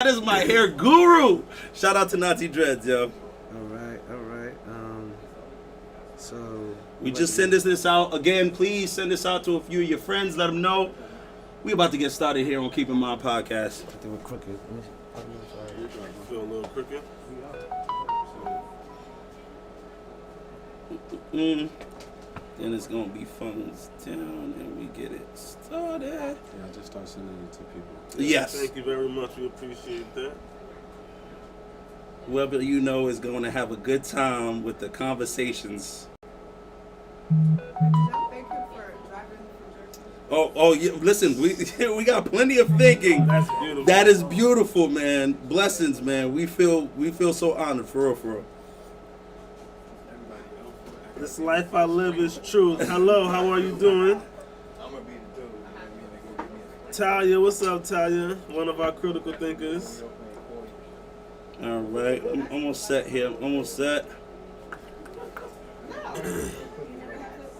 That is my hair guru. Shout out to Nazi Dreads, yo. All right. So we just send this out again. Please send this out to a few of your friends. Let them know we about to get started here on Keep in Mind podcast. I think we're crooked. Feel a little crooked. Then it's gonna be phones down and we get it started. Yeah, just start sending it to people. Yes. Thank you very much. We appreciate that. Whoever you know is going to have a good time with the conversations. Oh, yeah. Listen, we got plenty of thinking. That's beautiful. That is beautiful, man. Blessings, man. We feel so honored, for real. This life I live is truth. Hello, how are you doing? Talia, what's up, Talia? One of our critical thinkers. All right, I'm almost set here. Almost set.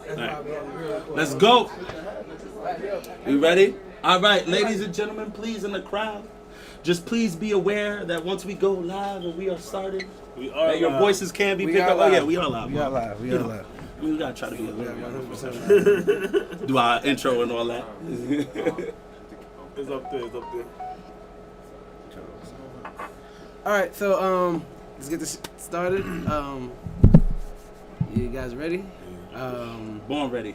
All right. Let's go. You ready? All right, ladies and gentlemen, please in the crowd, just please be aware that once we go live and we are starting, We are your live. voices can be picked up. Oh yeah, we are live. We are live. We gotta try to be a little do our intro and all that. It's up there. All right, so let's get this started. You guys ready? Born ready.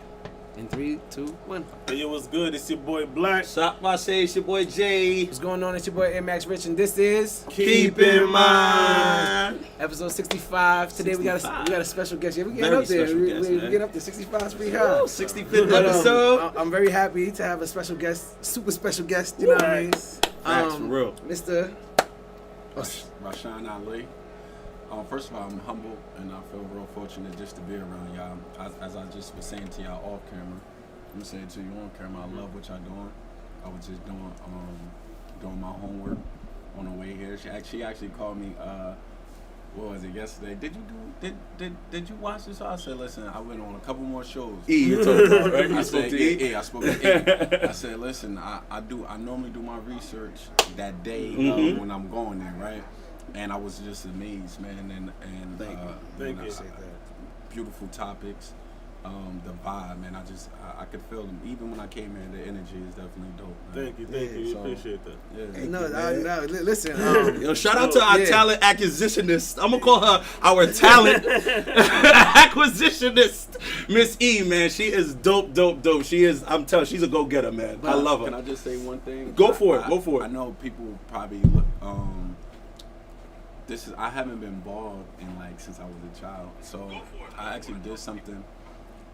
In 3, 2, 1. Hey, yo, what's good? It's your boy Black. Shop my say, it's your boy Jay. What's going on? It's your boy Air Max Rich, and this is Keep in mind. episode 65. Today we got a special guest. Yeah, we getting Very up there. special guest, We man. get up there. 65 is pretty high. 65th But, episode. I'm very happy to have a special guest, super special guest. You know what I mean? Facts, for real. Mr. Rashawn Ali. First of all, I'm humble and I feel real fortunate just to be around y'all. As I just was saying to y'all off camera, I'm saying to you on camera, I love what y'all doing. I was just doing my homework on the way here. She actually called me. What was it yesterday? Did you watch this? I said, listen, I went on a couple more shows. You talked about, right? I You spoke said, to E? yeah, I spoke to E. I said, listen, I normally do my research that day when I'm going there, right? And I was just amazed, man, and Thank you. beautiful topics, the vibe, man. I could feel them. Even when I came here, the energy is definitely dope, man. Thank you. We So, appreciate that. Yeah. No, listen. Yo, shout out to our talent acquisitionist. I'm gonna call her our talent acquisitionist, Miss E, man. She is dope. She is. I'm telling. She's a go-getter, man. I love her. Can I just say one thing? Go for it. I know people probably look. I haven't been bald in since I was a child, so I actually did something.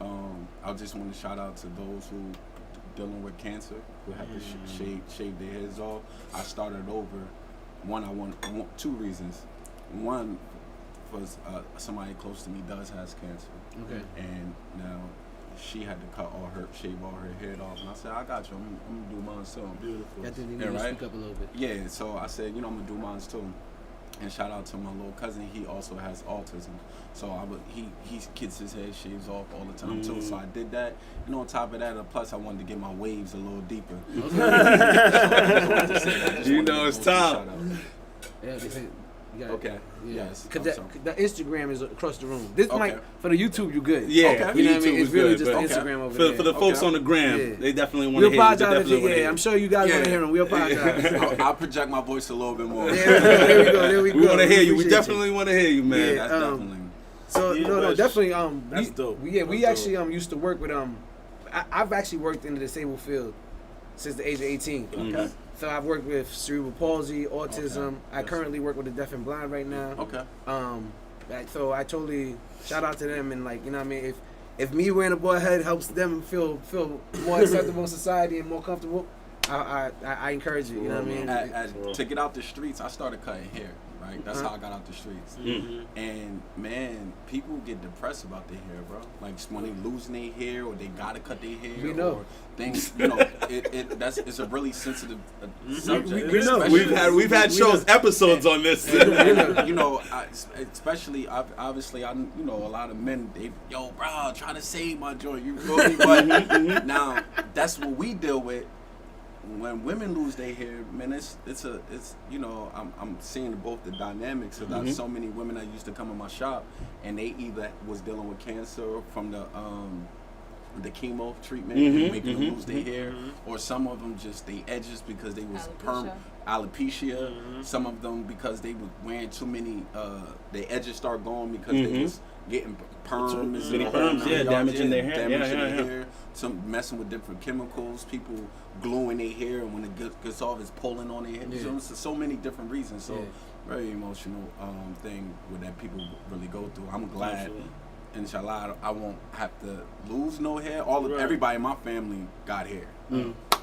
I just want to shout out to those who dealing with cancer, who have to shave their heads off. I started over. I want 2 reasons. One was somebody close to me has cancer, Okay. and now she had to shave all her head off, and I said, I got you. I'm gonna do mine too. Beautiful. I think you need Yeah, to right? speak up a little bit. Yeah, so I said, I'm gonna do mine too. And shout out to my little cousin. He also has autism, so he gets his head shaves off all the time too. So I did that, and on top of that, plus I wanted to get my waves a little deeper. You know it's time. Yeah, they say you got Okay. Yeah. Yes. Because the Instagram is across the room. This mic for the YouTube, you good. Yeah, Okay. for You know what I YouTube mean? It's is really good, just but Instagram over for there. the folks Okay. on the gram, Yeah. they definitely want We to hear you. They apologize. definitely want to hear I'm you. sure you guys want to hear him. We apologize. I'll project my voice a little bit more. There we go. We want to hear you. We appreciate definitely want to hear you, man. Yeah. That's definitely. So Yeah, no, that's- definitely. that's dope. We That's actually dope. used to work with I've actually worked in the disabled field since the age of 18. Okay. So I've worked with cerebral palsy, autism. Okay. I currently work with the deaf and blind right now. Okay. So I totally shout out to them, and you know what I mean, if me wearing a boy head helps them feel more acceptable in society and more comfortable, I encourage you. You know what I mean? To get out the streets, I started cutting hair. Right, that's how I got out the streets. And man, people get depressed about their hair, bro. Like when they losing their hair or they gotta cut their hair. We know. Or things, it's a really sensitive subject. We know. We've had shows, episodes on this. Especially obviously, a lot of men. Yo, bro, try to save my joint. You feel me? But now that's what we deal with when women lose their hair, man, it's you know, I'm seeing both the dynamics. Cause there's so many women that used to come in my shop, and they either was dealing with cancer from the chemo treatment and making them lose their hair, or some of them just they edges because they was alopecia. Some of them because they was wearing too many. Their edges start going because they was getting perms, damaging their hair. Hair. Some messing with different chemicals. People gluing their hair, and when it gets off, it's pulling on their hair. So many different reasons. So very emotional thing that people really go through. I'm glad. Inshallah, I won't have to lose no hair. Everybody in my family got hair.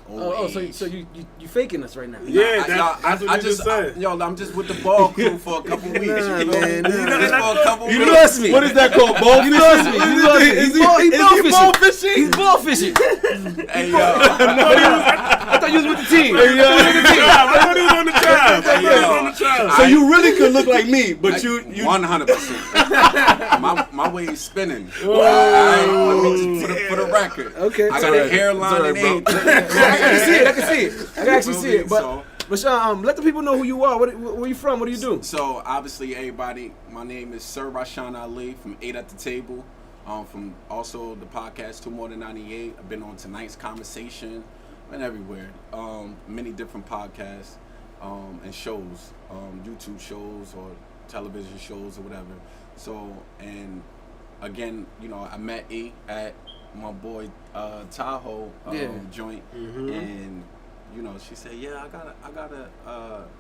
So you faking us right now? Yeah, that's what I just said. I'm just with the ball crew for a couple weeks. Man, You trust me. What is that called? Ball fishing? He's ball fishing. Hey, yo. I thought you was with the team. I thought he was on the tribe. So you really could look like me, but you 100%. My way is spinning. For the record. Okay. I got a hairline and everything. I can see it. I can actually see it. But Sean, let the people know who you are. Where you from? What do you do? So obviously, everybody, my name is Sir Rashan Ali from 8 at the Table. From also the podcast 2 More Than 98. I've been on Tonight's Conversation. Been everywhere. Many different podcasts and shows, YouTube shows or television shows or whatever. So, and again, you know, I met E at my boy Tahoe joint, and you know, she said, "Yeah, I gotta."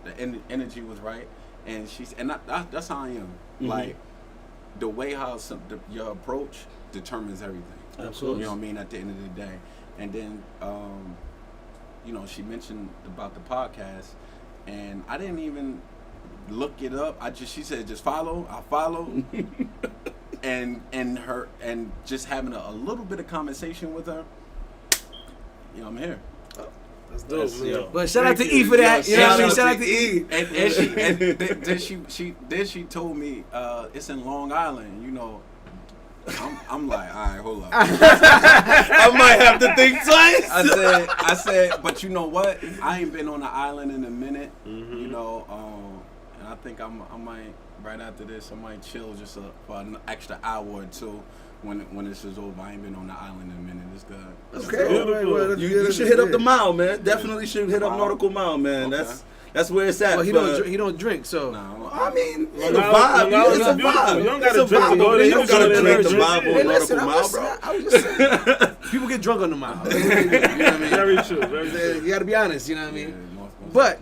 The energy was right, and that's how I am. Like the way how your approach determines everything. Absolutely. You know what I mean? At the end of the day, and then you know, she mentioned about the podcast, and I didn't even look it up. She said just follow. I follow. And just having a little bit of conversation with her, you know, I'm here. That's dope, man. But shout out to E for that. You know what I mean? Shout out to E. And then she told me it's in Long Island. You know, I'm like, all right, hold up. I might have to think twice. I said, but you know what? I ain't been on the island in a minute. You know, and I think I might. Right after this, I might chill just for an extra hour or two when this is over. I ain't been on the island in a minute. It's good. Okay. You should hit up the Mile, man. Definitely should hit up Nautical Mile, man. Okay. That's where it's at. Well, he don't drink, so. No, I mean, it's a Long vibe. Island's It's a beautiful. vibe. You don't gotta It's a drink to vibe. go there. You don't gotta drink the vibe Hey, on listen, Nautical Mile, bro. I was just saying. People get drunk on the Mile. You know what I mean? Very true. Very true. You got to be honest. You know what I mean? Yeah, But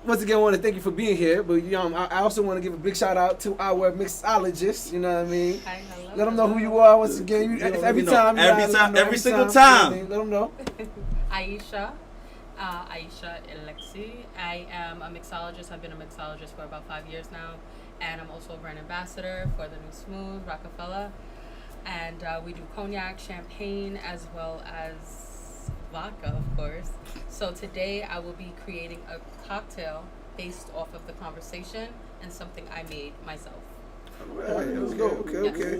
once again, I want to thank you for being here. But I also want to give a big shout out to our mixologist. You know what I mean? Hi, hello. Let them know who you are once again. Every single time. Let them know. Aisha Alexi. I am a mixologist. I've been a mixologist for about 5 years now. And I'm also a brand ambassador for the New Smooth, Rockefeller. And we do cognac, champagne, as well as vodka, of course. So today I will be creating a cocktail based off of the conversation and something I made myself. Alright, let's go. Okay.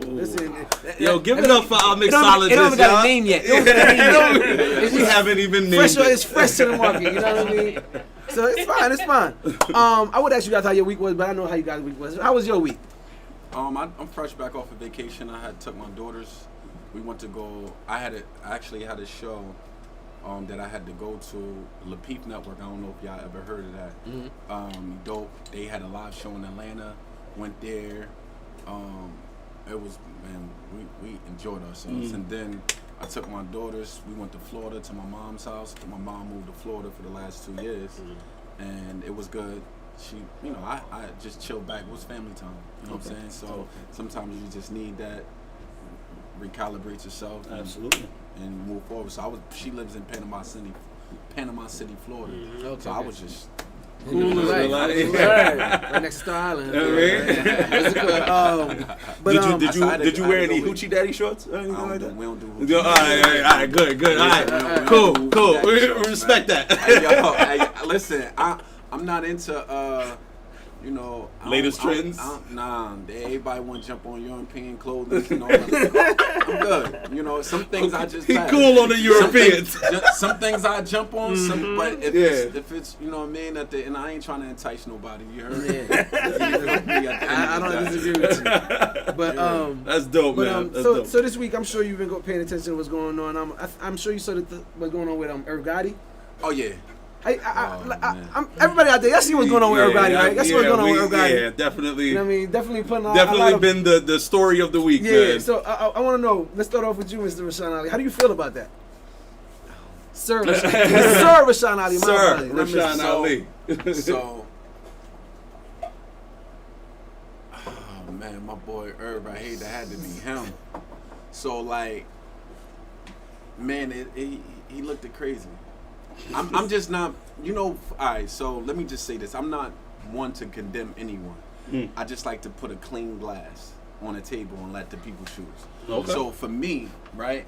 Listen, Yo, give it up for our mixologist. It don't got a name yet. We haven't even named it. It's fresh to the market. You know what I mean? So it's fine. I would ask you guys how your week was, but I know how you guys' week was. How was your week? I'm fresh back off of vacation. I had took my daughters. We went to go. I actually had a show that I had to go to, Le Peep Network. I don't know if y'all ever heard of that. Dope. They had a live show in Atlanta. Went there. It was, man, we enjoyed ourselves. And then I took my daughters. We went to Florida to my mom's house. My mom moved to Florida for the last 2 years, and it was good. She, you know, I just chilled back. It was family time. You know what I'm saying? So sometimes you just need that. Recalibrate yourself. Absolutely. And move forward. So she lives in Panama City, Florida. So I was just. Right next to Star Island. Did you wear any hoochie daddy shorts or anything like that? We don't do hoochie. All right, good. All right, cool. We respect that. Hey, listen, I'm not into you know, Latest trends? Nah, everybody want to jump on European clothing. You know, I'm good. You know, some things I just He pass. cool on the Europeans. Some things I jump on, but if it's you know what I mean, and I ain't trying to entice nobody. You heard me? I don't disagree with you. But that's dope, man. That's dope. So this week, I'm sure you've been paying attention to what's going on. I'm sure you saw what's going on with Irv Gotti. Oh yeah. Everybody out there, y'all see what's going on with Irv Gotti, right? That's what's going on with Irv Gotti. Yeah, definitely. You know what I mean? Definitely putting on Definitely been the story of the week, man. So I want to know. Let's start off with you, Mr. Rashawn Ali. How do you feel about that, Sir Rashawn Ali? Sir Rashawn Ali. So, oh man, my boy Irv, I hate that had to be him. So like, man, he looked crazy. I'm just not, you know. All right, so let me just say this: I'm not one to condemn anyone. I just like to put a clean glass on a table and let the people choose. Okay. So for me, right,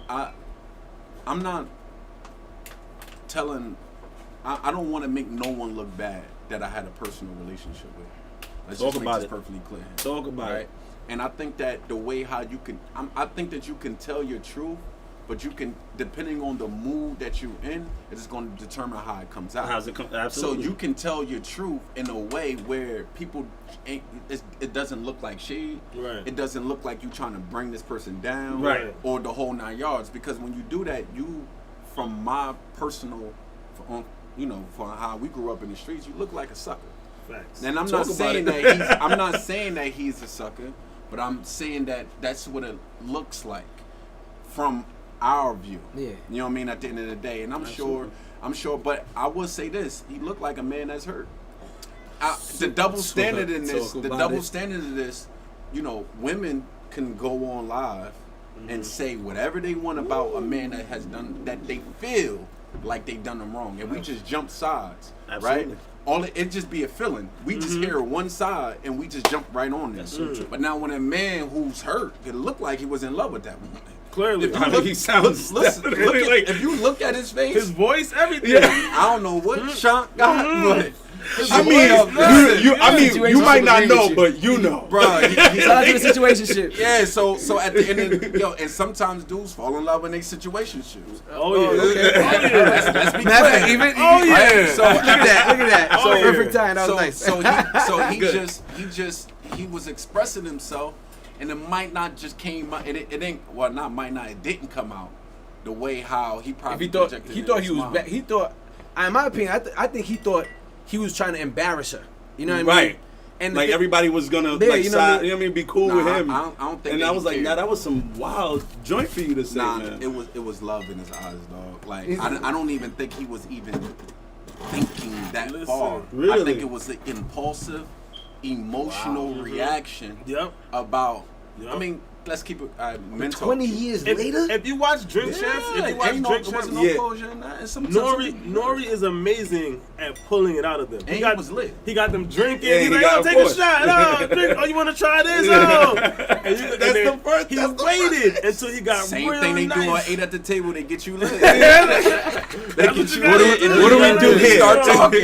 I'm not telling. I don't want to make no one look bad that I had a personal relationship with. Let's Talk just make about this it. perfectly clear. Talk about it. And I think that the way how you can, I think that you can tell your truth, but you can, depending on the mood that you're in, it's going to determine how it comes out. How's it come? Absolutely. So you can tell your truth in a way where people, it doesn't look like shade. Right. It doesn't look like you trying to bring this person down. Right. Or the whole 9 yards. Because when you do that, you, from my personal, you know, for how we grew up in the streets, you look like a sucker. Facts. And I'm Talk not about saying it. that he's, I'm not saying that he's a sucker, but I'm saying that that's what it looks like from our view. Yeah. You know what I mean? At the end of the day, and I'm sure. But I will say this: he looked like a man that's hurt. The double standard in this, standard of this, you know, women can go on live and say whatever they want about a man that has done that they feel like they've done them wrong, and we just jump sides, Absolutely. right? It just be a feeling. We just hear one side and we just jump right on this. But now when a man who's hurt, it looked like he was in love with that woman. Clearly. He sounds definitely like if you look at his face, His voice, everything. Yeah. I don't know what Sean got, but I mean, you might not know, but you know, bro. Shout out to the situationship. Yeah, so at the end of and sometimes dudes fall in love in their situationships. Oh yeah. Okay. Let's be clear. Even Oh, yeah. Right? So look at that. Oh, yeah. Perfect time. That was nice. He was expressing himself, and it might not just came out. It didn't come out the way how he probably If he thought projected he it thought in he his was mind. bad. He thought, in my opinion, I think he thought he was trying to embarrass her. You know what I mean? right? And Like everybody was gonna Yeah, like you know what I side, mean? you know what I mean, be cool Nah, with him. I don't think and that I he was like, cared. nah, that was some wild joint for you to say, Nah, man. it was love in his eyes, dog. Like I don't even think he was even thinking that Listen, far. I really? think it was an impulsive, emotional reaction Yep. about. Yep. I mean, let's keep it mental. 20 years later. If you watch Drink Champs, if you watch ain't Drink there Champs, wasn't no Yeah. closure in that. And Nori is amazing at pulling it out of them. And he was lit. He got them drinking. Yeah, He's he like, got- "Oh, of take a course. shot. Oh, drink. Oh, you want to try this? Yeah. Oh." And That's then the first- He that's the waited until he got Same real thing they do on nice. 8 at the table. They get you lit. That's They what get you you gotta lit. do. and What do then we do they here? Start talking.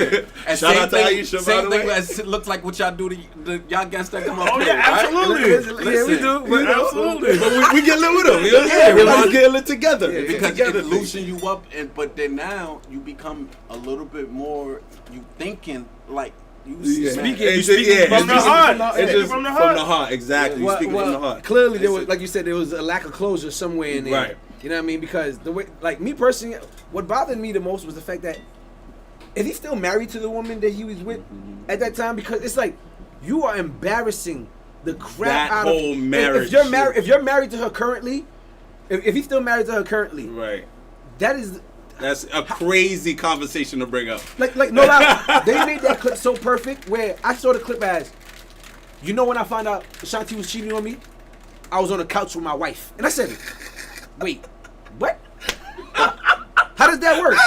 And Shout same out to thing, Aisha, by same the thing way. as it looks like what y'all do to y'all guests that come up Oh here. yeah, right? absolutely. Yeah, we do. But absolutely. But we get lit with him. You know? Yeah, Everybody's we getting lit together. Yeah, Because together it loosen you up, but then now you become a little bit more. You thinking like you Yeah. Speaking- It's you speaking yeah, from it's the just- heart. It's Yeah. just From the from the heart. heart. Exactly. You speaking from the heart. Clearly, there was, like you said, there was a lack of closure somewhere in there. Right. You know what I mean? Because the way, like me personally, what bothered me the most was the fact that is he still married to the woman that he was with at that time? Because it's like you are embarrassing the crap That out whole of marriage If you're married, shit. if you're married to her currently, if he's still married to her currently, Right. that is. That's a crazy conversation to bring up. Like no lie, they made that clip so perfect where I saw the clip as, you know, when I found out Shanti was cheating on me, I was on the couch with my wife, and I said, wait, what? How does that work?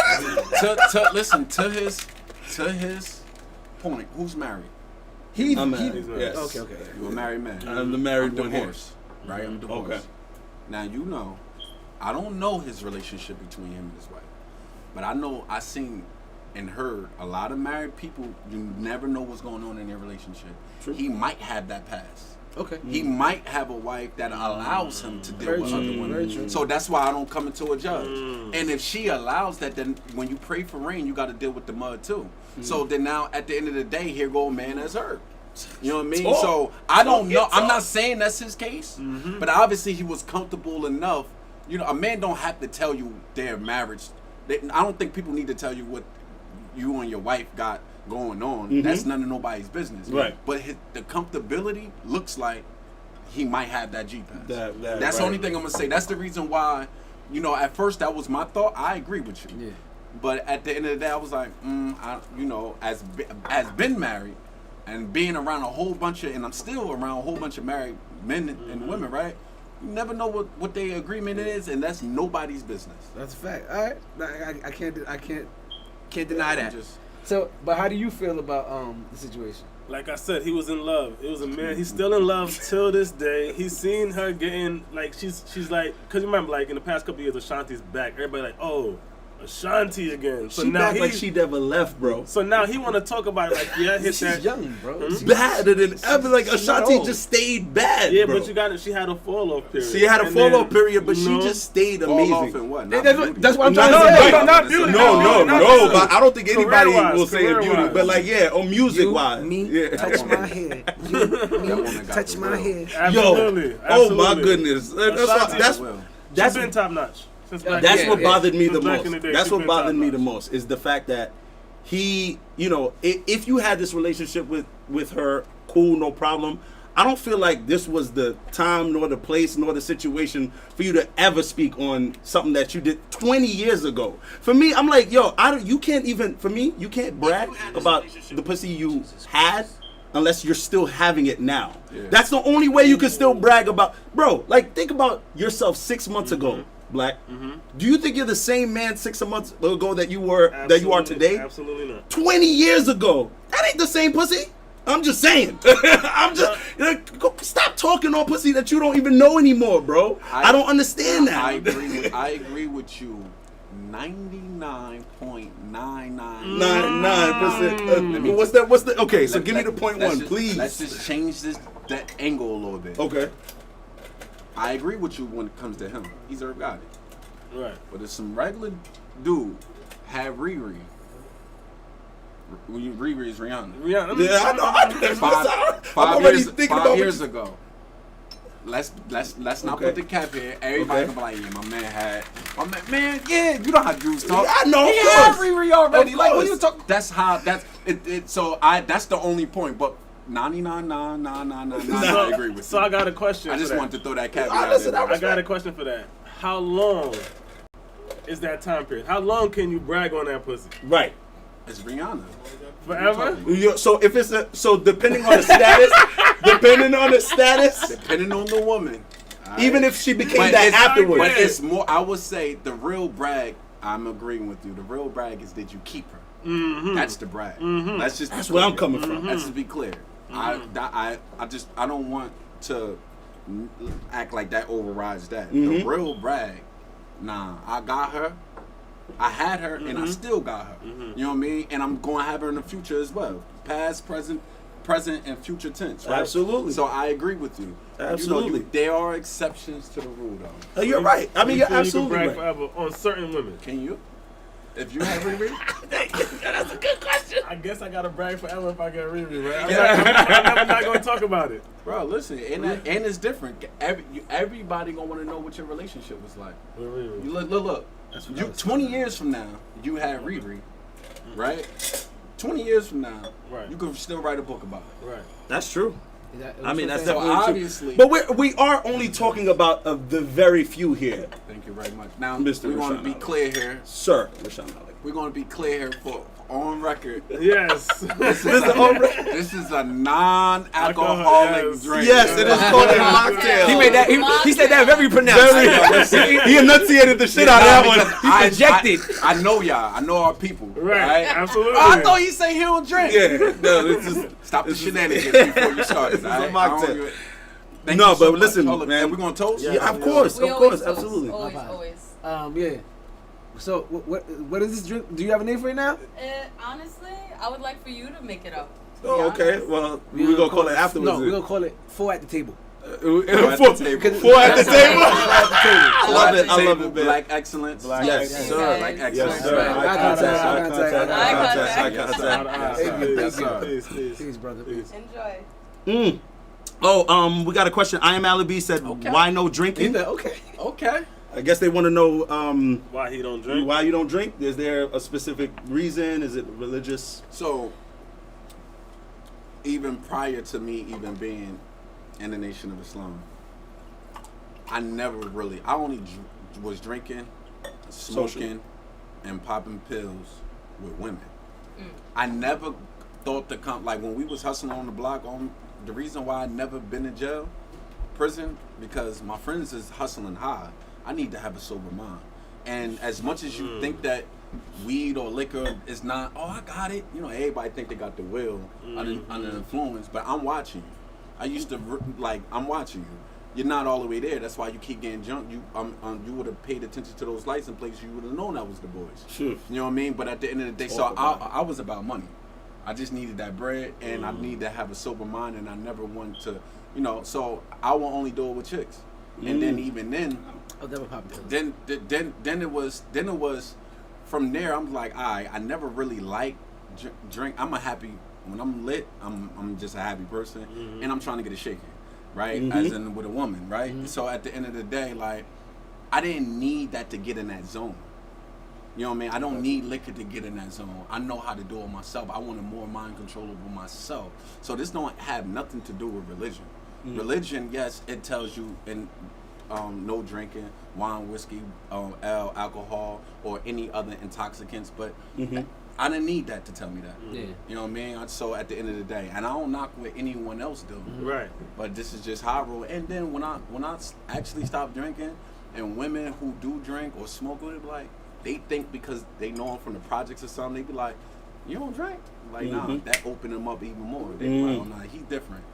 Listen to his point. Who's married? I'm married. Yes. Okay. You're a married man. I'm the married I'm one here. divorced, right? I'm divorced. Okay. Now you know, I don't know his relationship between him and his wife, but I know I seen and heard a lot of married people, you never know what's going on in their relationship. True. He might have that past. Okay. He might have a wife that allows him to deal Very with true, other very women. true. So that's why I don't come into a judge. And if she allows that, then when you pray for rain, you got to deal with the mud too. So then now at the end of the day, here go a man that's hurt. You know what I mean? Talk. So I don't know. I'm Talk. not saying that's his case, but obviously he was comfortable enough. You know, a man don't have to tell you their marriage. I don't think people need to tell you what you and your wife got going on. That's none of nobody's business. Right. But the comfortability looks like he might have that G-Pass. That's the right. only thing I'm going to say. That's the reason why, you know, at first that was my thought. I agree with you. Yeah. But at the end of the day, I was like, you know, as been married and being around a whole bunch of, and I'm still around a whole bunch of married men and women, right? You never know what their agreement is, and that's nobody's business. That's a fact. All right. I can't deny that. Just, So, but how do you feel about the situation? Like I said, he was in love. It was a man. He's still in love till this day. He's seen her getting like she's like, cause you remember like in the past couple years, Ashanti's back. Everybody like, oh, Ashanti again. So She now back like she never left, bro. So now he want to talk about it like, yeah, hit She's that. young, bro. Badder than ever. Like she's not Ashanti old. just stayed bad, Yeah, bro. but you got it. She had a fall off period. She had a And fall off then, period, but you she know, just stayed fall off amazing. and what? That's what I'm trying No, to say. no, not beauty. No, No, but I don't think anybody career-wise, will say it beauty. career-wise. But like, yeah, on music wise, Me, yeah. touch my hair. You, me, got touch the my will. hair. Absolutely. Oh my absolutely. goodness, Ashanti that's Well, She's been top notch. Since back that's then. what bothered me the Since back in most. the day, That's she's what been bothered me the top-notch. most is the fact that he, you know, if you had this relationship with her, cool, no problem. I don't feel like this was the time nor the place nor the situation for you to ever speak on something that you did 20 years ago. For me, I'm like, yo, you can't even, for me, you can't brag about the pussy you had unless you're still having it now. Yeah. That's the only way you can still brag about, bro, like think about yourself 6 months ago, Black. Do you think you're the same man 6 months ago that you are today? Absolutely not. 20 years ago. That ain't the same pussy. I'm just saying. Stop talking on pussy that you don't even know anymore, bro. I don't understand that. I agree with you 99.99. 9%. What's the okay, so give me the point one, please. Let's just change that angle a little bit. Okay. I agree with you when it comes to him. He's Irv Gotti. Right. But if some regular dude had Riri, Riri is Rihanna. Rihanna. Yeah, I know. I'm already thinking about five years ago. Let's not Okay. put the cap here. Everybody Okay. gonna be like, yeah, my man had man, yeah, you know how dudes talk. Yeah, I know, He of had course. Riri already. Of Like, what course. you talk? That's how. That's it. So that's the only point. But 99.999. I agree with So you. I got a question. I just for that. wanted to throw that caveat I out listen, there. I got a question for that. How long is that time period? How long can you brag on that pussy? Right. It's Rihanna. Forever? So if it's depending on the status, depending on the woman. even if she became But that it's- afterwards. But it's more. I would say the real brag. I'm agreeing with you. The real brag is that you keep her. That's the brag. Let's just. That's where I'm coming from. Let's just be clear. I don't want to act like that overrides that. The real brag. Nah, I got her. I had her, and I still got her. You know what I mean? And I'm going to have her in the future as well. Past, present, and future tense. Right? Absolutely. So I agree with you. Absolutely. You know, there are exceptions to the rule, though. You're right. I mean, you're You can absolutely brag right. forever on certain women. Can you? If you have Riri? That's a good question. I guess I gotta brag forever if I get Riri, right? Yeah. I'm not gonna talk about it. Bro, listen, and it's different. Everybody gonna want to know what your relationship was like. With Riri. You look. You 20 years from now, you had Riri, right? 20 years from now, Right. you could still write a book about it. Right. That's true. I mean, that's So definitely obviously, true. But we are only talking about the very few here, thank you very much. Now, Mr. we're going to Rashawn be Ali. clear here. sir. Rashawn Ali. We're going to be clear here for on record. Yes. This is a non-alcoholic Yes. drink. Yes, it is called a mocktail. He made that. He said that very pronounced. He enunciated the shit out of that one. I projected. I know y'all. I know our people. Right. Absolutely. I thought he said he don't drink. Yeah, no, this is Stop the this is- shenanigans before you start. This is a alright? mocktail. I don't even- Thank No, you so but much. listen, Hold up, man. We're going to toast? Yeah, of course, We of always course, toast. absolutely. Always. Yeah. So what is this drink? Do you have a name for it now? Honestly, I would like for you to make it up. Oh, okay. Well, we're gonna call it afterwards. No, we're gonna call it 4 at the table. Four at the table. I love it, man. Black excellence. Yes, sir. Black Yes, excellence. sir. Eye contact. Peace, brother. Peace. Enjoy. Oh, we got a question. I am Ali B said, why no drinking? Okay. I guess they want to know why he don't drink. Why you don't drink? Is there a specific reason? Is it religious? So, even prior to me even being in the Nation of Islam, I only was drinking, smoking, and popping pills with women. I never thought to come, like when we was hustling on the block, the reason why I never been in prison, because my friends is hustling high. I need to have a sober mind. And as much as you think that weed or liquor is not, I got it. You know, everybody think they got the will under influence, but I'm watching you. I used to, I'm watching you. You're not all the way there. That's why you keep getting drunk. You would have paid attention to those license plates. You would have known that was the boys. Sure. You know what I mean? But at the end of the day, I was about money. I just needed that bread, and I need to have a sober mind, and I never wanted to, so I will only do it with chicks. And then even then, I'll never pop it. then it was from there. I'm like, I never really liked drink. When I'm lit, I'm just a happy person, and I'm trying to get it shaken, right? As in with a woman, right? So at the end of the day, like, I didn't need that to get in that zone. You know what I mean? I don't need liquor to get in that zone. I know how to do it myself. I wanted more mind control over myself. So this don't have nothing to do with religion. Religion, yes, it tells you in no drinking, wine, whiskey, alcohol, or any other intoxicants, but I didn't need that to tell me that. Yeah. You know what I mean? So at the end of the day, and I don't knock what anyone else do. Right. But this is just how I roll. And then when I actually stopped drinking, and women who do drink or smoke, they be like, they think because they know I'm from the projects or something, they be like, you don't drink? Like, nah, that opened them up even more. They be like, oh, nah, he's different.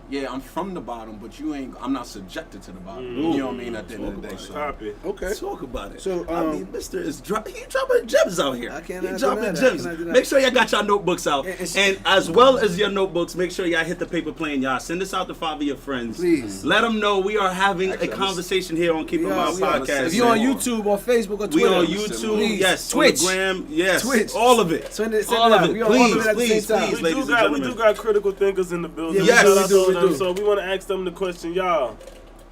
Yeah, I'm from the bottom, but I'm not subjected to the bottom. You know what I mean? At the end of the day, so. Copy. Okay. Talk about it. So, I mean, Mr. is he dropping gems out here. I can't He deny dropping that. gems. I cannot deny Make sure y'all got y'all notebooks out. And as well as your notebooks, make sure y'all hit the paper plane, y'all. Send this out to 5 of your friends. Please. Let them know we are having a conversation here on Keep It Mild Podcast. If you're on YouTube or Facebook or Twitter. We on YouTube, please. yes. Twitch. On the gram, yes. Twitch. All of it. Send it all out. of it. We on all of it at the same time. Please, We do got critical thinkers in the building. Yeah, yes, we do. So we want to ask them the question, y'all.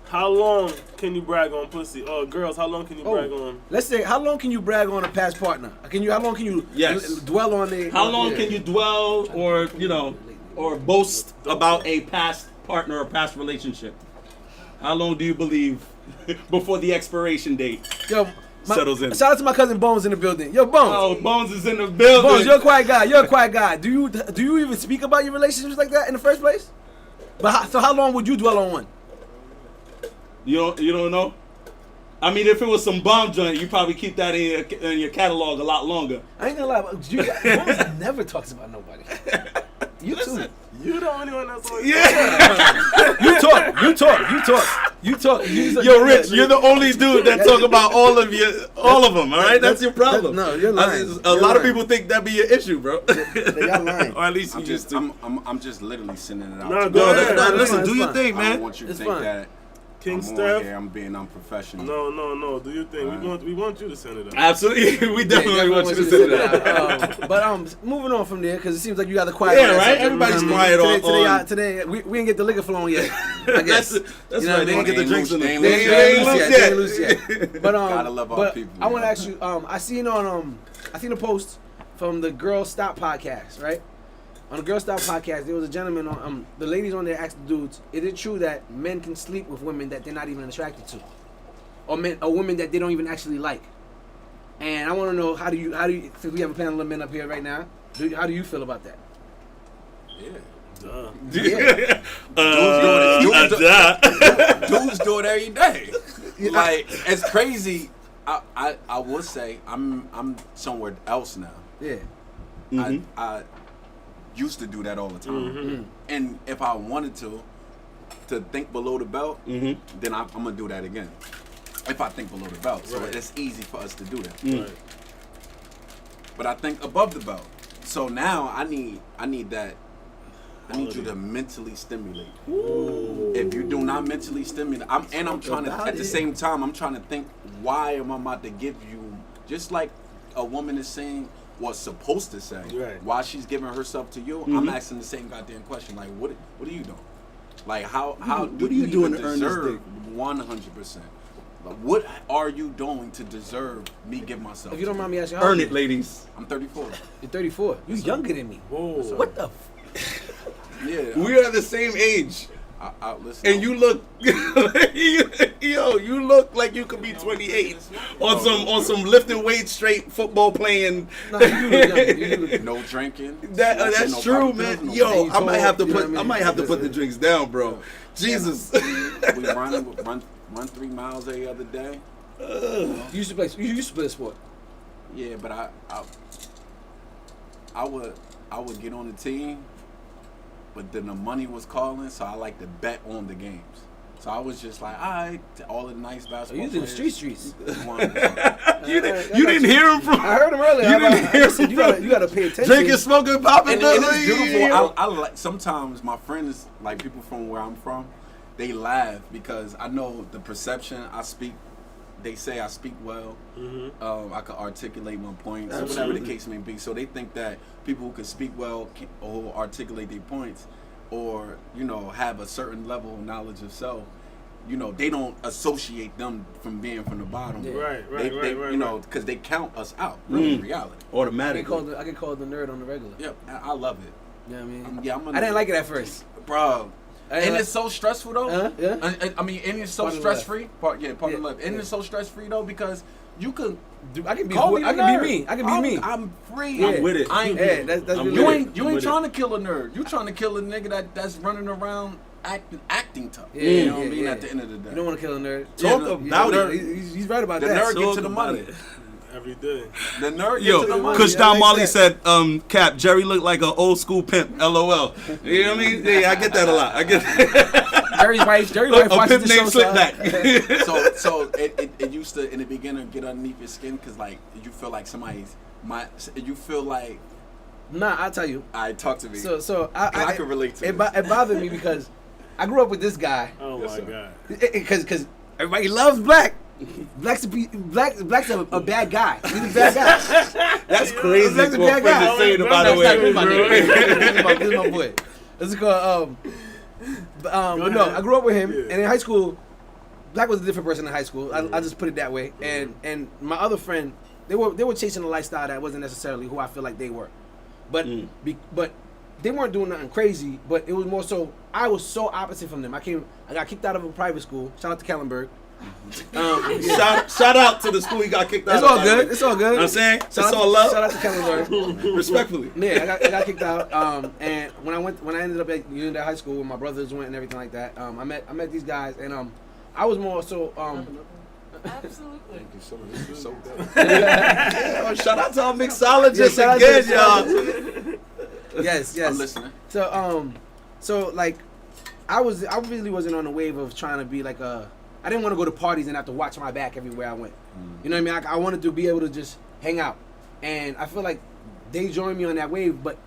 How long can you brag on pussy? Girls, how long can you brag on? Let's say, how long can you brag on a past partner? How long can you dwell on it? How long can you dwell or boast about a past partner or past relationship? How long do you believe before the expiration date settles in? Shout out to my cousin Bones in the building. Yo, Bones. Oh, Bones is in the building. Bones, you're a quiet guy. Do you even speak about your relationships like that in the first place? So how long would you dwell on one? You don't know? I mean, if it was some bomb joint, you probably keep that in your catalog a lot longer. I ain't gonna lie, Bones never talks about nobody. You too. You the only one that's always You talk. Yo, Rich, you're the only dude that talk about all of them. All right, that's your problem. No, you're lying. A lot of people think that be your issue, bro. Y'all lying. Or at least you just. I'm just literally sending it out. No, go ahead. Listen, do your thing, I don't man. want you to It's think fine. that King I'm Steph. on here, I'm being unprofessional. No. Do your thing. We want you to send it out. Absolutely, we definitely want you to send it out. But moving on from there, because it seems like you got the quiet. Yeah, right. Everybody's quiet on. Today, we didn't get the liquor flowing yet. I guess that's right. They didn't get the drinks in them. They ain't loose yet. But Gotta love our people. I want to ask you. I seen a post from the Girlsstoppodcast, right? On the Girlsstoppodcast, there was a gentleman on the ladies on there asked the dudes, is it true that men can sleep with women that they're not even attracted to, or women that they don't even actually like? And I want to know how do you since we have a panel of men up here right now, how do you feel about that? Yeah. Duh. Yeah. Dudes do it every day. Like, it's crazy. I would say I'm somewhere else now. Yeah. I used to do that all the time. And if I wanted to think below the belt, then I'm gonna do that again. if I think below the belt. So Right. it's easy for us to do that. Right. But I think above the belt. So now I need that. I need you to mentally stimulate. If you do not mentally stimulate, I'm trying to, at the same time, I'm trying to think, why am I about to give you, just like a woman is saying what's supposed to say, Right. while she's giving herself to you, I'm asking the same goddamn question. Like, what are you doing? Like, how what are you doing to earn this deserve dick? 100%? Like, what are you doing to deserve me give myself? If you don't to mind me asking, how Earn old it, ladies. I'm 34. You're 34. You're younger than me. Whoa. What the? Yeah. We are the same age. I listen. And you look, you look like you could be 28 on some lifting weights, straight football playing. No, you look younger. You look no drinking. That's no true, cocktails, man. no Yo, things. I might have to You know put, what I I mean? might have to put the drinks down, bro. Jesus. We run 3 miles every other day. You used to play. You used to play a sport. Yeah, but I would get on the team, but then the money was calling, so I like to bet on the games. So I was just like, all right, all the nice basketball. You was in the players, streets. You didn't hear him from. I heard him earlier. You didn't hear Listen, you gotta pay attention. Drinking, smoking, popping. And it's beautiful. I like, sometimes my friends, like people from where I'm from, they laugh because I know the perception I speak. They say I speak well. I can articulate my points, whatever the case may be. So they think that people who can speak well or articulate their points, or have a certain level of knowledge of self, they don't associate them from being from the bottom. Yeah. Right. Because they count us out. Really, in reality. Automatically. I get called the nerd on the regular. Yep, I love it. You know what I mean? Yeah, I didn't like it at first. Bro. And it's so stressful though. Yeah. I mean, and it's so Part of stress free. Part of Yeah, life. And yeah. it's so stress free though because you can. I can be. Call me I the can nerd. be me. I can be me. I'm free. Yeah. I'm with it. I ain't. Yeah, that's I'm really You with ain't. it. You I'm ain't with trying to kill a nerd. You trying to kill a nigga that's running around acting tough. Yeah, You know what I yeah, mean? yeah. At the end of the day. You don't want to kill a nerd. Talk Yeah, about the it. He's right about The that. nerd get Talk to the about money. it. Every day. The nerd Yo, get to the money. Kush Don like Molly that. said, Cap, Jerry looked like an old school pimp, LOL. You know what I mean? Yeah, I get that a lot. I get that. Jerry's wife A watches pimp the show. named so- Slickback. So it used to in the beginning get underneath your skin because like you feel like you feel like Nah, I'll tell you. talk to me. So I can relate to it. this. It bothered me because I grew up with this guy. Oh Yes, my sir. God. Because everybody loves black. Black's a bad guy. He's a bad guy. That's crazy. That's a for bad friend guy. to say it, by the That's not way. my nigga. This is my boy. This is called but no, ahead. I grew up with him, Yeah. and in high school, Black was a different person in high school. I just put it that way. And my other friend, they were chasing a lifestyle that wasn't necessarily who I feel like they were, but but they weren't doing nothing crazy. But it was more so I was so opposite from them. I got kicked out of a private school. Shout out to Kellenberg. Shout out to the school he got kicked out It's of. all by the good. way. It's all good. You know what I'm saying? Shout It's out all to, love. Shout out to Kellenberg. Respectfully. Yeah, I got kicked out. And when I ended up at Unionville High School, where my brothers went and everything like that, I met these guys, and I was more so. Absolutely. Thank you so much. This is so good. Oh, shout out to our mixologist Yeah, shout out again, to- y'all. Yes. I'm listening. So like, I really wasn't on the wave of trying to be like a. I didn't want to go to parties and have to watch my back everywhere I went. You know what I mean? I wanted to be able to just hang out, and I feel like they joined me on that wave. But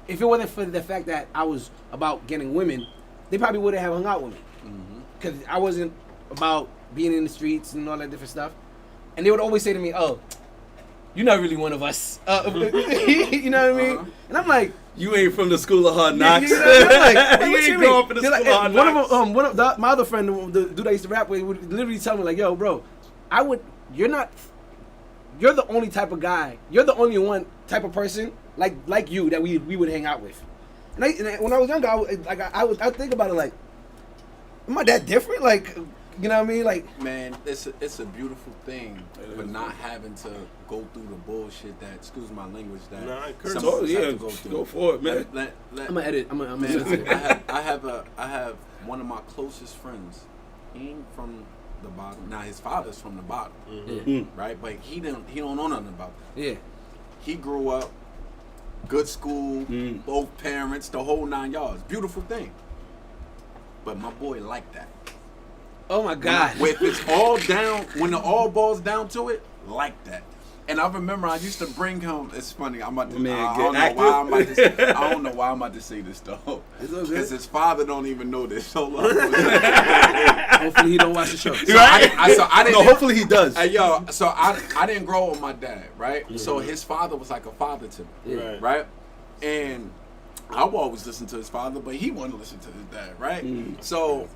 if it wasn't for the fact that I was about getting women, they probably wouldn't have hung out with me because I wasn't about being in the streets and all that different stuff. And they would always say to me, "Oh, you're not really one of us." You know what I mean? And I'm like. You ain't from the school of hard knocks. You know what I'm like, You what ain't mean? going for the They're school like, of hard knocks. my other friend, the dude I used to rap with, would literally tell me like, "Yo, bro, you're the only type of guy. You're the only one type of person like you that we would hang out with." And when I was younger, I would think about it like, am I that different? Like, you know what I mean? Like, Man, it's a beautiful thing, but not having to go through the bullshit that, excuse my language, that Nah, I curse. some of us Yeah, have to go through. go for it, man. I'm gonna edit. I'm gonna Man, edit it. I have one of my closest friends. He ain't from the bottom. Now his father's from the bottom, Yeah. right? But he don't know nothing about that. Yeah. He grew up, good school, both parents, the whole 9 yards. Beautiful thing. But my boy liked that. Oh my God. If it's all down, when the all boils down to it, like that. And I remember I used to bring him. It's funny. I'm about to. I don't know why I'm about to say this though. Because his father don't even know this. Hold on. Hopefully he don't watch the show. So I didn't. No, hopefully he does. Yo, so I didn't grow up with my dad, right? Mm-hmm. So his father was like a father to me, right? And I would always listen to his father, but he wouldn't listen to his dad, right? Mm-hmm. So,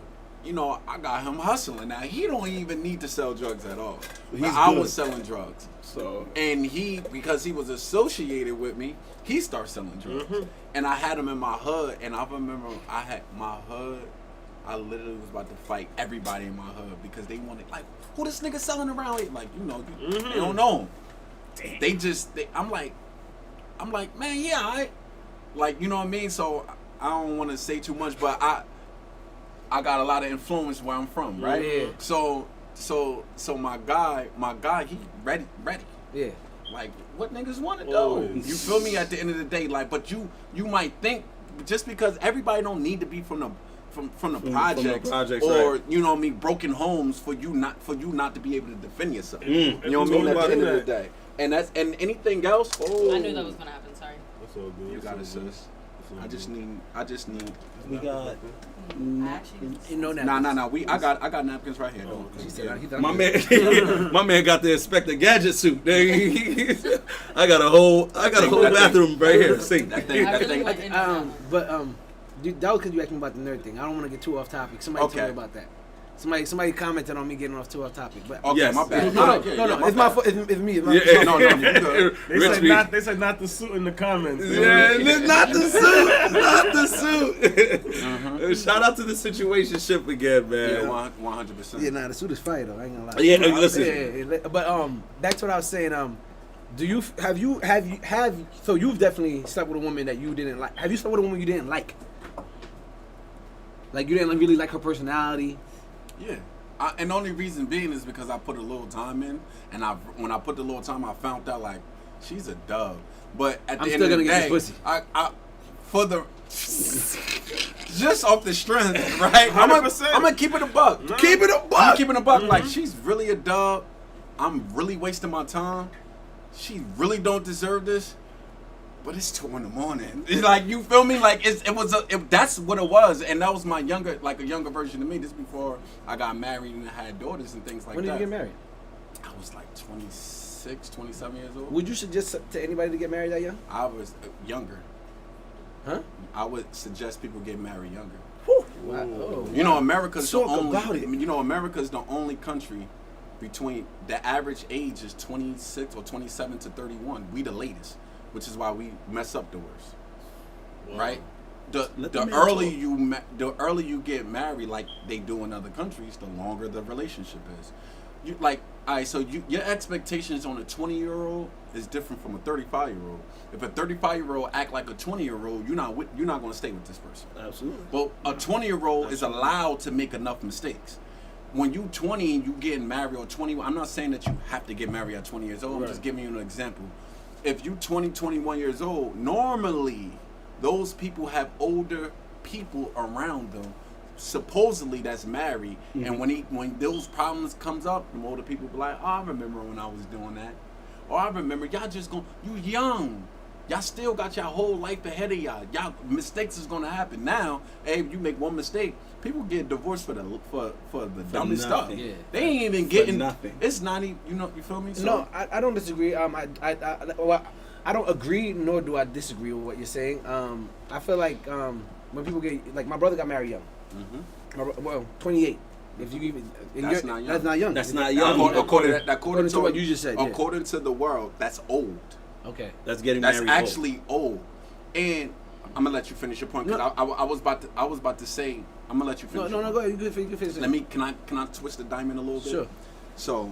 you know, I got him hustling. Now he don't even need to sell drugs at all. I was selling drugs. So, and because he was associated with me, he started selling drugs. Mm-hmm. And I had him in my hood, and I remember I had my hood. I literally was about to fight everybody in my hood because they wanted, like, who this nigga selling around here? Like, you know, they don't know him. Damn. I'm like, man, yeah, I, like, you know what I mean? So I don't want to say too much, but I got a lot of influence where I'm from, right? Yeah. So my guy, he ready. Yeah. Like, what niggas want to do? You feel me? At the end of the day, like, but you might think just because everybody don't need to be from the projects, or right. You know what I mean, broken homes for you not to be able to defend yourself. You know what I mean? At the end of the day, and anything else. Oh, I knew that was gonna happen. Sorry. That's all good. You got it, sis. I just need. We got. You know that. Nah. I got napkins right here. Though. My man got the Inspector Gadget suit. I got a whole bathroom right here. See. But dude, that was because you asked me about the nerd thing. I don't want to get too off topic. Somebody told me about that. Somebody commented on me getting too off topic. But okay, yes. My bad. No. It's my fault. It's me. It's my fault. No. They said not the suit in the comments. Yeah, it's not the suit. Not the suit. Shout out to the situationship again, man. Yeah, 100%. Yeah, nah, the suit is fire though. I ain't gonna lie. Yeah, listen. Yeah. But back to what I was saying. Do you so you've definitely slept with a woman that you didn't like? Have you slept with a woman you didn't like? Like you didn't really like her personality? Yeah. And the only reason being is because I put a little time in, and when I put the little time, I found out like she's a dub. But at the end of the day, I for the just off the strength, right? I'm gonna keep it a buck. No. Keep it a buck. I'm keeping a buck. Mm-hmm. Like she's really a dub. I'm really wasting my time. She really don't deserve this. But it's 2 a.m. It's like, you feel me? Like that's what it was, and that was my younger version of me. This before I got married and I had daughters and things like that. When did you get married? I was like 26, 27 years old. Would you suggest to anybody to get married that young? I was younger. Huh? I would suggest people get married younger. Whew. Wow. Oh, you know, America's the only. About it. You know, America's the only country between the average age is 26 or 27 to 31. We the latest. Which is why we mess up the worst, right? The earlier you get married, like they do in other countries, the longer the relationship is. You like, your expectations on a 20-year-old is different from a 35-year-old. If a 35-year-old act like a 20-year-old, you're not going to stay with this person. Absolutely. But a 20-year-old is allowed to make enough mistakes. When you 20 and you getting married, or 20, I'm not saying that you have to get married at 20 years old. I'm just giving you an example. If you 20, 21 years old, normally those people have older people around them, supposedly that's married. Mm-hmm. And when those problems comes up, the older people be like, oh, I remember when I was doing that. Or I remember you young. Y'all still got your whole life ahead of y'all. Y'all mistakes is gonna happen. Now, hey, if you make one mistake, people get divorced for the dumbest stuff. Yeah. They ain't even getting nothing. It's not even, you feel me? So, no, I don't disagree. I don't agree, nor do I disagree with what you're saying. I feel like when people get, like, my brother got married young. Mm-hmm. 28. If you even that's not young. That's not young. According to what you just said. According to the world, that's old. Okay. That's married. Actually old. And I'm gonna let you finish your point because I was about to say I'm gonna let you finish. No, go ahead. You can finish. Can I twist the diamond a little bit? Sure. So,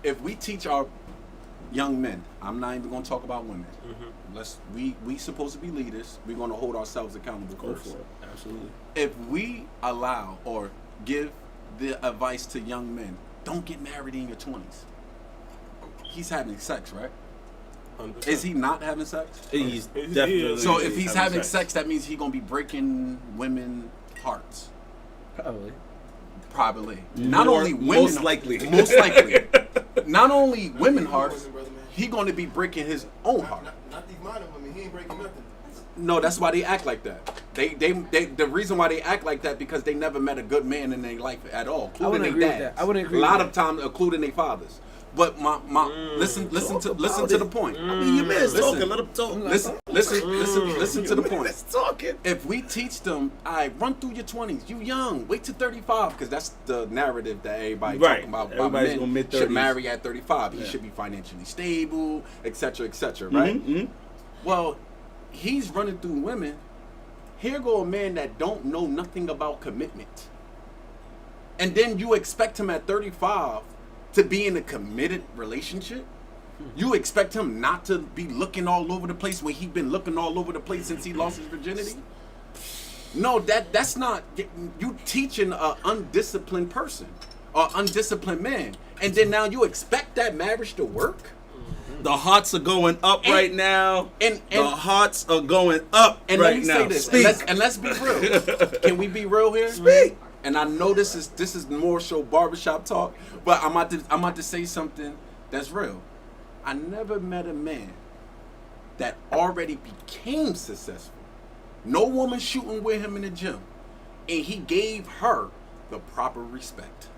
if we teach our young men, I'm not even gonna talk about women. Mm-hmm. We supposed to be leaders. We're gonna hold ourselves accountable. Go for it. Absolutely. If we allow or give the advice to young men, don't get married in your 20s. He's having sex, right? 100%. Is he not having sex? He's definitely. So if he's having sex, that means he's gonna be breaking women's hearts. Probably. Not only women. Most likely. Most likely. Not only women hearts, he going to be breaking his own heart. Not these modern women. He ain't breaking nothing. No, that's why they act like that. The reason why they act like that because they never met a good man in their life at all, including their agree with dads. that. I wouldn't agree A lot with of times, including their fathers. But listen to the point. I mean, your man's Listen. talking. Let him talk. Listen to the point. Man's talking. If we teach them, run through your 20s. You young. Wait till 35 because that's the narrative that everybody Right. talking about. Everybody's Men going mid-30s. should marry at 35. He Yeah. should be financially stable, etc., etc. Right? Mhm. Well, he's running through women. Here go a man that don't know nothing about commitment. And then you expect him at 35 to be in a committed relationship? You expect him not to be looking all over the place when he's been looking all over the place since he lost his virginity? No, that's not. You teaching an undisciplined person or undisciplined man. And then now you expect that marriage to work? The hearts are going up right now. And the hearts are going up and right let me now. say this, Speak. and let's be real. Can we be real here? Speak. And I know this is more so barbershop talk, but I'm about to say something that's real. I never met a man that already became successful. No woman shooting with him in the gym, and he gave her the proper respect.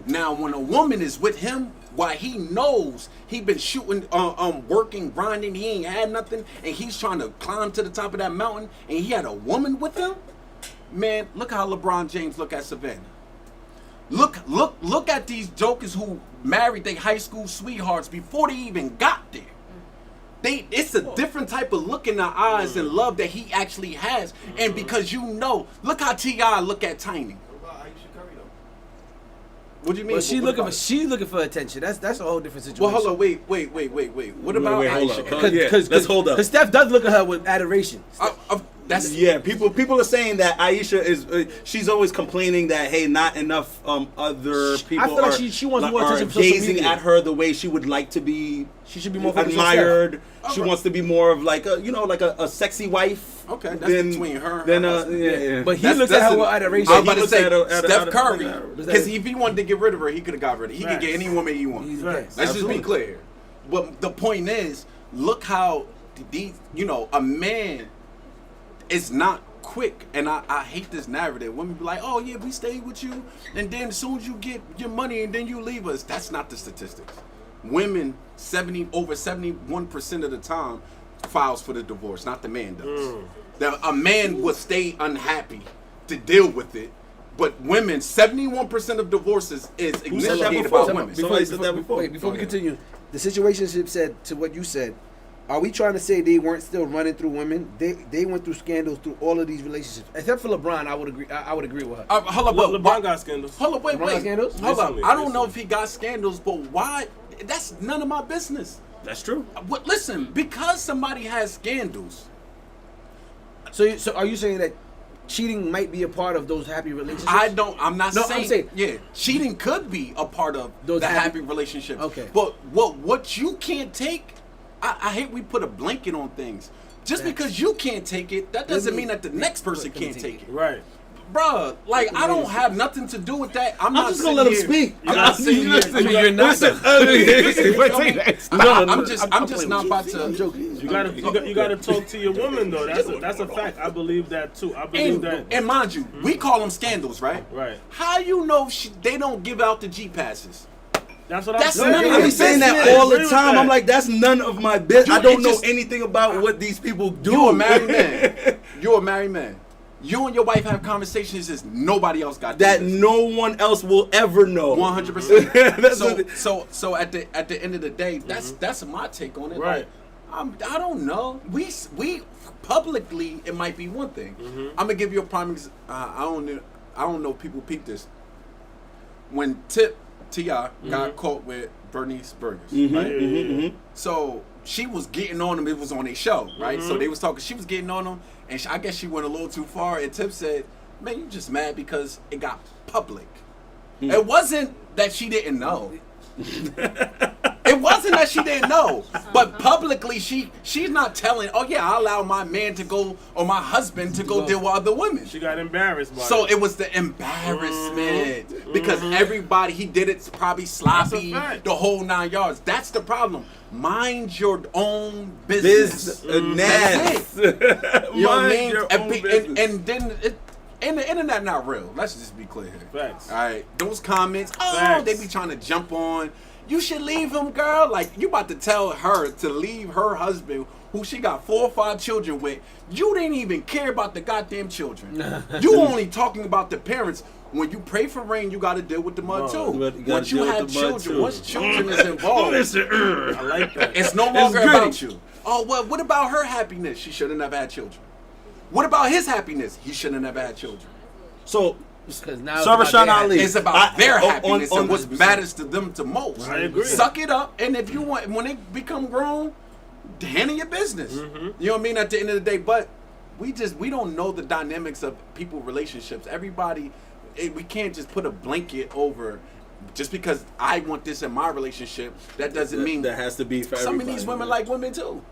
Now, when a woman is with him, while he knows he been shooting, working, grinding, he ain't had nothing, and he's trying to climb to the top of that mountain, and he had a woman with him, man, look how LeBron James look at Savannah. Look at these jokers who married their high school sweethearts before they even got there. It's a different type of look in the eyes and love that he actually has, and because look how T.I. look at Tiny. What about Aisha Curry though? What do you mean? Well, she's What looking for attention. That's a whole different situation. Well, hold on, wait. What about Wait, hold Aisha? up. Yeah, let's hold up. Because Steph does look at her with adoration. That's Yeah, people are saying that Aisha is. She's always complaining that hey, not enough other people feel like are, she wants more are attention from social gazing media. at her the way she would like to be. She should be more focused on admired. Steph. She wants to be more of like a sexy wife. Okay, that's between her and Then her husband. yeah. But he looks at her with adoration. I was about to looks say at her- at Steph her- Curry, at her- because if he wanted to get rid of her, he could have got rid of her. He could get any woman he wants. He's Right. Let's just be clear. But the point is, look how a man is not quick, and I hate this narrative. Women be like, oh yeah, we stay with you, and then as soon as you get your money and then you leave us. That's not the statistics. Women, over 71% of the time files for the divorce, not the man does. A man will stay unhappy to deal with it, but women, 71% of divorces is said that initiated before? by women. Somebody said that before. Wait, before we Go ahead. continue, the situationship said to what you said. Are we trying to say they weren't still running through women? They went through scandals through all of these relationships, except for LeBron. I would agree. I would agree with her. Hold up, LeBron got scandals. Hold up, wait. LeBron got scandals? Hold up. Recently, I don't know if he got scandals, but why? That's none of my business. That's true. Listen, because somebody has scandals, So are you saying that cheating might be a part of those happy relationships? I'm not No, saying, I'm saying- yeah, cheating could be a part of Those the happy- happy relationships. Okay. But what you can't take, I hate we put a blanket on things. Just because you can't take it, that doesn't mean that the next person can't take it. Right. Bruh, like I don't have nothing to do with that. I'm not just gonna let him sitting here- speak. I'm not sitting here. You're not. I'm just not about to. I'm joking. You gotta talk to your woman though. That's a fact. I believe that too. I believe that. And mind you, we call them scandals, right? Right. How you know they don't give out the G passes? That's what That's I'm none saying. of I be saying that I all agree the with time. that. I'm like, that's none of my business. You- I don't it know just- anything about what these people do. You a married man. You're a married man. You and your wife have conversations as nobody else got that this. no one else will ever know. 100%. That's so, what- so at the end of the day, that's my take on it. Right. Like, I don't know. We publicly it might be one thing. I'm gonna give you a prime example. I don't know if people peep this. When T.I. got caught with Bernice Burgers, right? So she was getting on him. It was on a show, right? So they was talking. She was getting on him, and I guess she went a little too far. And Tip said, "Man, you just mad because it got public. It wasn't that she didn't know. It It wasn't that she didn't know, but publicly she's not telling. Oh yeah, I allow my man to go or my husband to go deal with other women. She got embarrassed by So it. it was the embarrassment because everybody he did it probably sloppy, fact. the whole 9 yards. That's the problem. Mind your own business. That's it. You know what I Mind mean? your And, own be- business. and then and the internet not real. Let's just be clear here. Facts. All right, those comments. Oh, Facts. they be trying to jump on. You should leave him, girl. Like you about to tell her to leave her husband, who she got 4 or 5 children with. You didn't even care about the goddamn children. You only talking about the parents. When you pray for rain, you got to deal with the mud too. You gotta Once you deal with have the mud, children, too. once children is involved, I like that. it's no longer gritty. about you. Oh, well, what about her happiness? She should have never had children. What about his happiness? He should have never had children. So, Because now Sir it's about Rashawn their Ali. It's about their on- happiness on- and what matters to them the most. I agree. Suck it up, and if you want, when they become grown, handle your business. You know what I mean? At the end of the day, but we don't know the dynamics of people relationships. Everybody, we can't just put a blanket over. Just because I want this in my relationship, that doesn't mean that has to be for some of everybody, these women man. like women too.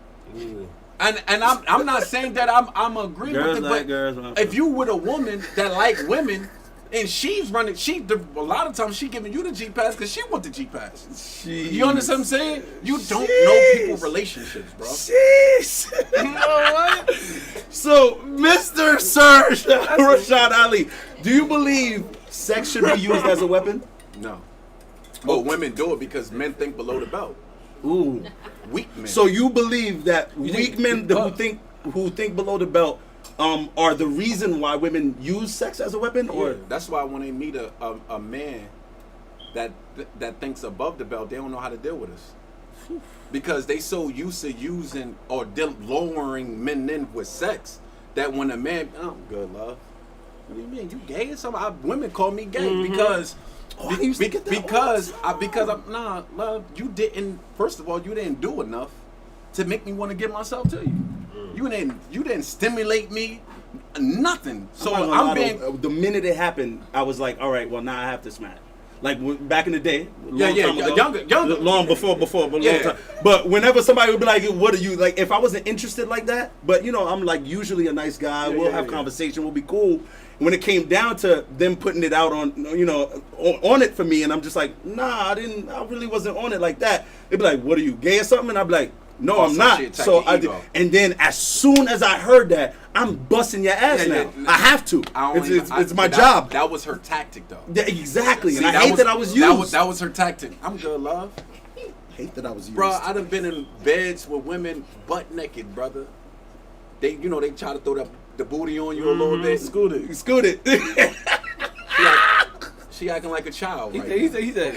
And I'm not saying that I'm agreeing Girls with it, like but girls, man. if you with a woman that like women and she's running, a lot of times she giving you the G pass because she want the G pass. You understand what I'm saying? You don't know people's relationships, bro. Jeez. You know what? So, Mr. Sir Rashawn Ali, do you believe sex should be used as a weapon? No. Well, women do it because men think below the belt. Ooh. Weak men. So you believe that You weak think- men who think below the belt are the reason why women use sex as a weapon? Or that's why when they meet a man that thinks above the belt, they don't know how to deal with us. Because they so used to using or lowering men in with sex that when a man, oh, good love. What do you mean? You gay or something? Women call me gay because I used to get that because I'm nah, love. You didn't. First of all, you didn't do enough to make me want to give myself to you. You didn't stimulate me. Nothing. So I'm not I'm gonna being. lie, though, the minute it happened, I was like, all right, well now I have to smash. Like back in the day, long time ago, younger. long before, but long Yeah. time. But whenever somebody would be like, "What are you like?" If I wasn't interested like that, but you know, I'm like usually a nice guy. We'll have conversation. We'll be cool. When it came down to them putting it out on, you know, on it for me, and I'm just like, nah, I really wasn't on it like that. They'd be like, "What are you, gay or something?" And I'd be like, "No, Oh, I'm so not." she attacked So your I did, ego. and then as soon as I heard that, I'm busting your ass Yeah, now. yeah. I have to. It's my job. That was her tactic, though. Yeah, exactly. See, and I hate that I was used. That was her tactic. I'm good, love. hate that I was used. Bro, I done been in beds with women butt naked, brother. They try to throw the booty on you a little bit. Scooted. Scoot it. She acting like a child, right? He said,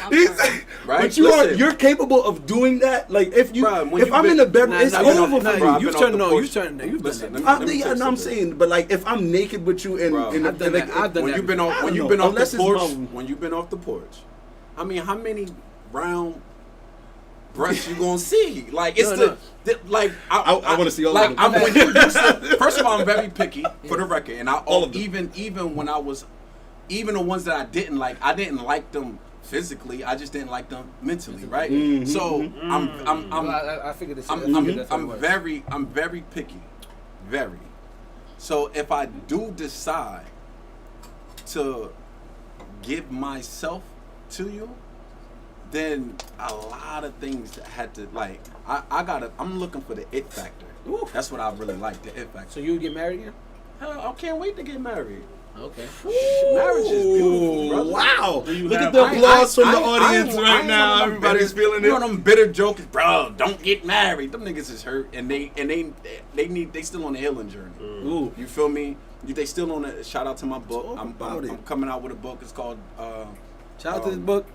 Right? But Listen. you're capable of doing that. Like if you, Bruh, when if you I'm been- in the bedroom, Nah, it's nah, over nah, for nah, me. Bro, I've you've been turned off the no, porch. you've turned Listen, done let that. me Yeah, tell you no, I'm something. saying, but like if I'm naked with you in, Bro, in, I've done like, that. I've done When that. you've been I off, don't when you've know, been off unless the it's porch, mom. when you've been off the porch, I mean, how many round breasts you gonna see? Like it's No. like I wanna see all like of them. I'm, when you used to, first of all, I'm very picky for the record, and All of them. even when I was, even the ones that I didn't like them physically. I just didn't like them mentally, right? Mm-hmm, So I figured this. I figured that's how it works. I'm very picky, very. So if I do decide to give myself to you, then a lot of things had to like. I'm looking for the it factor. That's what I really like, the it factor. So you would get married again? Hell, I can't wait to get married. Okay. Marriage is beautiful, brother. Wow! Do you Look at have- the I- applause from the I ain't audience one right of now. them Everybody's bitter- feeling You know it. them bitter jokers, bro. Don't get married. Them niggas is hurt, and they still on the healing journey. Ooh. You feel me? They still on it. Shout out to my book. Talk I'm about it. coming out with a book. It's called Shout out to this book.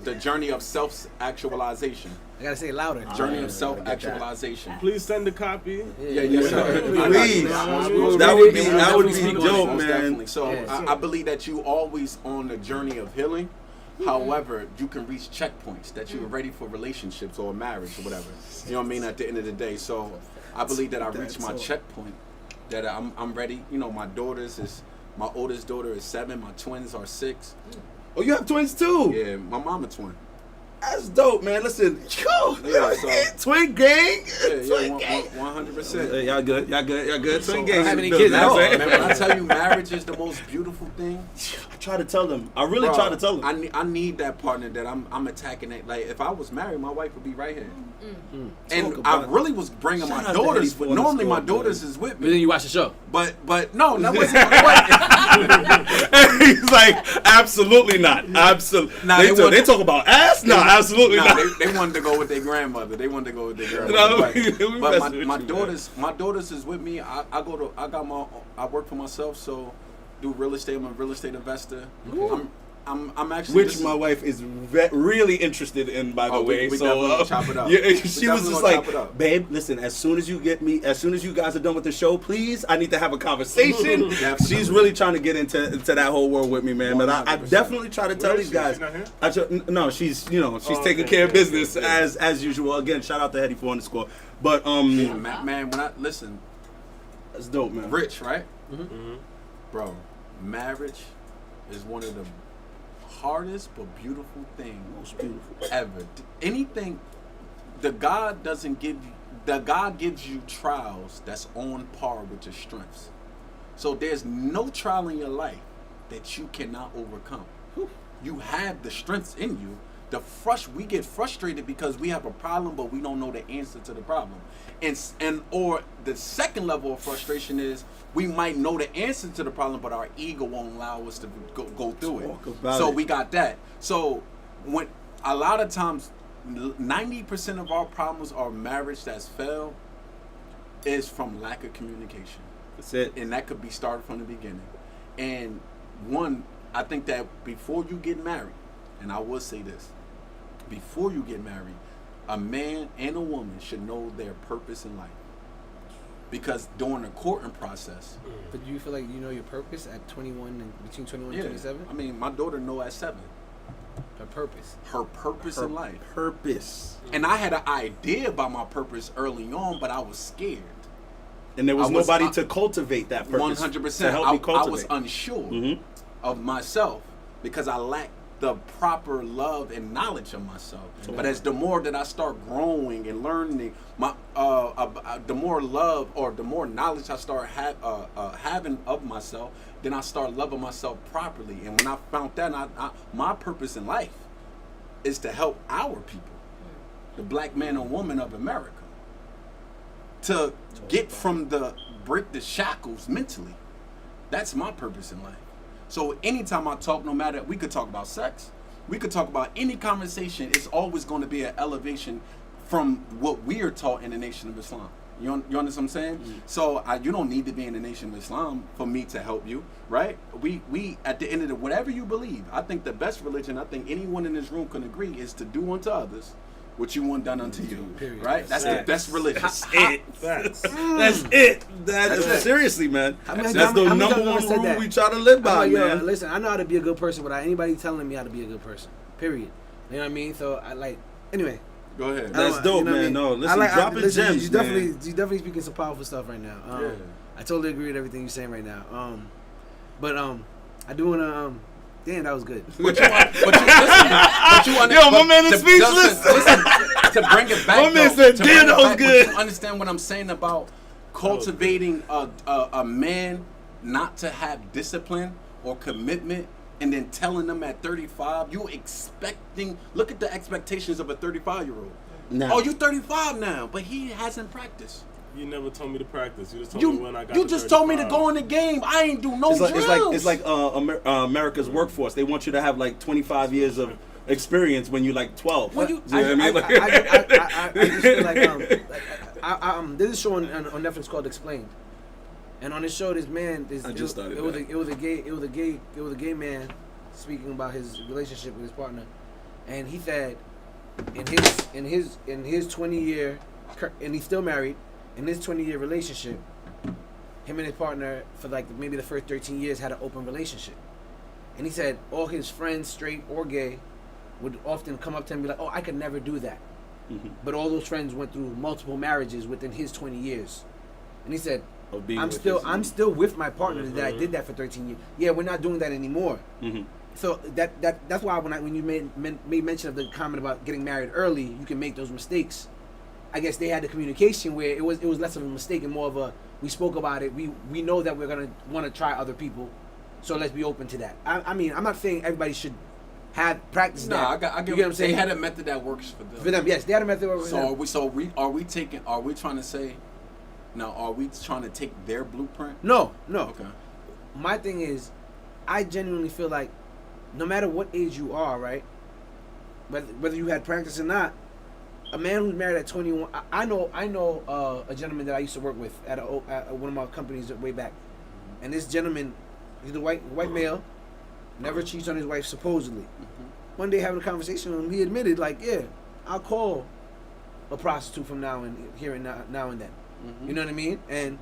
the Journey of Self-Actualization. I gotta say it louder. Journey of Self-Actualization. Please send a copy. Yeah, yes, sir. Please. Most That would be definitely. dope, Most man. definitely. So Yeah. I believe that you always on the journey of healing. However, you can reach checkpoints that you're ready for relationships or marriage or whatever. You know what I mean? At the end of the day, so I believe that I reached my checkpoint. That I'm ready. You know, my oldest daughter is 7. My twins are 6. Oh, you have twins too? Yeah, my mama twin. That's dope, man. Listen, twin gang. Twin gang. 100%. Y'all good. Twin So, gang. have any Built, kids you at know all. what I'm saying? Man, when I tell you marriage is the most beautiful thing, I try to tell them. I really bro, try to tell them. I need that partner that I'm attacking it. Like if I was married, my wife would be right here. And Talk I about really was bringing Shout my out to daughters. Eddie for the Normally my score, daughters man. is with But then me. you watch the show. But no, that wasn't. He's like, absolutely not. Absolutely. Nah, they talk about ass? No, absolutely Nah, not. they wanted to go with their grandmother. They wanted to go with their No, grandmother. we But messing with my you, daughters, my daughters is with me. I work for myself, so do real estate. I'm a real estate investor. I'm actually. Which my wife is really interested in, by the way. We So definitely gonna chop it up. yeah, We she was definitely just gonna chop it like, up. babe, listen. As soon as you guys are done with the show, please, I need to have a conversation. Definitely. She's really trying to get into that whole world with me, man. But I 100%. definitely try to tell Where these is she? guys. She's not here? No, she's taking okay, care of okay, business okay. as usual. Again, shout out to Hetty for _. But Man, when I listen, that's dope, man. rich, right? Mm-hmm. Bro, marriage is one of the hardest but beautiful things Most beautiful. ever. Anything, the God gives you trials that's on par with your strengths. So there's no trial in your life that you cannot overcome. You have the strengths in you. We get frustrated because we have a problem, but we don't know the answer to the problem. Or the second level of frustration is we might know the answer to the problem, but our ego won't allow us to go through it. Talk about So it. we got that. So when a lot of times, 90% of our problems or marriage that's failed is from lack of communication. That's it. And that could be started from the beginning. And I think that before you get married, and I will say this, before you get married, a man and a woman should know their purpose in life. Because during the courting process, But do you feel like you know your purpose at 21 and between 21 and 27? I mean, my daughter know at 7 Her purpose. her purpose in life. Purpose. And I had an idea about my purpose early on, but I was scared. And there was I was- nobody to cultivate that purpose. 100%. To help me I cultivate. was unsure Mhm. of myself because I lacked the proper love and knowledge of myself. But as the more that I start growing and learning, the more love or the more knowledge I start having of myself, then I start loving myself properly. And when I found that, my purpose in life is to help our people, the black man and woman of America, to break the shackles mentally. That's my purpose in life. So anytime I talk, no matter, we could talk about sex, we could talk about any conversation, it's always going to be an elevation from what we are taught in the Nation of Islam. You understand what I'm saying? Mm-hmm. So you don't need to be in the Nation of Islam for me to help you, right? We at the end of whatever you believe, I think the best religion, I think anyone in this room can agree, is to do unto others what you want done unto you, Period. right? That's the best religion. That's it. Facts. That's it. That's it. Seriously, man. How many That's times- the how many number times have I one said rule that? we try to live by, I'm like, yo, man. listen, I know how to be a good person without anybody telling me how to be a good person. Period. You know what I mean? So I like. Anyway. Go ahead. That's I don't- dope, you know what I man. mean? No, I listen, like- dropping listen, gems, you man. definitely speaking some powerful stuff right now. Yeah. I totally agree with everything you're saying right now. But I do wanna damn, that was good. But you Yo, my man is speechless. Listen, to bring it back, My man though, said, to "Damn, bring it that was back, good." but you understand what I'm saying about cultivating a man not to have discipline or commitment, and then telling them at 35, you expecting. Look at the expectations of a 35-year-old. Now. Oh, you 35 now, but he hasn't practiced. You never told me to practice. You just told me when I got You to just told me to 35. go in the game. I ain't do no It's like drills. America's workforce. They want you to have like 25 years of experience when you're like 12. When You you- know what I mean? Like- I just feel like there's a show on Netflix called Explained, and on this show, this man, I just started it was that. a gay man speaking about his relationship with his partner, and he said, in his 20-year, and he's still married, in his 20-year relationship, him and his partner for like maybe the first 13 years had an open relationship, and he said all his friends, straight or gay, would often come up to him and be like, "Oh, I could never do that." Mm-hmm. But all those friends went through multiple marriages within his 20 years. And he said, Of being I'm with still his- with my partner that I did that for 13 years. Yeah, we're not doing that anymore. Mhm. So that's why when you made mention of the comment about getting married early, you can make those mistakes. I guess they had the communication where it was less of a mistake and more of a, we spoke about it. We know that we're gonna want to try other people, so let's be open to that. I mean, I'm not saying everybody should have practice that. I get you get what I'm saying. They had a method that works for them. For them, yes, they had a method. That works for them. Are we trying to say? Now, are we trying to take their blueprint? No. Okay. My thing is, I genuinely feel like, no matter what age you are, right, whether you had practice or not, a man who's married at 21, I know a gentleman that I used to work with at one of my companies way back, and this gentleman, he's a white male, never cheats on his wife supposedly. One day having a conversation with him, he admitted, like, yeah, I'll call a prostitute from now and then. You know what I mean? And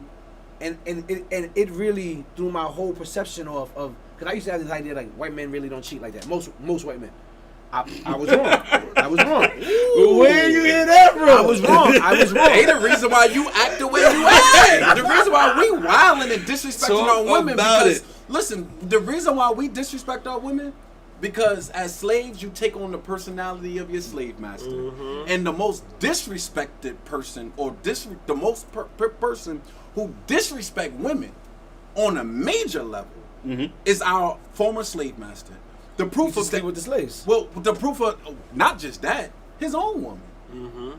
it really threw my whole perception off of, because I used to have this idea like white men really don't cheat like that. Most white men. I was wrong. I was wrong. Where you hear that from? I was wrong. Ain't the reason why you act the way you act. The reason why we wilding and disrespecting our women because listen, the reason why we disrespect our women, because as slaves you take on the personality of your slave master, and the most disrespected person or the most person who disrespect women on a major level is our former slave master. The proof of that with the slaves. Well, the proof of not just that, his own woman.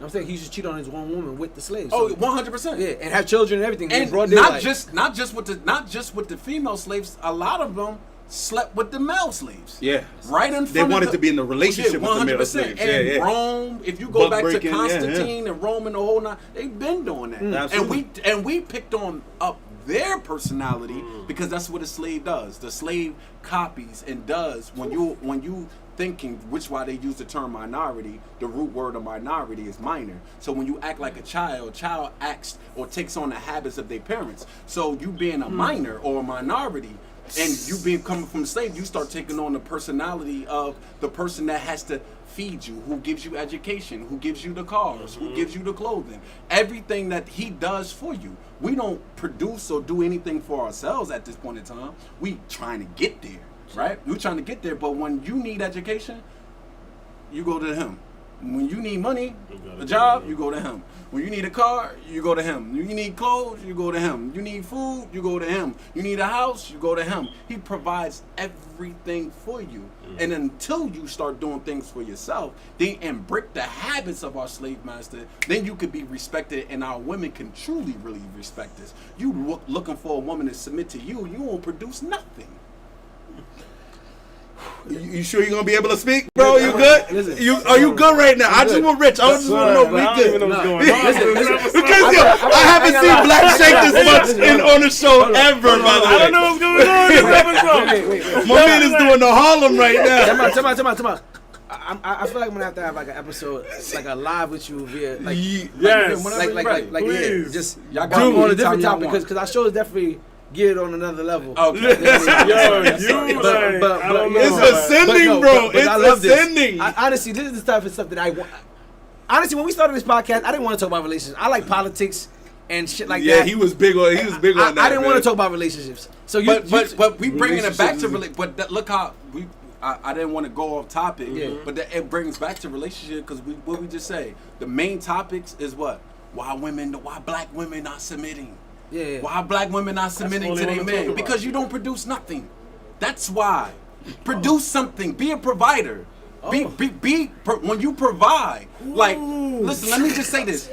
I'm saying he used to cheat on his own woman with the slaves. Oh, so, 100%. yeah, and have children and everything. And not just with the female slaves. A lot of them slept with the male slaves. Yeah, right in front. They wanted to be in a relationship with the male 100%. slaves. And Rome, if you go back to Constantine and Rome and the whole nine, they've been doing that. Absolutely. And we picked on up their personality because that's what a slave does. The slave copies and does when you thinking, which why they use the term minority. The root word of minority is minor. So when you act like a child acts or takes on the habits of their parents. So you being a minor or a minority, and you being coming from a slave, you start taking on the personality of the person that has to feed you, who gives you education, who gives you the cars, who gives you the clothing, everything that he does for you. We don't produce or do anything for ourselves at this point in time. We trying to get there, right? We're trying to get there, but when you need education, you go to him. When you need money, a job, you go to him. When you need a car, you go to him. When you need clothes, you go to him. You need food, you go to him. You need a house, you go to him. He provides everything for you. And until you start doing things for yourself, and break the habits of our slave master, then you could be respected, and our women can truly, really respect us. You looking for a woman to submit to you, you won't produce nothing. You sure you're gonna be able to speak, bro? You good? Listen, Are you good right now? I just want Rich. I just want to know we I don't even know good. what's going on. Because I haven't seen Black shake this much on the show ever. By the way, I don't know what's going on in this episode. Wait. My man is doing the Harlem right now. Come on. I feel like I'm gonna have to have like an episode, like a live with you via, like, Yes. like Please. yeah, just Y'all do got on a different topic because our show is definitely geared on another level. Okay. Yo, But I don't know. It's ascending, bro. But I love It's ascending. this. Honestly, this is the type of stuff that I want. Honestly, when we started this podcast, I didn't want to talk about relationships. I like politics and shit like that. Yeah, he was big on that. I didn't want to talk about relationships. So But we bringing it back to look how I didn't want to go off topic, but it brings back to relationship because what we just say. The main topics is what? Why black women not submitting? Yeah. Why black women not submitting to their men? Because you don't produce nothing. That's why. Produce something. Be a provider. When you provide. Like, listen, let me just say this.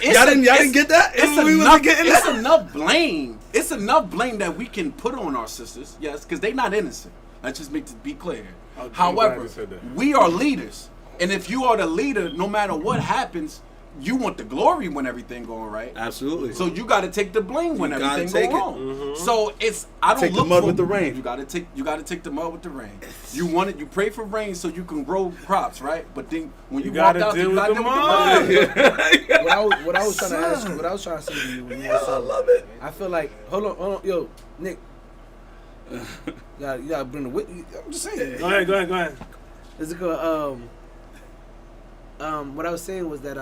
Y'all didn't get that? It's enough blame. It's enough blame that we can put on our sisters, yes, because they're not innocent. Let's just be clear. However, we are leaders. And if you are the leader, no matter what happens, you want the glory when everything going right. Absolutely. So you got to take the blame when everything go wrong. So I don't take look the mud for, with the rain. You got to take the mud with the rain. You pray for rain so you can grow crops, right? But then when you walk out, you got to deal with the mud. What I was trying to ask you, what I was trying to say to you was more so, I love it. I feel like hold on, yo, Nick. You gotta bring the wit. I'm just saying. Go ahead. Is it good? What I was saying was that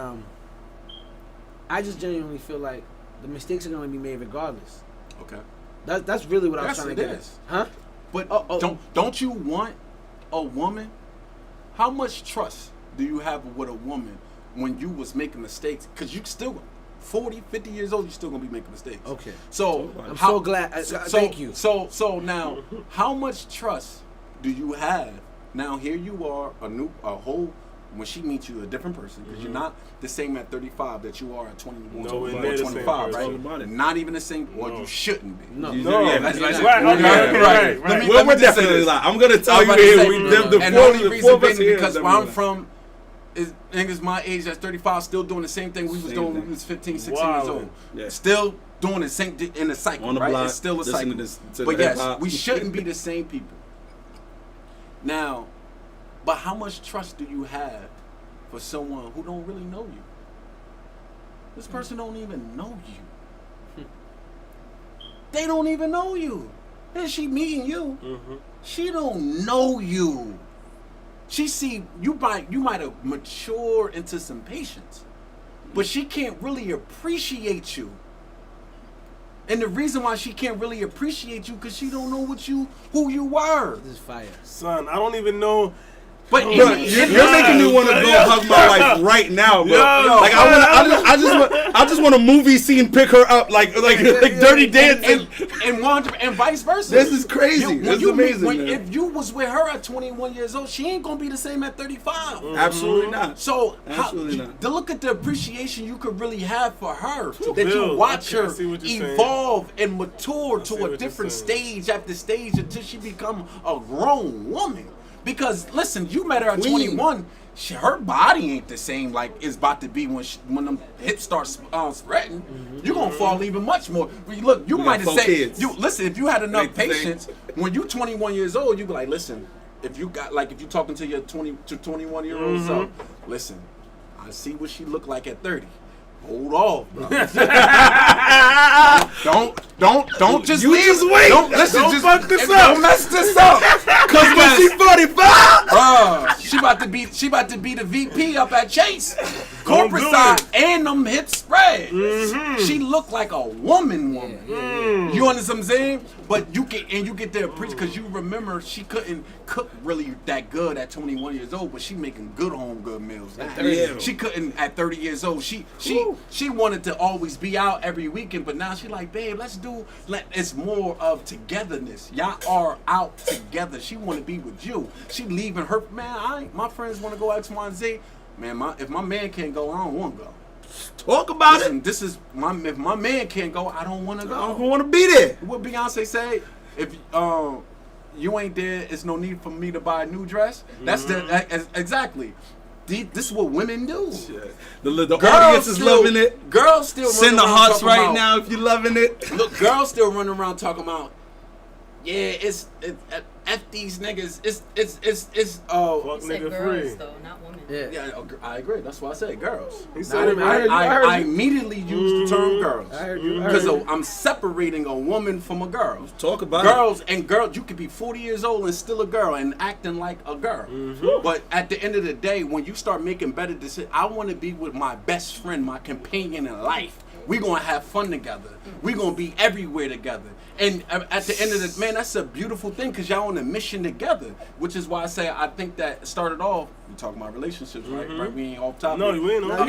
I just genuinely feel like the mistakes are going to be made regardless. Okay. That's really what I was Yes, trying to it get is. at. Huh? But don't you want a woman? How much trust do you have with a woman when you was making mistakes? Because you still 40, 50 years old, you're still gonna be making mistakes. Okay. So I'm so glad. Thank you. So now, how much trust do you have? Now here you are, a whole. When she meets you, a different person, because you're not the same at 35 that you are at 21 or 25, right? Not even the same. Well, you shouldn't be. No. Yeah, right. We're definitely like, I'm gonna tell you here. And the only reason being because where I'm from is niggas my age that's 35 still doing the same thing we was doing when we was 15, 16 years old. Yeah. Still doing the same in the cycle, right? Block, it's still a cycle. But yes, we shouldn't be the same people. Now, but how much trust do you have for someone who don't really know you? This person don't even know you. They don't even know you. And she meeting you. She don't know you. She see you might have matured into some patience, but she can't really appreciate you. And the reason why she can't really appreciate you because she don't know who you were. This is fire. Son, I don't even know. But Bro, you're making me want to go hug my wife right now, bro. Like I just want a movie scene, pick her up like Dirty Dancing, and vice versa. This is crazy. This is amazing. Man. If you was with her at 21 years old, she ain't gonna be the same at 35. Absolutely not. So to look at the appreciation you could really have for her, that you watch her evolve and mature to a different stage after stage until she become a grown woman. Because listen, you met her at 21. Her body ain't the same like it's about to be when them hips start spreading. You're gonna fall even much more. Look, you might have said, listen, if you had enough patience, when you 21 years old, you be like, listen, if you talking to your 20 to 21 year old self, listen, I see what she look like at 30. Hold off, bro. don't just you leave. Just wait. Don't fuck this up. Don't mess this up. Cause when she's 45, she about to be the VP up at Chase. Corporate side and them hips spread. She look like a woman. You understand what I'm saying? But you get there because you remember she couldn't cook really that good at 21 years old, but she making good home good meals now. She couldn't at 30 years old. She wanted to always be out every weekend, but now she like, babe, it's more of togetherness. Y'all are out together. She want to be with you. She leaving her, man, my friends want to go X, Y, and Z. Man, if my man can't go, I don't want to go. Talk about it. This is if my man can't go, I don't want to go. I don't want to be there. What Beyonce say? If you ain't there, it's no need for me to buy a new dress. That's exactly. This is what women do. The audience is loving it. Girls still send the hearts right now if you're loving it. Look, girls still running around talking about, it's F these niggas. It's fuck nigga girls, free. Though, not women. Yeah, I agree. That's why I said girls. He said it. I immediately used the term girls. I heard you. Because I'm separating a woman from a girl. Talk about girls and girls. You could be 40 years old and still a girl and acting like a girl. But at the end of the day, when you start making better decisions, I want to be with my best friend, my companion in life. We're going to have fun together. We're going to be everywhere together. And at the end of the man, that's a beautiful thing because y'all on a mission together. Which is why I say I think that started off, we talking about relationships, right? We ain't off topic. No, we ain't on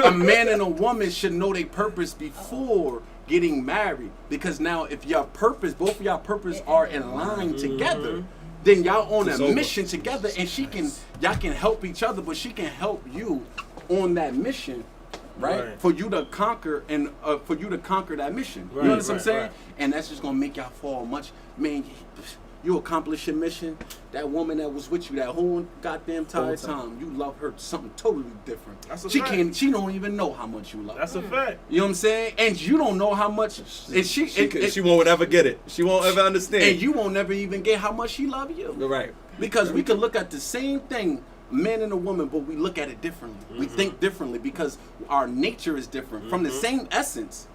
a man and a woman should know their purpose before getting married. Because now if both of y'all purpose are in line together, then y'all on a mission together and y'all can help each other, but she can help you on that mission. Right? For you to conquer that mission. You know what I'm saying? Right. And that's just gonna make y'all fall much. Man, you accomplish your mission. That woman that was with you that whole goddamn time, you love her something totally different. That's a fact. She don't even know how much you love her. That's a fact. You know what I'm saying? And you don't know how much. And she won't ever get it. She won't ever understand. And you won't ever even get how much she love you. Right. Because we could look at the same thing, man and a woman, but we look at it differently. We think differently because our nature is different from the same essence,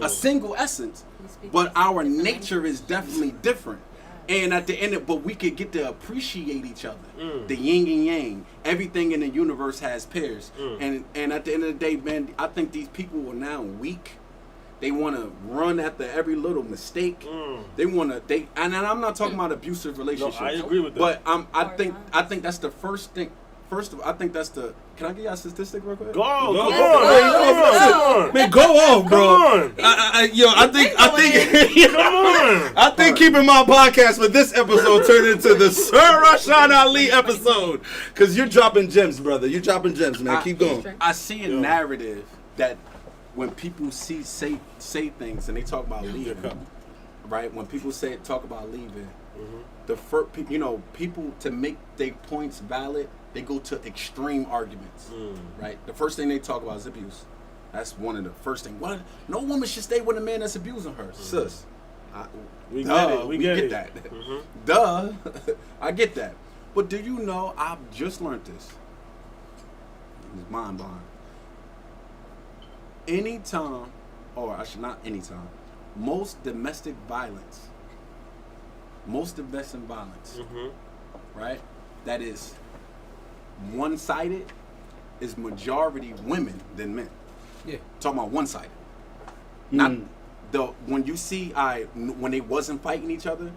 a single essence, but our nature is definitely different. And at the end, but we could get to appreciate each other, the yin and yang. Everything in the universe has pairs, and at the end of the day, man, I think these people are now weak They want to run after every little mistake. They want to. And I'm not talking about abusive relationships. No, I agree with that. But I think that's the first thing. First of all, I think that's the. Can I give y'all a statistic real quick? Go on. Man, go off, bro. Come on. I think keeping my podcast for this episode turned into the Sir Rashawn Ali episode. Because you're dropping gems, brother. You're dropping gems, man. Keep going. I see a narrative that when people say things and they talk about leaving, right? When people talk about leaving, the first, people to make their points valid, they go to extreme arguments, right? The first thing they talk about is abuse. That's one of the first things. What? No woman should stay with a man that's abusing her, sis. We get it. We get that. Duh, I get that. But do you know? I've just learned this. It's mind blowing. Anytime, or I should not anytime, most domestic violence, right? That is one-sided is majority women than men. Yeah. Talking about one-sided. Not when you see when they wasn't fighting each other,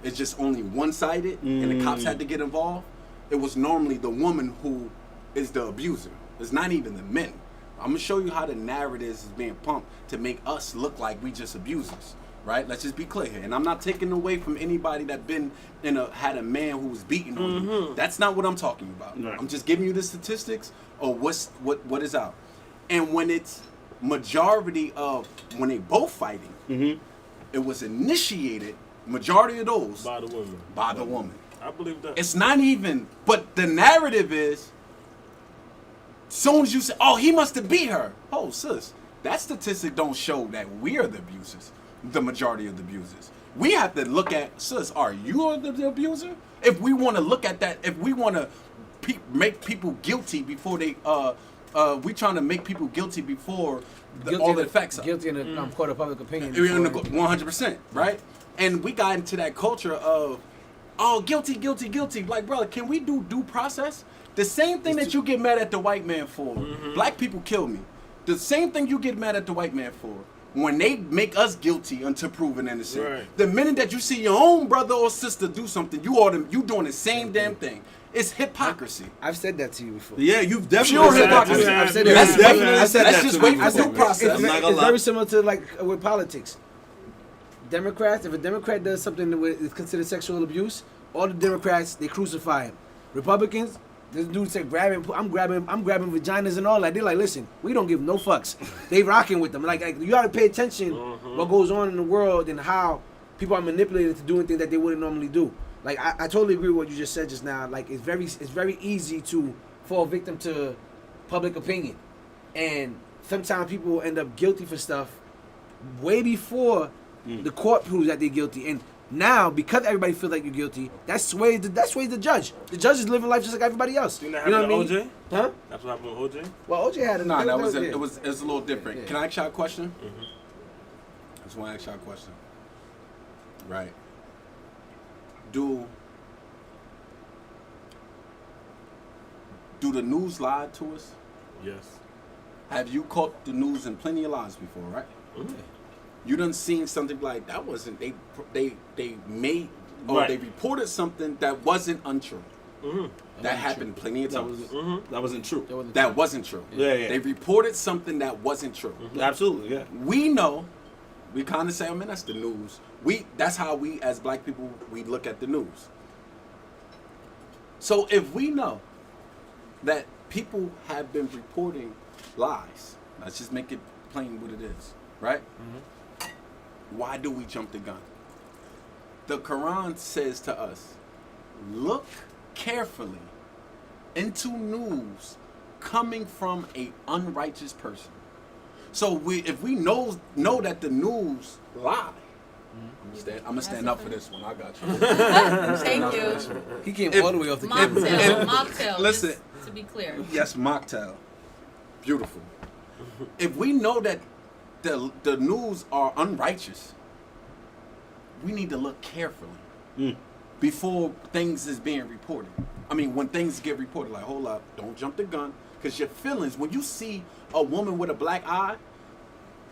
it's just only one-sided and the cops had to get involved. It was normally the woman who is the abuser. It's not even the men. I'm gonna show you how the narrative is being pumped to make us look like we just abusers. Right? Let's just be clear here. And I'm not taking away from anybody that had a man who was beating on you. That's not what I'm talking about. Right. I'm just giving you the statistics of what is out. And when it's majority of when they both fighting, it was initiated, majority of those by the woman. I believe that. It's not even, but the narrative is, soon as you say, oh, he must have beat her. Oh, sis, that statistic don't show that we are the abusers. The majority of the abusers. We have to look at, sis, are you the abuser? If we want to look at that, if we want to make people guilty before they, we trying to make people guilty before all the effects are. Guilty in the court of public opinion. 100%, right? And we got into that culture of, oh, guilty. Like, brother, can we do due process? The same thing that you get mad at the white man for, black people kill me. The same thing you get mad at the white man for, when they make us guilty until proven innocent. Right. The minute that you see your own brother or sister do something, you doing the same damn thing. It's hypocrisy. I've said that to you before. Yeah, you've definitely said that to me. I've said that. I said that to just wait for due process. It's very similar to like with politics. Democrats, if a Democrat does something that is considered sexual abuse, all the Democrats, they crucify him. Republicans, this dude said I'm grabbing vaginas and all that. They're like, listen, we don't give no fucks. They rocking with them. Like you gotta pay attention what goes on in the world and how people are manipulated to doing things that they wouldn't normally do. Like I totally agree with what you just said just now. Like it's very easy to fall victim to public opinion, and sometimes people end up guilty for stuff way before the court proves that they're guilty. And now, because everybody feels like you're guilty, that sways the judge. The judge is living life just like everybody else. You know what I mean? OJ? Huh? That's what happened with OJ? Well, OJ had a... Nah, it was a little different. Yeah. Can I ask y'all a question? I just want to ask y'all a question. Right. Do the news lie to us? Yes. Have you caught the news in plenty of lies before, right? You done seen something like that wasn't they made or right. They reported something that wasn't untrue. That happened plenty of times. That wasn't true. That wasn't true. Yeah. They reported something that wasn't true. Absolutely, yeah. We know. We kind of say, oh man, that's the news. That's how we as black people we look at the news. So if we know that people have been reporting lies, let's just make it plain what it is, right? Why do we jump the gun? The Quran says to us, look carefully into news coming from an unrighteous person. So if we know that the news lie, I'm gonna stand up for this one. I got you. Thank you. He came all the way off the Mocktail. Listen, just to be clear. yes, mocktail. Beautiful. If we know that the news are unrighteous, we need to look carefully before things is being reported. I mean, when things get reported, like, hold up, don't jump the gun, because your feelings, when you see a woman with a black eye,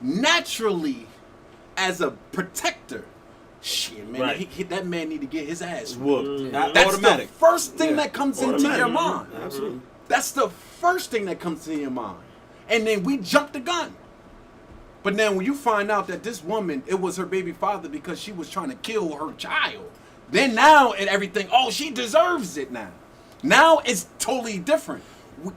naturally, as a protector, shit, man, Right. that man need to get his ass Whooped. whooped. Not That's automatic. the first thing Yeah. that comes into Automatic. your mind. Absolutely. That's the first thing that comes to your mind. And then we jump the gun. But then when you find out that this woman, it was her baby father because she was trying to kill her child, then now and everything, oh, she deserves it now. Now it's totally different.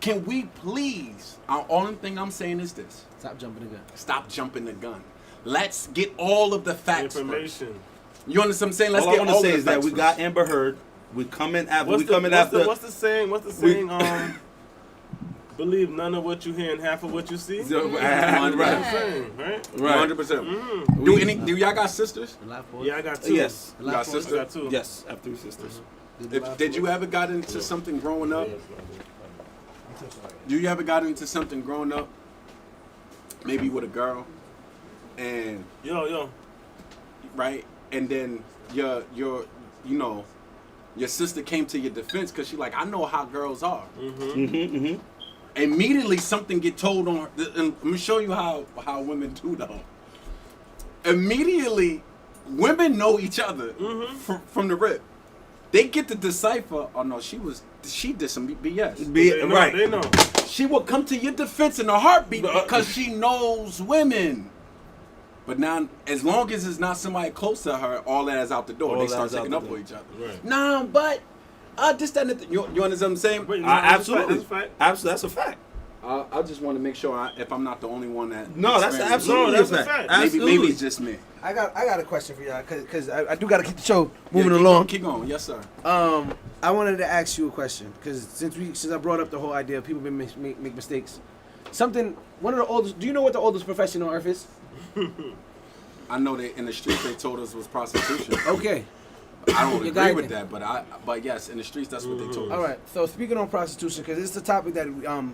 Can we please, only thing I'm saying is this. Stop jumping the gun. Stop jumping the gun. Let's get all of the facts Information. first. You understand what I'm saying? Let's All I get want all to of say the is that facts we first. got Amber Heard. We coming after. What's After. the saying? What's the saying? Believe none of what you hear and half of what you see. Right. Right. Right. 100%. Do y'all got sisters? The last boy. Yeah, I got two. Yes. You got I sisters? got two. Yes. I have 3 sisters. Did you ever got into something growing up? Do you ever got into something growing up? Maybe with a girl, and Yo. right, and then your sister came to your defense because she like, I know how girls are. Immediately something get told on her. And let me show you how women do though. Immediately, women know each other from the rip. They get to decipher. Oh no, she did some BS. They know. She will come to your defense in a heartbeat because she knows women. But now, as long as it's not somebody close to her, all that is out the door. All They that start is out taking the up door. with each other. Right. Nah, but this, that, and the, you understand what I'm saying? But, Absolutely. That's a fact. Absolutely. That's a fact. I just want to make sure if I'm not the only one that. No, that's experiences absolutely No, that's a a fact. fact. Maybe it's just me. I got a question for y'all because I do got to keep the show Yeah, moving along. Keep going. Yes, sir. I wanted to ask you a question because since I brought up the whole idea of people make mistakes, one of the oldest. Do you know what the oldest profession on earth is? I know that in the streets they told us was prostitution. Okay. I don't You agree got with it. that, but yes, in the streets that's what they told us. All right. So speaking on prostitution, because it's a topic that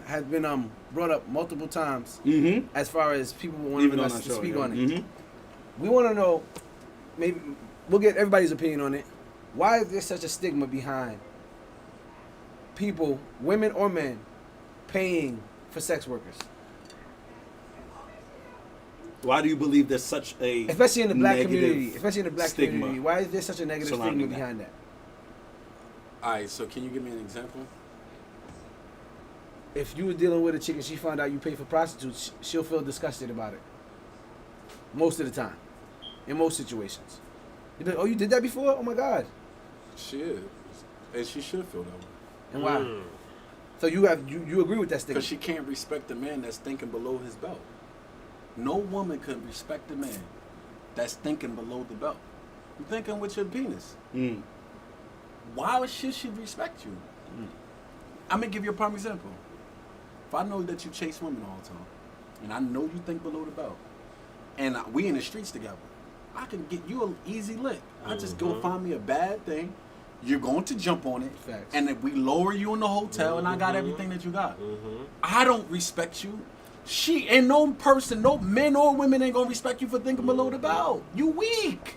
has been brought up multiple times as far as people wanting us to speak on it. We want to know, maybe we'll get everybody's opinion on it. Why is there such a stigma behind people, women or men, paying for sex workers? Why do you believe there's such a Especially in the black negative community. Especially in the black stigma community. Why is there such a negative stigma surrounding that? behind that? All right, so can you give me an example? If you were dealing with a chick and she found out you pay for prostitutes, she'll feel disgusted about it. Most of the time. In most situations. You'd be like, oh, you did that before? Oh my God. She is, and she should feel that way. And why? So you agree with that stigma? Because she can't respect a man that's thinking below his belt. No woman could respect a man that's thinking below the belt. You're thinking with your penis. Why should she respect you? I'm going to give you a prime example. If I know that you chase women all the time, and I know you think below the belt, and we in the streets together, I can get you an easy lick. I just go find me a bad thing. You're going to jump on it. Facts. And if we lower you in the hotel, and I got everything that you got. I don't respect you. She ain't no person, no men or women ain't gonna respect you for thinking below the belt. You weak.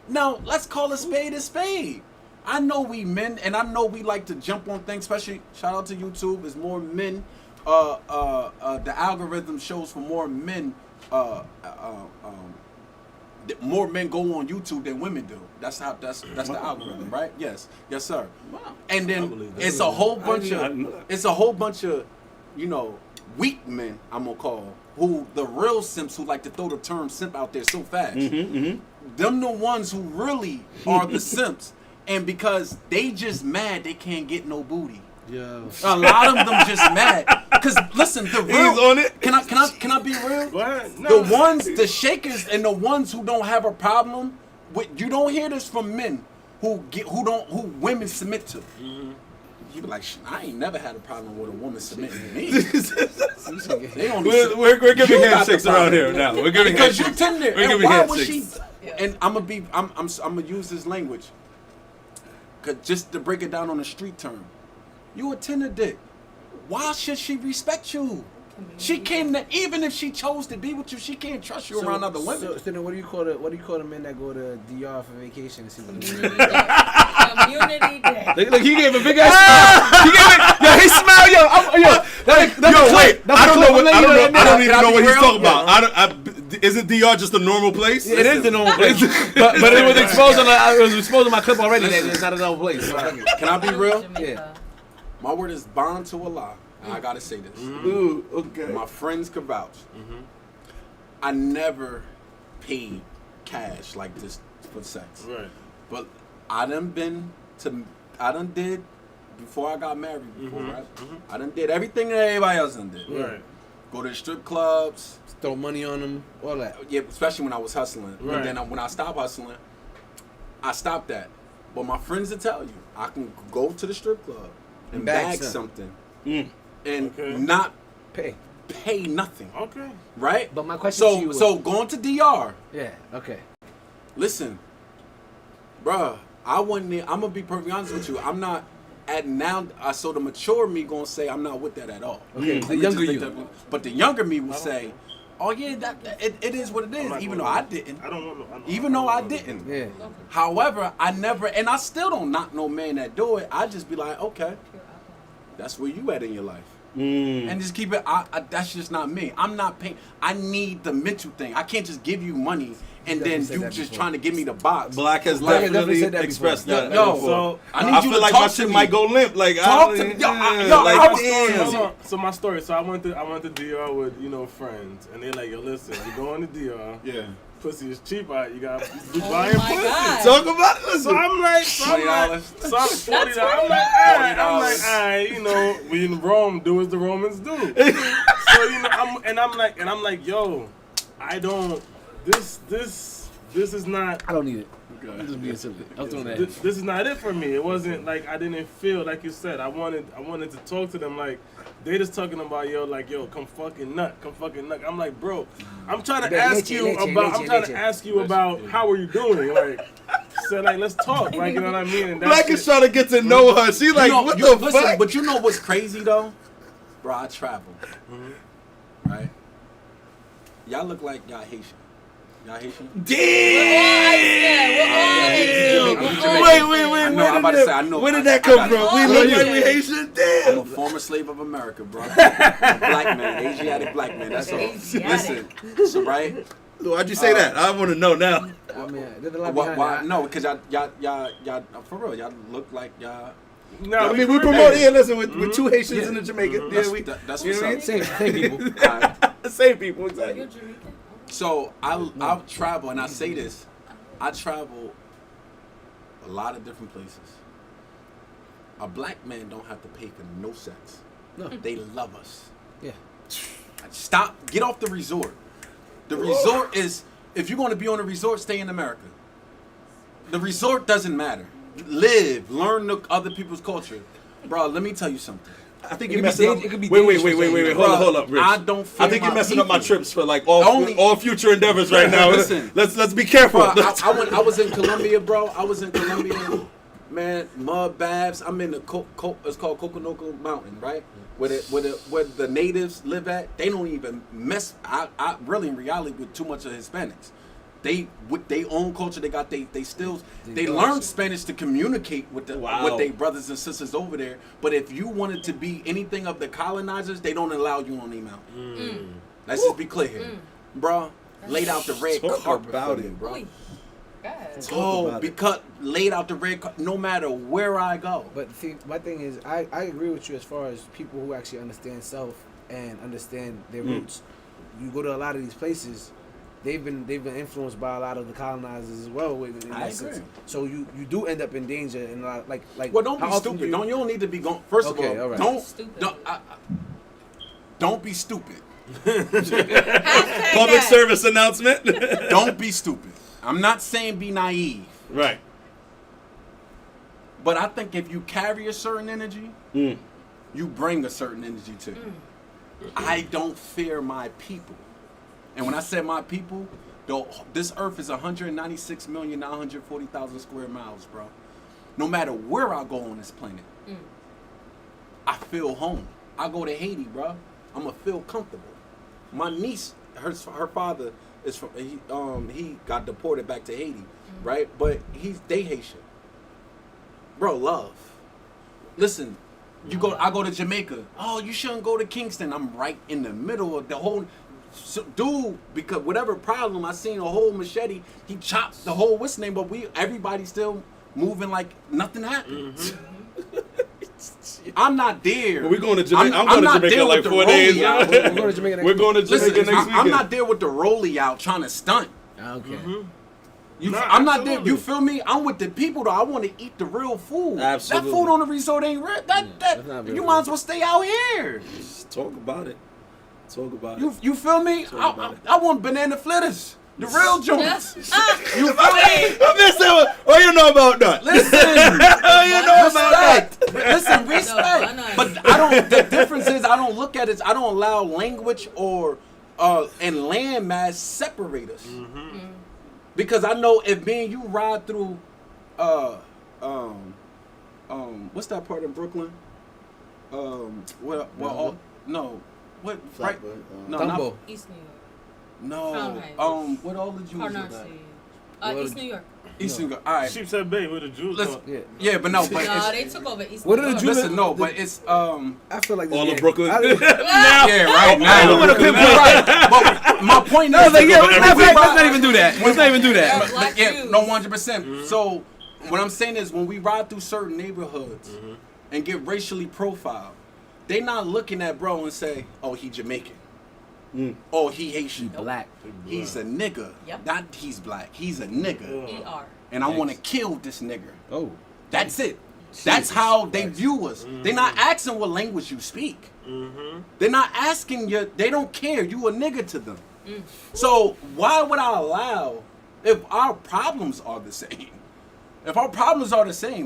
Now let's call a spade a spade. I know we men, and I know we like to jump on things. Especially shout out to YouTube. There's more men. The algorithm shows for more men. More men go on YouTube than women do. That's the algorithm, right? Yes, sir. Wow. And I then believe that. it's a whole bunch I didn't know that. it's a whole bunch of, weak men, I'm gonna call, who the real simps who like to throw the term simp out there so fast. Them the ones who really are the simps, and because they just mad they can't get no booty. Yeah. A lot of them just mad. Cause listen, the real He's on it. Can I be real? Go ahead. No. The shakers and the ones who don't have a problem with, you don't hear this from men who women submit to. You be like, I ain't never had a problem with a woman submitting to me. They only We're giving You got handshakes the around problem. here now. We're giving because you handshakes. tender. We're And giving why was she? handshakes. And I'm gonna use this language, cause just to break it down on a street term, you a tender dick. Why should she respect you? She can't. Even if she chose to be with you, she can't trust you around other women. So then what do you call the men that go to DR for vacation and see what Community day. Look, he gave a big ass. he smiled, yo. Wait. I don't even know what he's talking Yeah. about. Isn't DR just a normal place? It is the normal place, but it was exposed on my clip already. That it's not a normal place. Can I be real? Jamaica. My word is bond to Allah. And I gotta say this. Ooh, okay. My friends could vouch. I never paid cash like this for sex. Right. But I done did before I got married before, right? I done did everything that everybody else done did. Right. Go to the strip clubs. Throw money on them, all that. Yeah, especially when I was hustling. Right. And then when I stopped hustling, I stopped that. But my friends will tell you, I can go to the strip club and bag something and not Pay. nothing. Okay. Right? But my question to you was, So going to DR. yeah, okay. Listen, bruh, I'm gonna be perfectly honest with you. I'm not at now. So the mature me gonna say I'm not with that at all. Okay, the younger you. But the younger me will say, oh yeah, it is what it is. Even though I didn't. I don't want no. Even though I didn't. Yeah. However, I never, and I still don't knock no man that do it. I just be like, okay, that's where you at in your life. And just keep it. That's just not me. I'm not paying. I need the mental thing. I can't just give you money and then said you that just before. try to give me the box. Black has Black has definitely definitely said that expressed before. that. Yo, before. so I need I you feel to like talk my to shit me. might go limp. Like, Talk to me. Yo, I was damn. So my story. So I went to DR with friends, and they're like, yo, listen, you going to DR? Yeah. Pussy is cheap out. You got be Oh buying my pussy. God. Talk about it. So I'm like, $20. so I'm $40. I'm like, alright, you know, we in Rome, do as the Romans do. So you know, I'm like, yo, I don't. This is not. I don't need it. Okay. I'm just being silly. I'm throwing that. This is not it for me. It wasn't like I didn't feel like you said. I wanted to talk to them like they just talking about yo, come fucking nut. I'm like, bro, I'm trying to ask you about how are you doing? Like, so like let's talk. Like, you know what I mean? And Black is trying to get to know her. She like, what the listen, fuck? but you know what's crazy though? Bro, I travel. Right? Y'all look like y'all Haitian. Y'all Haitian? Wait. I know, I'm about to say, I know. Where did that come from? We look like we Haitian. Haitian? I'm Damn. a former slave of America, bro. Black man, Asiatic black man. That's all. Asiatic. Listen, so right? Why'd you say that? I want to know now. I mean, there's a lot behind Why? that. No, because y'all, for real, y'all look like y'all. No, I mean, we promote here. Listen, with two Haitians in the Jamaica. That's, Yeah, we. that's you what's know what I up. mean? Same people. All right. Same people, exactly. You're Jamaican? So I travel, and I say this, I travel a lot of different places. A black man don't have to pay for no sex. No. They love us. Yeah. Stop. Get off the resort. The resort is, if you're going to be on a resort, stay in America. The resort doesn't matter. Live, learn the other people's culture. Bro, let me tell you something. I think It you're could messing be up. dan- it could be Wait. dangerous for Hold up, Rich. I don't feel I think my you're messing up my people. trips for like Only- all future endeavors right now. Listen. let's be careful. Bro, I was in Colombia, bro. I was in Colombia. Man, mud baths. I'm in the it's called Coconoko Mountain, right? Where the natives live at. They don't even mess. I really in reality with too much of Hispanics. They with their own culture. They got they learn Spanish to communicate with with their brothers and sisters over there. But if you wanted to be anything of the colonizers, they don't allow you on their mountain. Let's just be clear here, bro. Laid out the red Talk carpet about for me, it. bro. God. Oh, because laid out the red carpet, no matter where I go. But see, my thing is, I agree with you as far as people who actually understand self and understand their roots. You go to a lot of these places, they've been influenced by a lot of the colonizers as well. In that I sense. agree. So you do end up in danger and like. Well, don't be how often stupid. You don't need to be going. First Okay, of all right. don't be stupid. Public service announcement. Don't be stupid. I'm not saying be naive, Right. but I think if you carry a certain energy, you bring a certain energy too. I don't fear my people, and when I say my people, this earth is 196,940,000 square miles, bro. No matter where I go on this planet, I feel home. I go to Haiti, bro. I'ma feel comfortable. My niece, her father is from he got deported back to Haiti, right? But they Haitian. Bro, love. Listen, I go to Jamaica. Oh, you shouldn't go to Kingston. I'm right in the middle of the whole. So, dude, because whatever problem I seen a whole machete, he chopped the whole what's name, but everybody still moving like nothing happened. I'm not there. Well, we're going to Jamaica. I'm I'm going to not Jamaica there in like with the 4 days. rollie We're going to Jamaica next We're going to Jamaica Listen, next weekend. I'm not there with the rollie out trying to stunt. Okay. I'm not there. You feel me? I'm with the people though. I want to eat the real food. Absolutely. That food on the resort ain't real. That's not real You food. might as well stay out here. Just talk about it. Talk about it. You feel me? I want banana flitters. The real joints. Yes. You feel me? Oh, you know about that. Listen. Oh, you know about that. Listen, respect. No. But I don't. The difference is I don't look at it. I don't allow language or and landmass separate us. Because I know if me and you ride through, what's that part in Brooklyn? What right? No, Dumbo. not, East New York. no. Crown Heights. What all the Jews live at? Parnassi. East New York. East New York. All right. Sheepshead Bay with the Jews. Listen, Yeah. yeah, but no, but No, it's, they took over East What New are the York. Jews- listen, no, but it's I feel like this All game. of Brooklyn. yeah, right now. I don't wanna You're right. But my point is, I was like, yeah, that matter of we fact, ride- let's not even do that. Let's not even do that. Yeah, black yeah, Jews. no, 100%. So what I'm saying is, when we ride through certain neighborhoods and get racially profiled, they not looking at bro and say, "Oh, he Jamaican." Oh, he Haitian. Black. He's a nigga. Yep. Not he's black. He's a nigga. ER. And I want to kill this nigga. Oh. That's it. That's how they view us. They're not asking what language you speak. They're not asking you. They don't care. You a nigga to them. So why would I allow, if our problems are the same,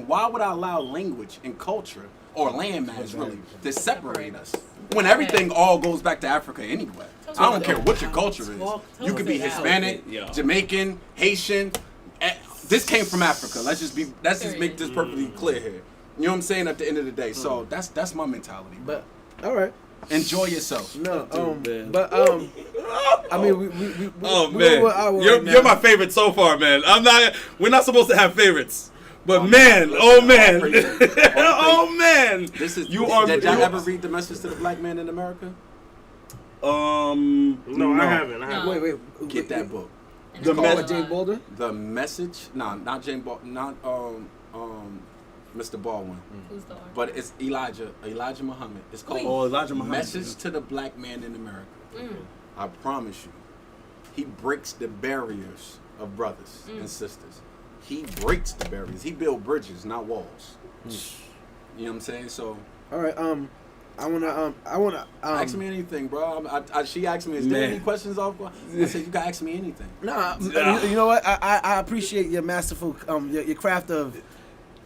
why would I allow language and culture or landmass really to separate us when everything all goes back to Africa anyway? I don't care what your culture is. You could be Hispanic, Jamaican, Haitian. This came from Africa. Let's just make this perfectly clear here. You know what I'm saying? At the end of the day, so that's my mentality. But all right. Enjoy yourself. No. man. But I mean, we Oh we man, were our you're right now. you're my favorite so far, man. We're not supposed to have favorites, but man, oh man, oh man. This is. You are. Did y'all ever read The Message to the Black Man in America? No, I haven't. No. Wait. Get that book. And The it's Call called, it James Baldwin. The Message. No, not James Baldwin. Not Mr. Baldwin. Who's the author? But it's Elijah Muhammad. It's called Oh, Elijah Muhammad. Message to the Black Man in America. Mm. I promise you, he breaks the barriers of brothers and sisters. He breaks the barriers. He builds bridges, not walls. You know what I'm saying? So All right. I wanna. ask me anything, bro. She asked me, "Is there Man. any questions off?" I said, "You can ask me anything." Nah, you know what? I appreciate your masterful, your craft of.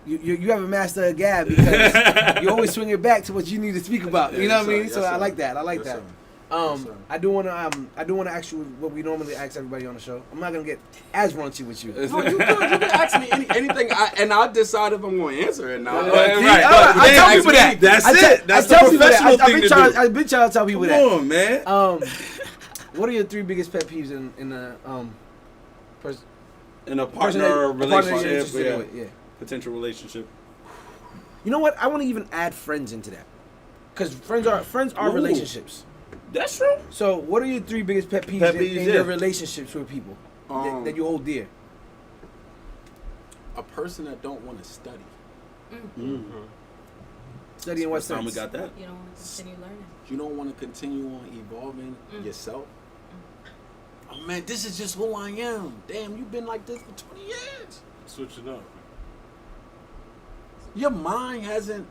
You have a master of gab because you always swing it back to what you need to speak about. You know what I mean? Yes, So sir. I like that. I like Yes, that. sir. Yes, sir. I do wanna ask you what we normally ask everybody on the show. I'm not gonna get as raunchy with you. No, you can ask me anything, and I'll decide if I'm going to answer it now. I tell people that. That's I it. That's the tell people that. professional thing to do. I've been trying to tell people that. Come on, man. What are your 3 biggest pet peeves in a In a person partner that- a partner that you're relationship, interested yeah. with, yeah. Potential relationship. You know what? I want to even add friends into that, because friends are Ooh. relationships. That's true. So, what are your 3 biggest pet peeves, Pet in peeves, your yeah. relationships with people that you hold dear? A person that don't want to study. Study in what First time we sense? got that. You don't want to continue learning. You don't want to continue on evolving yourself. Oh man, this is just who I am. Damn, you've been like this for 20 years. Switch it up. Your mind hasn't.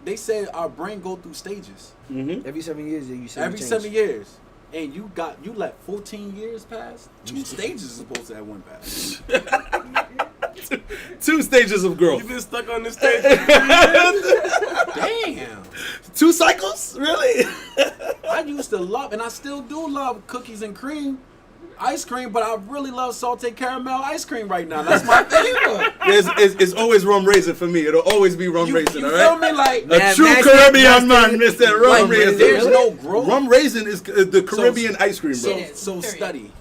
They say our brain go through stages. Every 7 years, you say Every change. 7 years. And you let 14 years pass? 2 stages is supposed to have went past. 2 stages of growth. You've been stuck on this stage. Damn. 2 cycles? Really? I used to love, and I still do love cookies and cream. Ice cream, but I really love salted caramel ice cream right now. That's my favorite. It's always rum raisin for me. It'll always be rum raisin, You all feel right? me? Like, A true Caribbean man, Mr. Rum like, Raisin. there's no growth. Rum Raisin is the Caribbean ice cream, bro. It is. So Period. studying.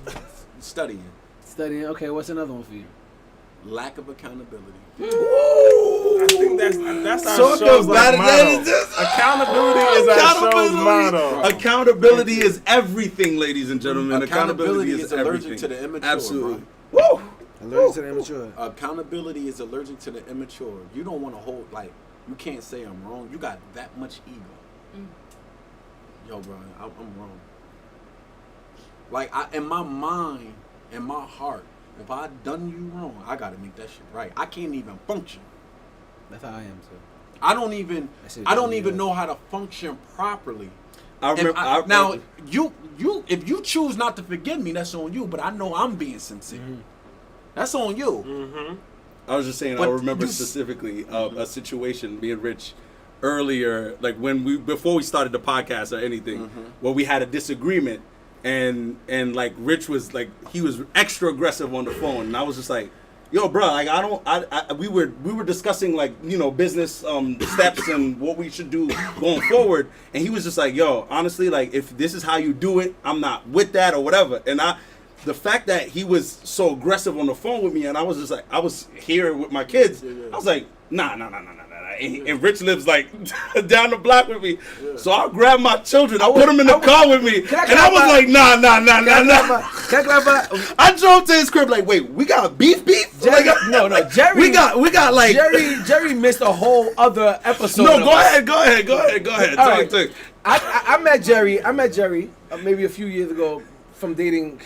Studying. Okay, what's another one for you? Lack of accountability. Ooh. I think that's our Talk show's about it, motto. ladies. Accountability is our show's motto. Accountability is everything, ladies and gentlemen. Accountability is allergic everything. to the immature. Absolutely. Bro. Woo! Allergic to the immature. Accountability is allergic to the immature. You don't want to hold, like, you can't say I'm wrong. You got that much ego. Yo, bro, I'm wrong. Like, in my mind, in my heart, if I done you wrong, I got to make that shit right. I can't even function. That's how I am too. I don't even know how to function properly. I remember, now, if you choose not to forgive me, that's on you. But I know I'm being sincere. Mm-hmm. That's on you. Mm-hmm. I was just saying, But I remember you specifically a situation, me and Rich, earlier, like before we started the podcast or anything, where we had a disagreement, and like Rich was like, he was extra aggressive on the phone, and I was just like, yo, bro, like we were discussing, like, you know, business steps and what we should do going forward, and he was just like, yo, honestly, like, if this is how you do it, I'm not with that or whatever. And the fact that he was so aggressive on the phone with me, and I was just like, I was here with my kids, I was like, nah. And Rich lives like down the block with me, so I grabbed my children, I put them in the car with me, and I was like, nah. I drove to his crib like, wait, we got beef? Jerry, no, Jerry. We got like Jerry missed a whole other episode. No, go ahead. All right. Talk. I met Jerry maybe a few years ago from dating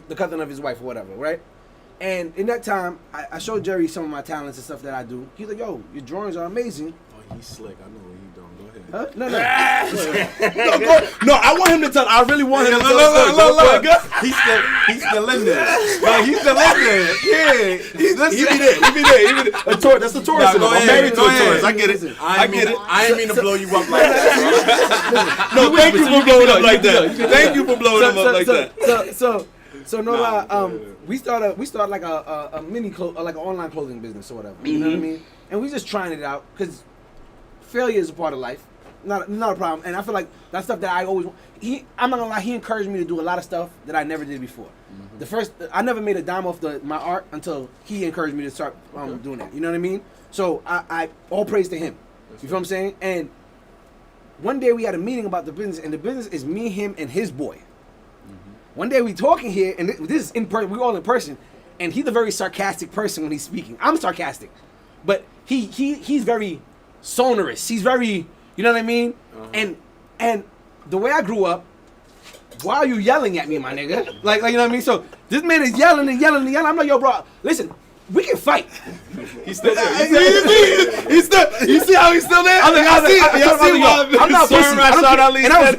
the cousin of his wife or whatever, right? And in that time, I showed Jerry some of my talents and stuff that I do. He's like, yo, your drawings are amazing. Oh, he's slick. I know what he's doing. Go ahead. Huh? No. No, I want him to tell. I really want him to tell. Look. He's still in there. No, he's still in there. Yeah. He be there. That's the tourist. I'm married to a tourist. I get it. I ain't mean to blow you up like that. No, thank you for blowing up like that. Thank you for blowing him up like that. So no lie, we started like a mini like an online clothing business or whatever. You know what I mean? And we just trying it out because failure is a part of life, not a problem. And I feel like that's stuff that I always. I'm not gonna lie, he encouraged me to do a lot of stuff that I never did before. I never made a dime off my art until he encouraged me to start doing it. You know what I mean? So I all praise to him. You feel what I'm saying? And one day we had a meeting about the business, and the business is me, him, and his boy. One day we talking here, and this is in person. We're all in person, and he's a very sarcastic person when he's speaking. I'm sarcastic, but he's very sonorous. He's very, you know what I mean? And the way I grew up, why are you yelling at me, my nigga? Like you know what I mean? So this man is yelling. I'm like, yo, bro, listen. We can fight. He's still there. You see how he's still there? I'm not pussy.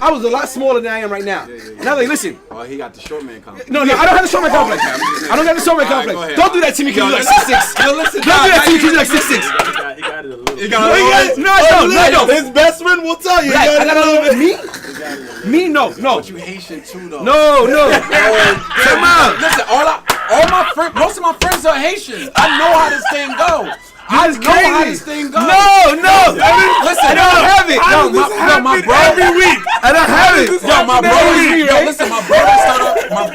I was a lot smaller than I am right now. And I was like, listen. Oh, he got the short man complex. No, I don't have the short man complex. I don't have the short man complex. Don't do that to me because you're like 6'6". Yo, listen. Don't do that to me because you're like 6'6". He got it a little bit. No, I don't. His best friend will tell you. Me, no. But you Haitian too, though. No. Come on. Listen, all my friends, most of my friends are Haitian. I know how this thing goes. I know how this thing goes. No. Listen, I don't have it. No, my bro. Every week. I don't have it. Yo, my bro. Yo, listen, my bro my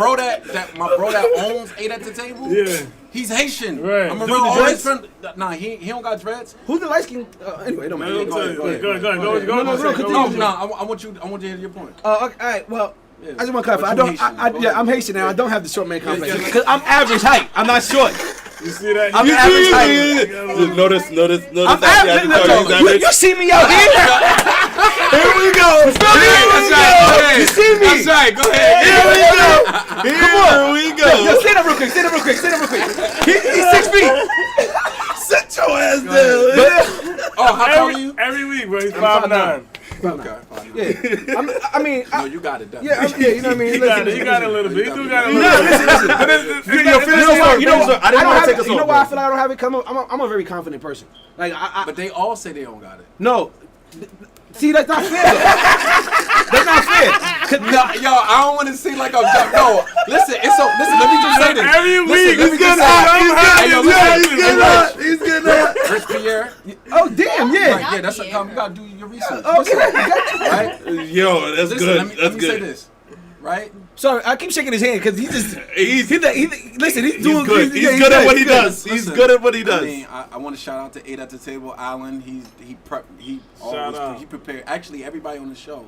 bro that owns 8 at the Table. Yeah. He's Haitian. Right. I'm around all his friends. Nah, he don't got dreads. Who's the light skin? Anyway, don't matter. Go ahead. I want you to hear your point. All right. Well, I just want to clarify. I'm Haitian now. I don't have the short man complex Yeah. because I'm average height. I'm not short. You see that? I'm average height. Notice. I'm average. You see me out here? Here we go. You see me? That's right. Go ahead. Here we go. Yo, stand up real quick. He's 6 feet. Sit your ass down. Oh, how tall are you? Every week, bro. He's 5'9". Okay. Yeah. I mean, No, you got it done. yeah, you know what I mean. He got it a little bit. He do got a little bit. You know what? I didn't want to take us You know off, why I bro. feel like I don't have it? I'm a very confident person. Like But they all say they don't got it. no. See, that's not fair. That's not fair. No, yo, I don't want to seem like I'm no. Listen, let me just say this. Every week, let me he's just getting He's getting hot. Rich Pierre. Oh damn, yeah. Right, yeah, that's what you gotta do your research. Okay. Right? Yo, that's Listen, good. let me say this. Right? Sorry, I keep shaking his hand because listen, he's doing. He's good. He's good at what he does. He's good at what he does. I mean, I want to shout out to 8 at the Table, Alan. He prepared. Actually, everybody on the show,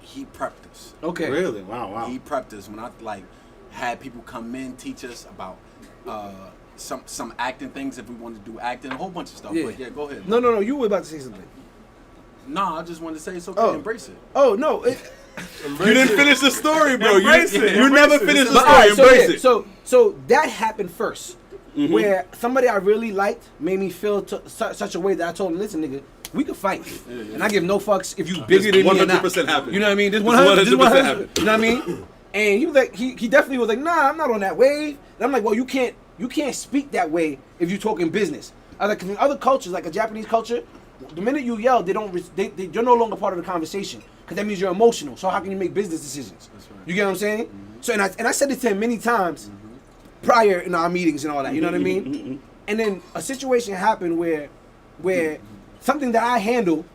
he prepped us. Okay. Really? Wow. He prepped us when I had people come in, teach us about some acting things if we wanted to do acting, a whole bunch of stuff. Yeah. But yeah, go ahead. No. You were about to say something. No, I just wanted to say it's okay. Oh. Embrace it. Oh no. You didn't finish the story, bro. Embrace it. You never finished the But, story. Embrace it. So that happened first, where somebody I really liked made me feel such a way that I told him, listen, nigga, we could fight, and I give no fucks if you bigger than me or not. 100% happened. You know what I mean? This 100% happened. You know what I mean? And he was like, he definitely was like, nah, I'm not on that wave. And I'm like, well, you can't speak that way if you're talking business. I was like, 'cause in other cultures, like a Japanese culture, the minute you yell, you're no longer part of the conversation. Because that means you're emotional. So how can you make business decisions? That's right. You get what I'm saying? So and I said it to him many times prior in our meetings and all that. You know what I mean? And then a situation happened where something that I handle,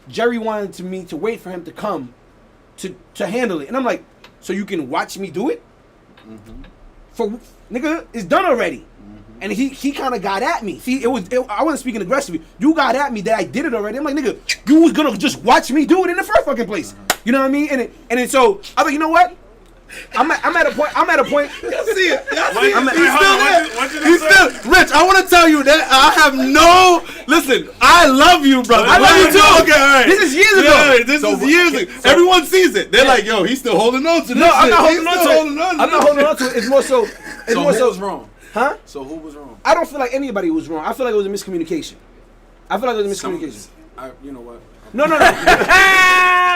Jerry wanted me to wait for him to come to handle it. And I'm like, so you can watch me do it? For nigga, it's done already. And he kind of got at me. See, I wasn't speaking aggressively. You got at me that I did it already. I'm like, nigga, you was gonna just watch me do it in the first fucking place. You know what I mean? And then so I was like, you know what? I'm at a point. Y'all see it. He's still there. Rich, I want to tell you that I have no. Listen, I love you, brother. I love you too. Okay, all right. This is years ago. Yeah, this is years ago. Everyone sees it. They're like, yo, he's still holding on to this. No, I'm shit. not He's holding on still to it. holding on to I'm not this holding shit. on to it. It's more so. It's So more who so. was wrong? Huh? So who was wrong? I don't feel like anybody was wrong. I feel like it was a miscommunication. miscommunication. You know what? No.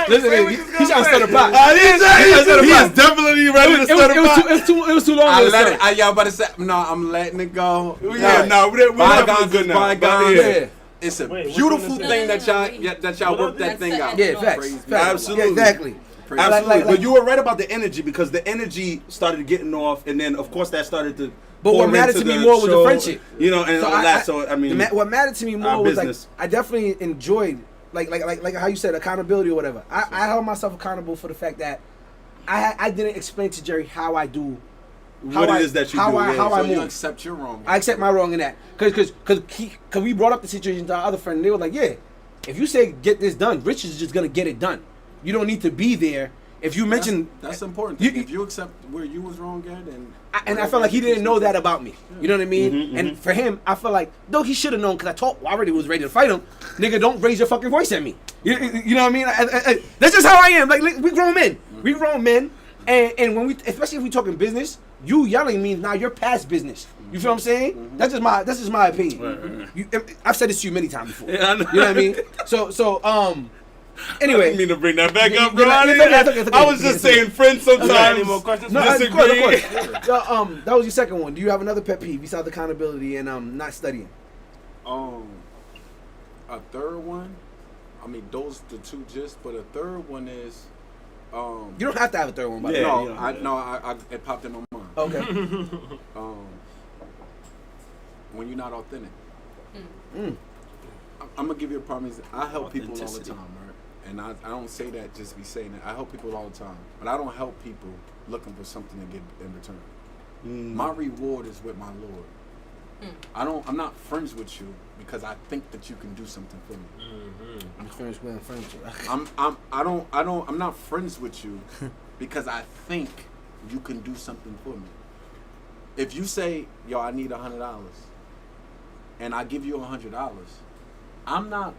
Listen, he's trying to start a pot. He is definitely ready to start a pot. It was too long. Y'all about to say, no, I'm letting it go. Yeah, no, we're bygones good is now. bygones. Yeah. It's a Wait, beautiful which one is thing that? that y'all worked that That's thing the out. end. Yeah, facts. Praise Facts. be. Absolutely. Yeah, exactly. Praise Absolutely, Like- but you were right about the energy because the energy started getting off, and then of course that stared to. But what pour mattered into to me the more was the show, friendship. you know, and So all that. So I mean, what mattered to me more our was business. like I definitely enjoyed like how you said accountability or whatever. I held myself accountable for the fact that I didn't explain to Jerry how I do. what it is that you do. How I So you move. accept your wrong. I accept my wrong in that. Cause we brought up the situation to our other friend and they were like, yeah, if you say get this done, Rich is just gonna get it done. You don't need to be there. If you mention That's important. You- If you accept where you was wrong at, and I felt like he didn't know that about me. You know what I mean? Mm-hmm, And for him, I felt like, though he should have known because I already was ready to fight him. Nigga, don't raise your fucking voice at me. You know what I mean? That's just how I am. Like we grown men. We grown men. And when especially if we talking business, you yelling means now you're past business. You feel what I'm saying? That's just my opinion. I've said this to you many times before. Yeah, I know. You know what I mean? So I anyway. didn't mean to bring that back Yeah, up, bro. yeah, it's okay. I was just saying, friends sometimes Any more questions? No, of disagree. course. So, that was your second one. Do you have another pet peeve besides accountability and not studying? a third one. I mean, those the two just, but a third one is. You don't have to have a third one, by the way. Yeah, you don't. I it popped in my mind. Okay. When you're not authentic. Mm. I'm gonna give you a promise. I help people all the Authenticity. time, right? And I don't say that just to be saying it. I help people all the time, but I don't help people looking for something to get in return. My reward is with my Lord. I'm not friends with you because I think that you can do something for me. I'm friends with friends. I'm not friends with you because I think you can do something for me. If you say, yo, I need $100 and I give you $100, I'm not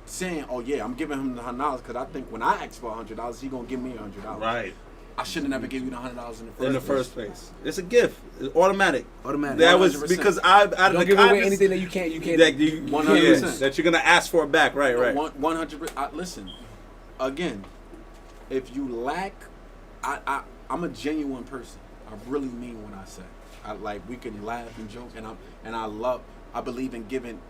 saying, oh yeah, I'm giving him the $100 because I think when I ask for $100, he gonna give me $100. Right. I should have never given you the $100 In the first place, it's a gift. It's automatic. Automatic. That was 100%. because I've out of Don't the give away kindness anything that you can't. that you 100%. yeah, that you're gonna ask for it back. Right. 100%. Listen, again, if you lack, I'm a genuine person. I really mean what I say. We can laugh and joke, I believe in giving,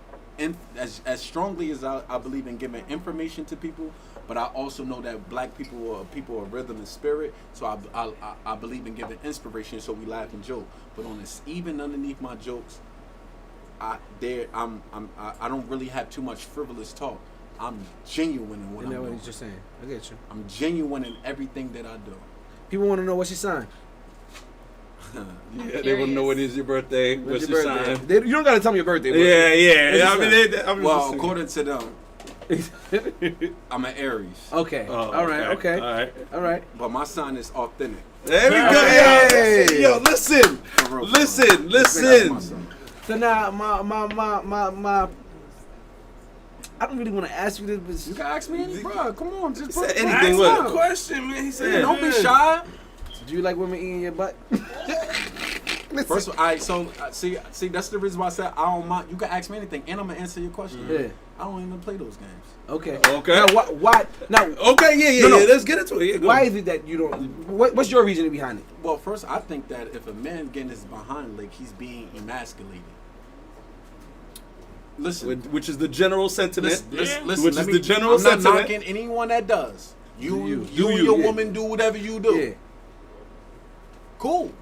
as strongly as I believe in giving information to people. But I also know that black people are people of rhythm and spirit, so I believe in giving inspiration. So we laugh and joke. But on this, even underneath my jokes, I don't really have too much frivolous talk. I'm genuine in what You know I'm what doing. he's just saying. I get you. I'm genuine in everything that I do. People want to know what's your sign. Yeah, they want to know what is your birthday. What's your sign? You don't got to tell me your birthday. But Yeah. Well, according to them, I'm an Aries. Okay. All right. Okay. All right. But my sign is authentic. There we go. Hey. Yo, listen. For real. Listen. That's my sign. So now, my. I don't really want to ask you this, but You can ask me any, bro. Come on, just said put anything Ask with him it. a question, man. He said, Yeah. Don't be shy. do you like women eating your butt? First of all, so see, that's the reason why I said I don't mind. You can ask me anything, and I'm gonna answer your question. Yeah. I don't even play those games. Okay. Okay. Now, why? Now, Okay, yeah. Let's get into it. Yeah, go. why is it that you don't? What's your reasoning behind it? Well, first, I think that if a man getting his behind licked, he's being emasculated. Listen, Which is the general sentiment. listen. Which let is me- the general I'm not sentiment. knocking anyone that does. You you. and Do you, your yeah. woman do whatever you do. Yeah. Cool.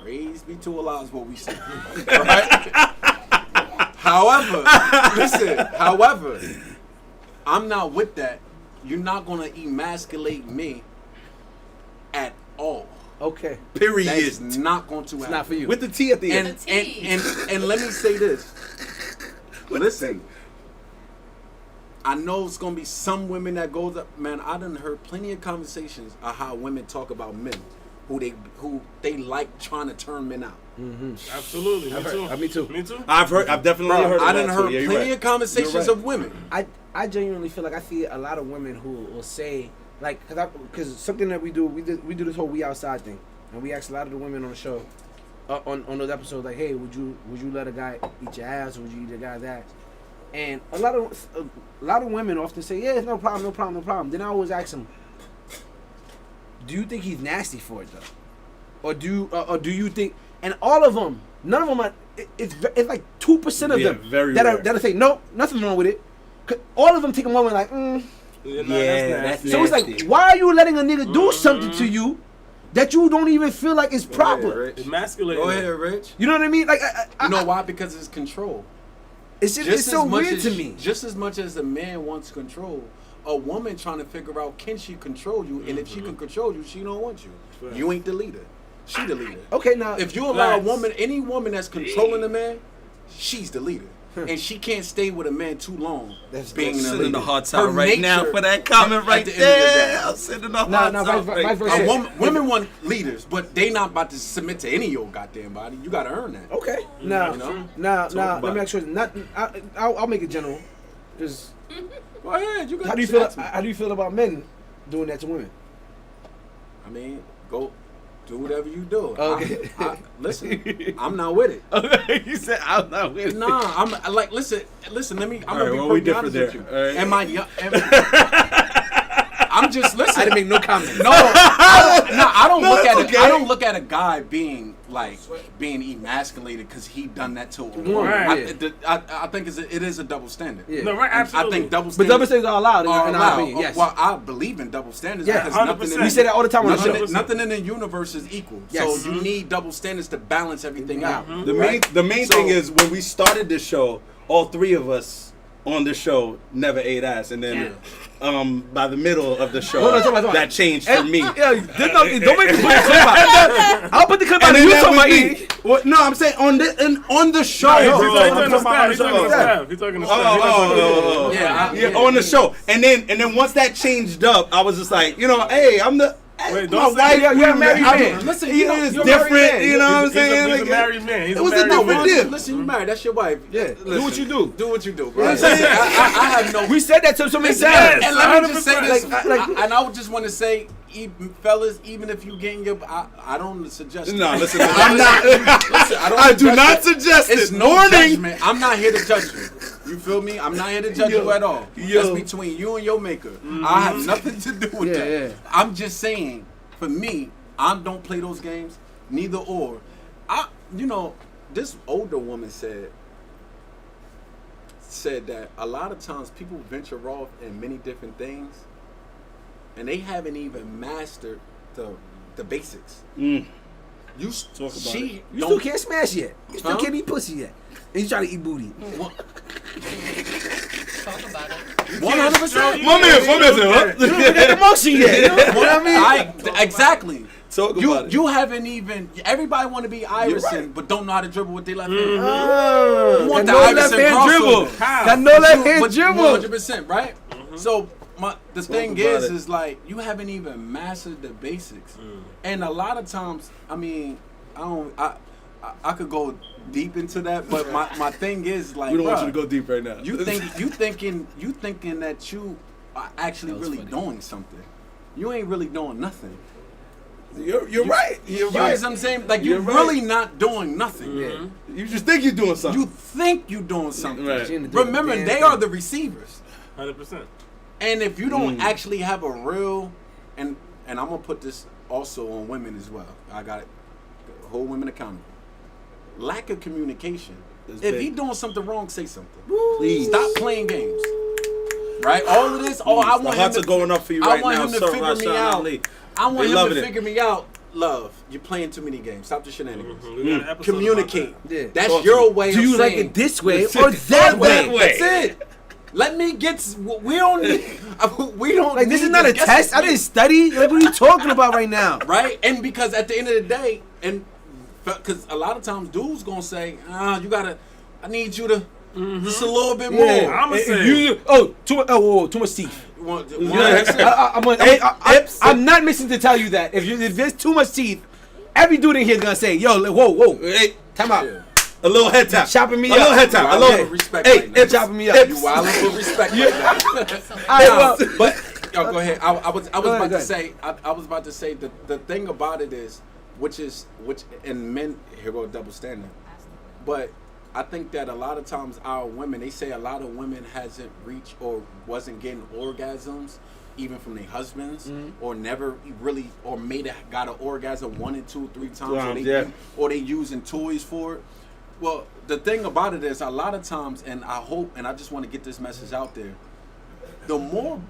Praise be to Allah is what we say. Right? However, I'm not with that. You're not gonna emasculate me at all. Okay. Period. That is not going to happen. It's not for you. With the T at the end. And let me say this. Listen, I know it's gonna be some women that goes up. Man, I done heard plenty of conversations of how women talk about men, who they like trying to turn men out. absolutely. Me too. Me too. I've definitely Bro, heard. I of done that heard too. Yeah, you're plenty right. of conversations You're right. of women. I genuinely feel like I see a lot of women who will say, like, because something that we do this whole we outside thing, and we ask a lot of the women on the show, on those episodes, like, hey, would you let a guy eat your ass, or would you eat a guy's ass? And a lot of women often say, yeah, no problem. Then I always ask them, do you think he's nasty for it though, or do you think? And all of them, none of them are. It's like 2% of them very that'll rare. say no, nothing wrong with it. 'Cause all of them take a moment like, Yeah, that's So it's like, why are you letting a nigga do something to you that you don't even feel like is proper? Rich. emasculating. Go ahead, Rich. You know what I mean? Like, You know why? Because it's control. it's so weird as, to me. Just as much as a man wants control, a woman trying to figure out can she control you, and if she can control you, she don't want you. Right. You ain't the leader. She the leader. Okay, now If you allow a Facts. woman, any woman that's controlling a man, she's the leader. And she can't stay with a man too long That's- being the Sending leader. the hearts Her out right now nature- for that comment at right the end of the day. there. I'm sending the hearts now, out. vice right versa. there. Women want leaders, but they not about to submit to any of your goddamn body. You got to earn that. okay, now, You know? now, about let me it. ask you. I'll make it general. Just Go ahead. You got how do you feel? How do you feel about men doing that to women? I mean, go do whatever you do. Okay. Listen, I'm not with it. You said I'm not with Nah, I'm like, listen. Let me. I'm All right, gonna be well, we perfectly honest differ with you. there. All right. Am I young? I'm just listening. I didn't make no comment. No, I don't No, look at that's it. okay. I don't look at a guy being emasculated because he done that to a woman. Right. I think it is a double standard. Yeah. No, right, I absolutely. think double But standards double standards are allowed in are our allowed. opinion. Yes. Well, I believe in double standards Yeah, because 100%. We say that all the time on the show. nothing in the universe is equal. Yes. So you need double standards to balance everything out. The right? main So- thing is when we started this show, all three of us on the show never ate ass, and then by the middle of the show, Hold on, hold on. that changed for me. Yeah, don't make me put the clip out. I'll put the clip out And of then you that talking about would eating. be, well, no, I'm saying on the show. He's bro. talking to I'm talking about staff. He's talking to staff. He's talking to staff. Oh. Yeah, On the show, and then once that changed up, I was just like, hey, I'm the. Wait, my don't say wife, that. You're a married I'm- man. Listen, you you know, know, it's you're a married different. man. You know what I'm saying? He's a Like, married man. He's it was a married different man. deal. Listen, you married. That's your wife. Yeah. Listen, Do what you do. Do what you do, bro. You know what I'm saying? I have no. We said that to so many Yes. times. And let me just say 100%. this, and I would just want to say, fellas, even if you getting your, I don't suggest. it. No, listen, I'm not. Listen, I do not suggest It's it. no Warning. judgment. I'm not here to judge you. You feel me? I'm not here to judge you at all. Yo. That's between you and your maker. I have nothing to do with Yeah, that. yeah. I'm just saying, for me, I don't play those games. Neither or. This older woman said that a lot of times people venture off in many different things, and they haven't even mastered the basics. Mm. You Talk about she it. You still don't can't smash yet. You still Huh? can't eat pussy yet. And you trying to eat booty. Let's talk about it. 100%. My man said, what? You don't get the motion yet. You know what I mean? Exactly. Talk about it. You haven't even. Everybody want to be Iverson, but don't know how to dribble with their left hand. You want the no Iverson left hand crossover. dribble. Got no left hand dribble. 100%, right? So the thing is like you haven't even mastered the basics, and a lot of times, I mean, I could go deep into that, but my thing is like, we don't want you to go deep right now. You thinking that you are actually really doing something. You ain't really doing nothing. You're right. You're You know right. what I'm saying? Like you're really not doing nothing. Yeah. You just think you're doing something. You think you're doing something. Right. Remember, they are the receivers. 100%. And if you don't actually have a real, and I'm gonna put this also on women as well. I got it. Hold women accountable. Lack of communication. If big. he doing something wrong, say something. Please. Stop playing games. Right? All of this. Oh, I want My him hearts to are going up for you right I want now, him to sir. figure me out. I want They him loving to it. figure me out. Love, you're playing too many games. Stop the shenanigans. We got an episode Communicate. about that. Yeah. That's Talk to your me. way Do of you like saying, it this way or that way? That's it. Let me get. We don't need. We don't. Like this need is not to a guess test. it. I didn't study. Like what are you talking about right now? Right, and because at the end of the day, and because a lot of times dudes gonna say, you gotta. I need you to just a little bit more. I'ma say- Too much teeth. I'm not missing to tell you that if there's too much teeth, every dude in here is gonna say, "Yo, whoa, Hey, time out." Yeah. a little head tap. Chopping me a up. little head tap. Wow, A little respect Hey, right now. it's Chopping me up. You wildin' with respect right now. Well, But go ahead. I was Go about ahead. to say. I was about to say that the thing about it is, which and men here go double standard, but I think that a lot of times our women, they say a lot of women hasn't reached or wasn't getting orgasms even from their husbands, or never really, or got an orgasm 1 and 2, 3 times, or they using toys for it. Well, the thing about it is a lot of times, and I hope, and I just want to get this message out there, the more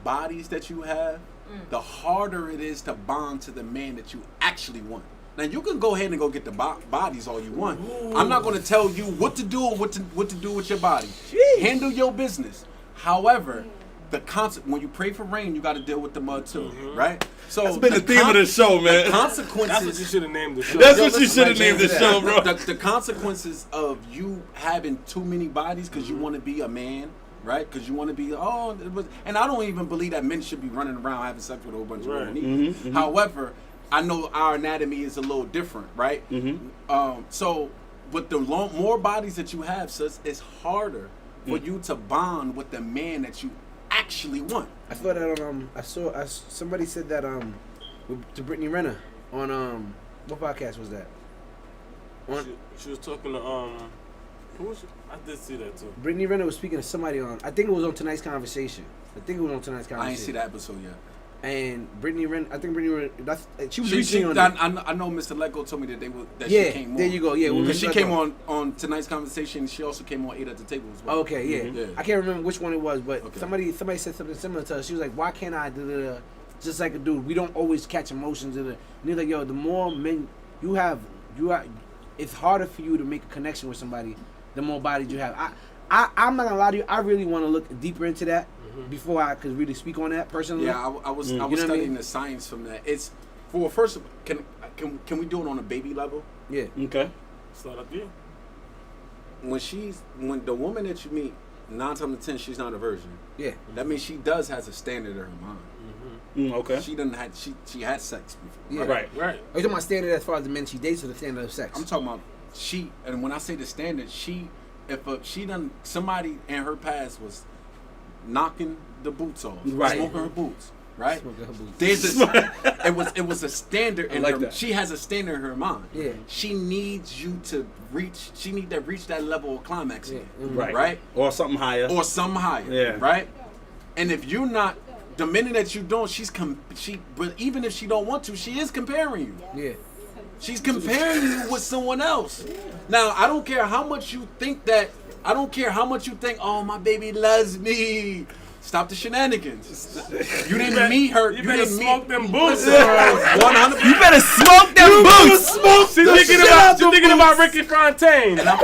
bodies that you have, the harder it is to bond to the man that you actually want. Now you can go ahead and go get the bodies all you want. I'm not going to tell you what to do or what to do with your body. Handle your business. However, when you pray for rain, you got to deal with the mud too, right? So That's been the theme of the show, man. The consequences. That's what you should have named the show. That's what you should have named the show, bro. The consequences of you having too many bodies because you want to be a man, right? Because you want to be, and I don't even believe that men should be running around having sex with a whole bunch of women either. However, I know our anatomy is a little different, right? So with the more bodies that you have, sis, it's harder for you to bond with the man that you actually want. I thought that on somebody said that to Brittany Renner on what podcast was that? She was talking to who was she? I did see that too. Brittany Renner was speaking to somebody on. I think it was on Tonight's Conversation. I ain't see that episode yet. And Brittany Renner, she was She, reaching on. I know Mr. Lego told me that she came on. There you go. Yeah, Because she came on Tonight's Conversation. She also came on 8 at the Table as well. Okay, yeah. Yeah. I can't remember which one it was, but Okay. somebody said something similar to her. She was like, "Why can't I do the just like a dude? We don't always catch emotions." And he's like, "Yo, the more men you have, it's harder for you to make a connection with somebody. The more bodies you have." I'm not gonna lie to you. I really want to look deeper into that before I could really speak on that personally. Yeah, I was studying the science from that. It's first. Can we do it on a baby level? Yeah. Okay. Start up here. When the woman that you meet, 9 times out of 10, she's not a virgin. Yeah. That means she does has a standard in her mind. Okay. She had sex before. Yeah. Right. Are you talking about standard as far as the men she dates or the standard of sex? I'm talking about and when I say the standard, somebody in her past was knocking the boots off, Right. smoking her boots, right? Smoking her boots. There's it was a standard in like her. that. She has a standard in her mind. Yeah. She needs you to reach. She need to reach that level of climax again, Right. right? Or something higher. Or some higher, Yeah. right? And if you're not, the minute that you don't, but even if she don't want to, she is comparing you. Yeah. She's comparing you with someone else. Now, I don't care how much you think oh, my baby loves me. Stop the shenanigans. You didn't meet her. You better smoke them boots. 100%. You better smoke them boots. She's thinking about Ricky Fontaine. And I'm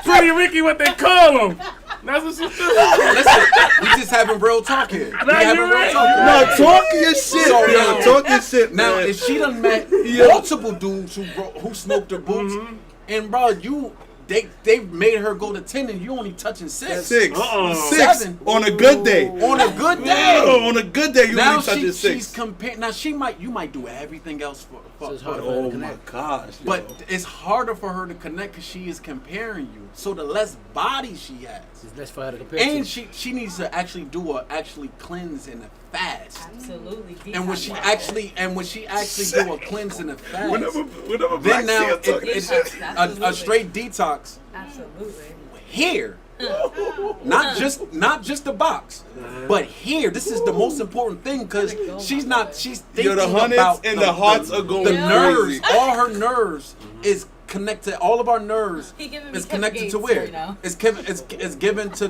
Pretty Ricky what they call him. That's what she said. Listen, we just having real talk here. We having you're real right. talk here. No, talk your shit, So, yo. Talk your shit, Now, man. if she done met multiple dudes who smoked her boots, and bro, they made her go to 10 and you only touching 6. 6. Uh-uh. 6 7. on a good day. On a good day. On a good day, you Now only touching 6. she's comparing. Now you might do everything else for So it's hard for- for her to Oh my connect. gosh. but it's harder for her to connect because she is comparing you. So the less body she has, It's less for her to compare and to. she needs to actually cleanse and a fast. Absolutely. And when she actually do a cleanse and a fast, Whenever then Black now see her talking it's shit. a straight detox Absolutely. here. Not just the box, but here. This is the most important thing because she's thinking Yo, the hundreds about and the hearts are going the Yeah. nerves. crazy. All her nerves is connected. All of our nerves He giving me is Kevin connected Gates to where? right now. It's given to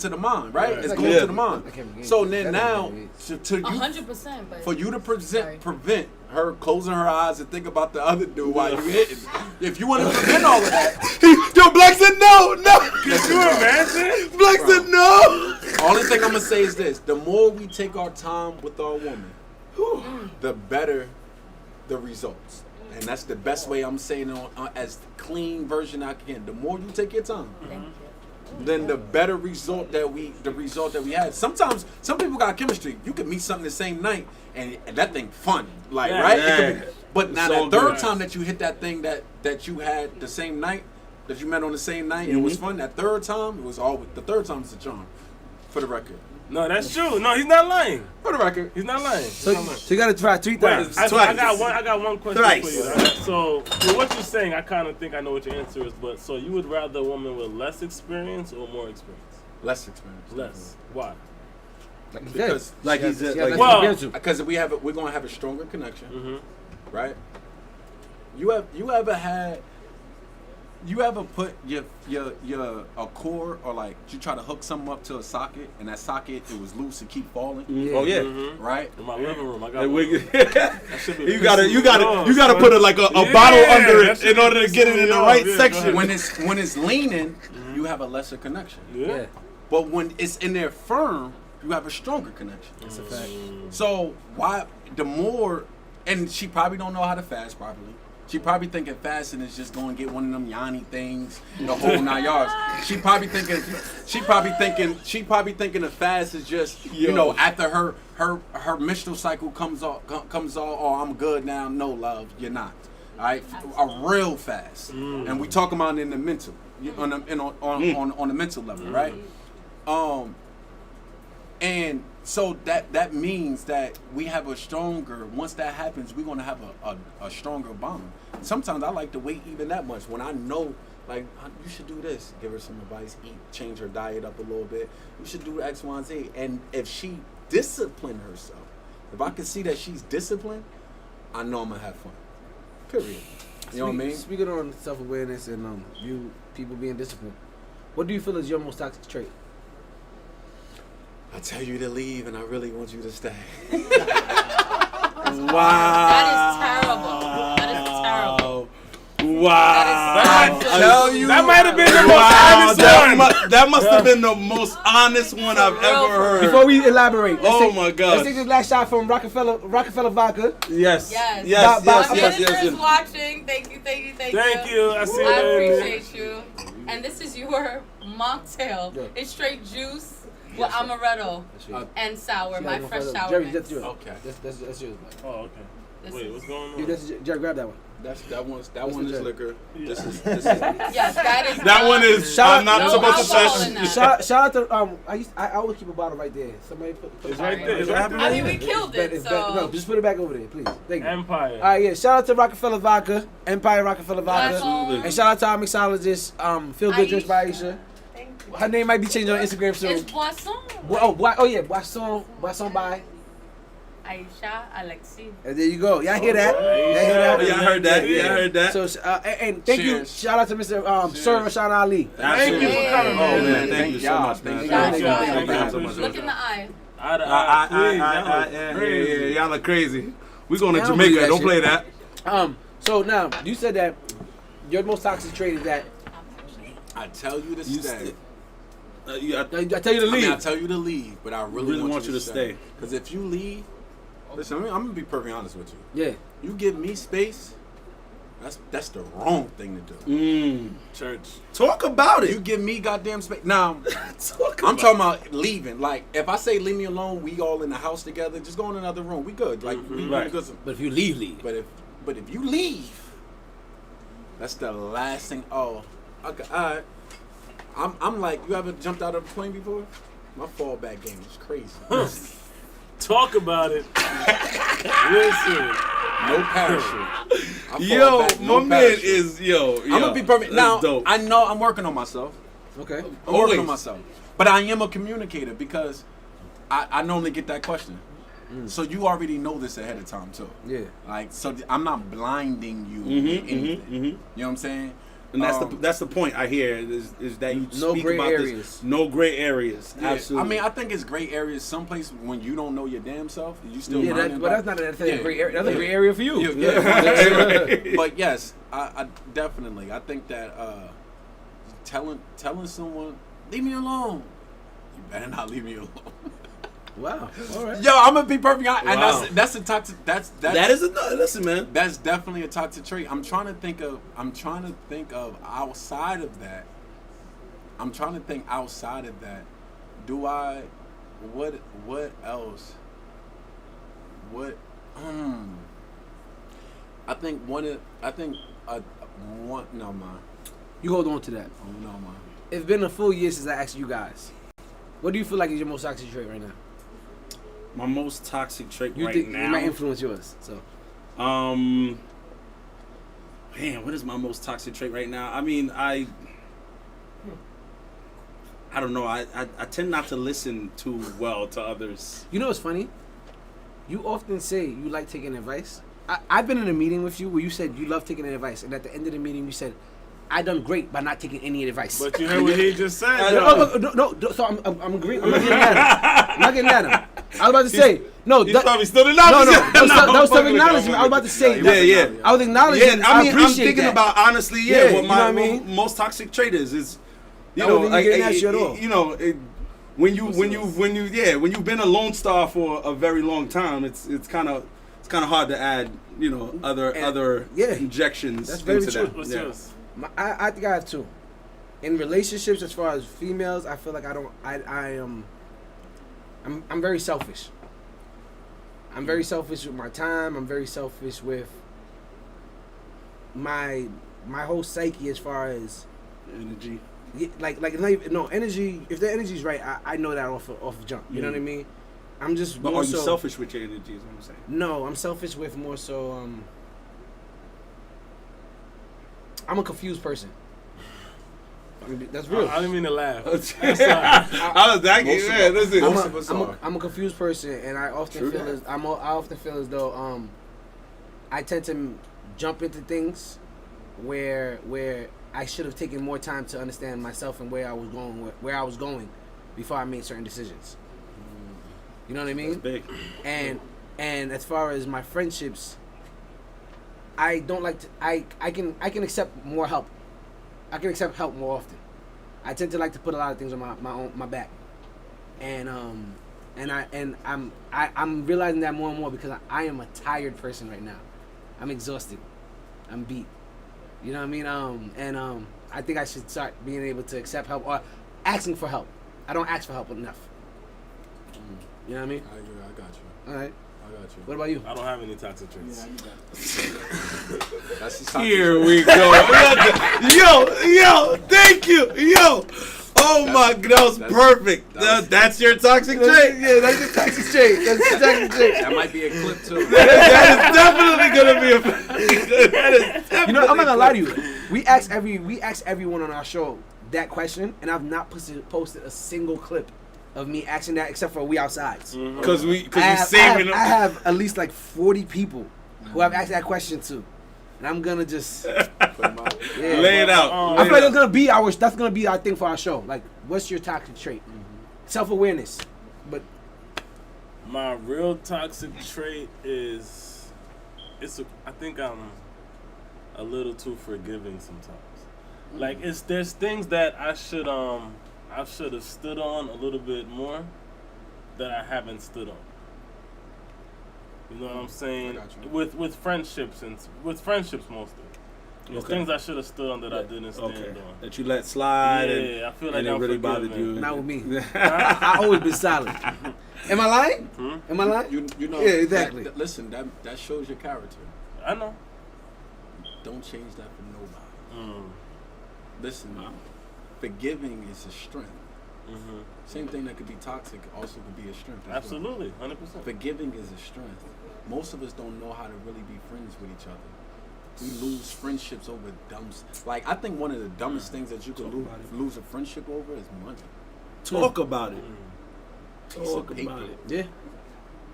the mind, right? Right. It's Like going Yeah. to the mind. Like Kevin Gates. So That then ain't now Kevin Gates. to you 100%. But for you to Sorry. prevent her closing her eyes and think about the other dude while you hitting. If you want to prevent all of that, Yo, Black said no. Could you imagine? Black said no. only thing I'm gonna say is this: the more we take our time with our woman, the better the results. And that's the best way I'm saying it as clean version I can. The more you take your time, thank you. then the better result that we have. Sometimes some people got chemistry. You can meet something the same night and that thing fun, like Yeah. right. Yeah. It could be, but now so that third good. time that you hit that thing that you had the same night, that you met on the same night, and it was fun. That third time, it was always the third time is the charm. For the record. No, that's true. No, he's not lying. For the record. He's not lying. So you got to try 3 times. I Twice. got one question Thrice. for you. Right? So, with what you're saying, I kind of think I know what your answer is. But so you would rather a woman with less experience or more experience? Less experience. Less. Why? Like he Because said. like he She said, has like less Well- to compare to. Because we're gonna have a stronger connection, Mm-hmm. right? You ever put your a cord or like you try to hook something up to a socket and that socket it was loose and keep falling, oh yeah. Mm-hmm. right? In my living room, I got Hey, one. wig- That should be you pissing gotta me off, put a son. bottle Yeah, under that it should in be order to get it pissing in the me right off. Yeah, go section. ahead. When it's leaning, you have a lesser connection. Yeah. Yeah. But when it's in there firm, you have a stronger connection. That's a fact. So why the more, and she probably don't know how to fast properly. She probably thinking fasting is just going to get one of them Yanni things, the whole 9 yards. She probably thinking the fast is just you know after her menstrual cycle comes off. Oh, I'm good now. No, love, you're not. All right, a real fast, and we talking about in the mental, on the mental level, right? And so that means that we have a stronger. Once that happens, we're gonna have a stronger bond. Sometimes I like to wait even that much when I know, like you should do this. Give her some advice. Change her diet up a little bit. You should do X, Y, and Z. And if she discipline herself, if I can see that she's disciplined, I know I'm gonna have fun. Period. You know what I mean? Speaking on self-awareness and you people being disciplined, what do you feel is your most toxic trait? I tell you to leave, and I really want you to stay. Wow. That is terrible. That is terrible. Wow. That is tell you. That might have been the most Wow, honest one. that must have been the most honest one I've ever heard. Before we elaborate, my God. let's take this last shot from Rockefeller vodka. Yes. Yes. Yes. Ba- Yes. ba- Yes. Minister Yes. is Yes. watching. Thank you. Thank you. I see I that. appreciate you. And this is your mocktail. Yeah. It's straight juice with amaretto and sour. My fresh sour. Jerry, mix. that's yours. Okay. That's yours. Man. Oh, okay. This Wait, is- what's going on? Yeah, Jerry, grab that one. That one the is joke. liquor. This is Yes, that is. That one is. Shout I'm not out- supposed to no alcohol in say. that. Shout out to I always keep a bottle right there. Somebody put It's right there. It's I right mean, there. we killed it's it. better- So no, just put it back over there, please. Thank you. Empire. All right, yeah. Shout out to Rockefeller Vodka, Empire Rockefeller Vodka, Absolutely. and shout out to our mixologist, Feel Good Drinks by Aisha. Thank you. Her name might be changed on Instagram soon. It's Boisson. Boisson by. Aisha Alexi. And there you go. Y'all hear that? Y'all hear that? Yeah, I heard that. Yeah, I heard that. So, and thank you. Cheers. Shout out to Mr. Sir Rashawn Ali. Absolutely. Thank you for coming, Oh man. man, thank you so much, man. Thank y'all. Thank you Thank so you. much. Look in the eye. Eye to eye, please. That was Yeah, crazy. y'all are crazy. We going to I don't believe Jamaica. that Don't shit. play that. So now you said that your most toxic trait is that I tell you to You stay. I I tell you to I leave. mean, I tell you to leave, but I really want you to stay. Because if you leave, listen, I'm gonna be perfectly honest with you. Yeah. You give me space, that's the wrong thing to do. Church. Talk about it. You give me goddamn space. Now, Talk I'm talking about leaving. Like, if I say leave me alone, we all in the house together, just go in another room. We good. Like, we Right. good. But if you leave. But if you leave, that's the last thing. Oh, okay, all right. I'm like, you ever jumped out of a plane before? My fallback game is crazy. Talk about it. Listen. No parachute. I fall Yo, back, no my man parachute. is I'm gonna be perfect. That's Now, dope. I know I'm working on myself. Okay. I'm working Always. on myself. But I am a communicator because I normally get that question. So you already know this ahead of time too. Yeah. Like, so I'm not blinding you with anything. You know what I'm saying? And that's the point I hear is that you No speak gray about areas. this. No gray areas. Yeah, Absolutely. I mean, I think it's gray areas someplace when you don't know your damn self. You still Yeah, learning but that's about- not a Yeah. gray area. That's a Yeah. gray area for you. Yeah. But yes, I definitely. I think that telling someone, leave me alone. You better not leave me alone. Wow. All right. Yo, I'm gonna be perfect. And Wow. that's a toxic. That's listen, man. That's definitely a toxic trait. I'm trying to think of outside of that. I'm trying to think outside of that. Do I? What else? What? I think one. No, man. You hold on to that. Oh no, man. It's been a full year since I asked you guys. What do you feel like is your most toxic trait right now? My most toxic trait You right think now. it might influence yours? So. Man, what is my most toxic trait right now? I mean, I don't know. I tend not to listen too well to others. You know what's funny? You often say you like taking advice. I've been in a meeting with you where you said you love taking advice, and at the end of the meeting you said, "I done great by not taking any advice." But you heard what he just said. No. So I'm agreeing. I'm not getting at him. I'm not getting at him. I was about to say no. He's That, probably still no, acknowledging. that was self-acknowledgement. I was about to say. Yeah. I was acknowledging. Yeah, I mean, I'm appreciate thinking that. about honestly, Yeah, what you my know what I mean? most toxic trait is you I know, wasn't even getting at you at all. you know, when you've been a Lone Star for a very long time, it's kind of hard to add, you know, other yeah, injections that's very into true. that. What's Yeah. yours? I think I have two. In relationships, as far as females, I feel like I'm very selfish. I'm very selfish with my time. I'm very selfish with my whole psyche as far as Energy. like not even, no energy. If the energy's right, I know that off of jump. You know what I mean? I'm just. But more are you so, selfish with your energy? Is what I'm saying. No, I'm selfish with more so. I'm a confused person. I mean, that's real. I didn't mean to laugh. I was that man. Listen. Most of us are. I'm a confused person, and I often True feel that. I often feel as though I tend to jump into things where I should have taken more time to understand myself and where I was going before I made certain decisions. You know what I mean? That's big. And as far as my friendships, I don't like to. I can accept more help. I can accept help more often. I tend to like to put a lot of things on my back, and I'm realizing that more and more because I am a tired person right now. I'm exhausted. I'm beat. You know what I mean? I think I should start being able to accept help or asking for help. I don't ask for help enough. You know what I mean? I got you. All right. I got you. What about you? I don't have any toxic traits. That's the toxic Here trait. we go. Yo, thank you. Yo. Oh my God, that was perfect. That's your toxic trait? Yeah, that's your toxic trait. That's your toxic trait. That might be a clip too. That is definitely gonna be that is definitely You know, I'm not gonna lie to you. We ask everyone on our show that question, and I've not posted a single clip of me asking that except for We Outsides. because we I saving them. have at least like 40 people who have asked that question too, and I'm gonna just Lay it out. I feel like that's gonna be our thing for our show. Like, what's your toxic trait? Self-awareness. But My real toxic trait is I think I'm a little too forgiving sometimes. Like there's things that I should I should have stood on a little bit more that I haven't stood on. You know what I'm saying? I got you. With friendships mostly. There's things I should have stood on that I didn't stand on. That you let slide. Yeah, I feel like and it I'm really forgiven. bothered you. Not with me. I always been solid. Am I lying? Am I lying? You know. Yeah, exactly. Listen, that shows your character. I know. Don't change that for nobody. Listen, forgiving is a strength. Same thing that could be toxic also could be a strength. As Absolutely, well. 100%. Forgiving is a strength. Most of us don't know how to really be friends with each other. We lose friendships over dumb stuff. Like, I think one of the dumbest things that you could lose a friendship over is money. Talk about it. Piece of Talk paper. about it. Yeah.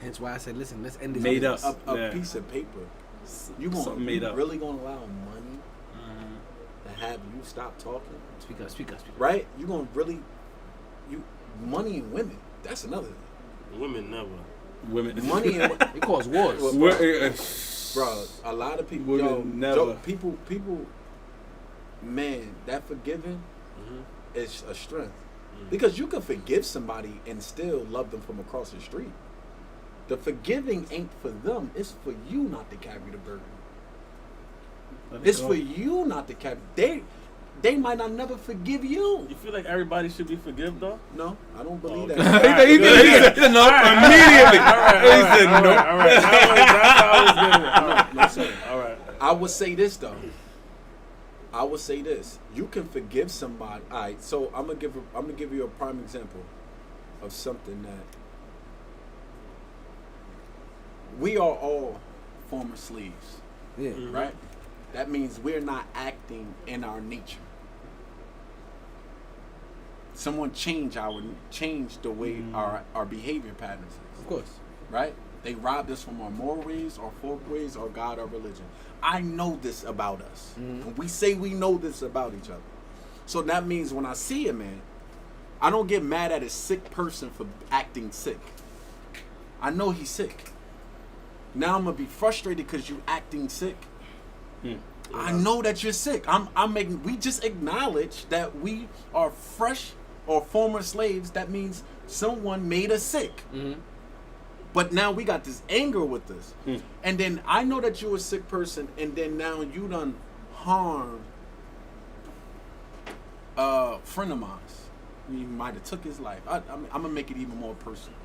Hence why I said, listen, let's end this. Made up. A piece of paper. You made up. really gonna allow money to have you stop talking? Speak up. Right? You gonna really money and women. That's another thing. Women never. Women. Money and It cause wars. bro, a lot of people Women never. people man, that forgiving is a strength. Because you can forgive somebody and still love them from across the street. The forgiving ain't for them, it's for you not to carry the burden. It's for you not to carry. They might not never forgive you. You feel like everybody should be forgiven, though? No, I don't believe okay. that. He said no immediately. He said no. All right. That's how I was getting it. No, sir. All right. I would say this though. You can forgive somebody. All right, so I'm gonna give you a prime example of something that we are all former slaves. Yeah. Right? That means we're not acting in our nature. Someone changed the way our behavior patterns is. Of course. Right? They robbed us from our moral ways, our folk ways, our God, our religion. I know this about us. And we say we know this about each other. So that means when I see a man, I don't get mad at a sick person for acting sick. I know he's sick. Now I'm gonna be frustrated because you acting sick. I know that you're sick. We just acknowledge that we are fresh or former slaves. That means someone made us sick. But now we got this anger with this. And then I know that you're a sick person, and then now you done harmed a friend of mine. You might have took his life. I'm gonna make it even more personal.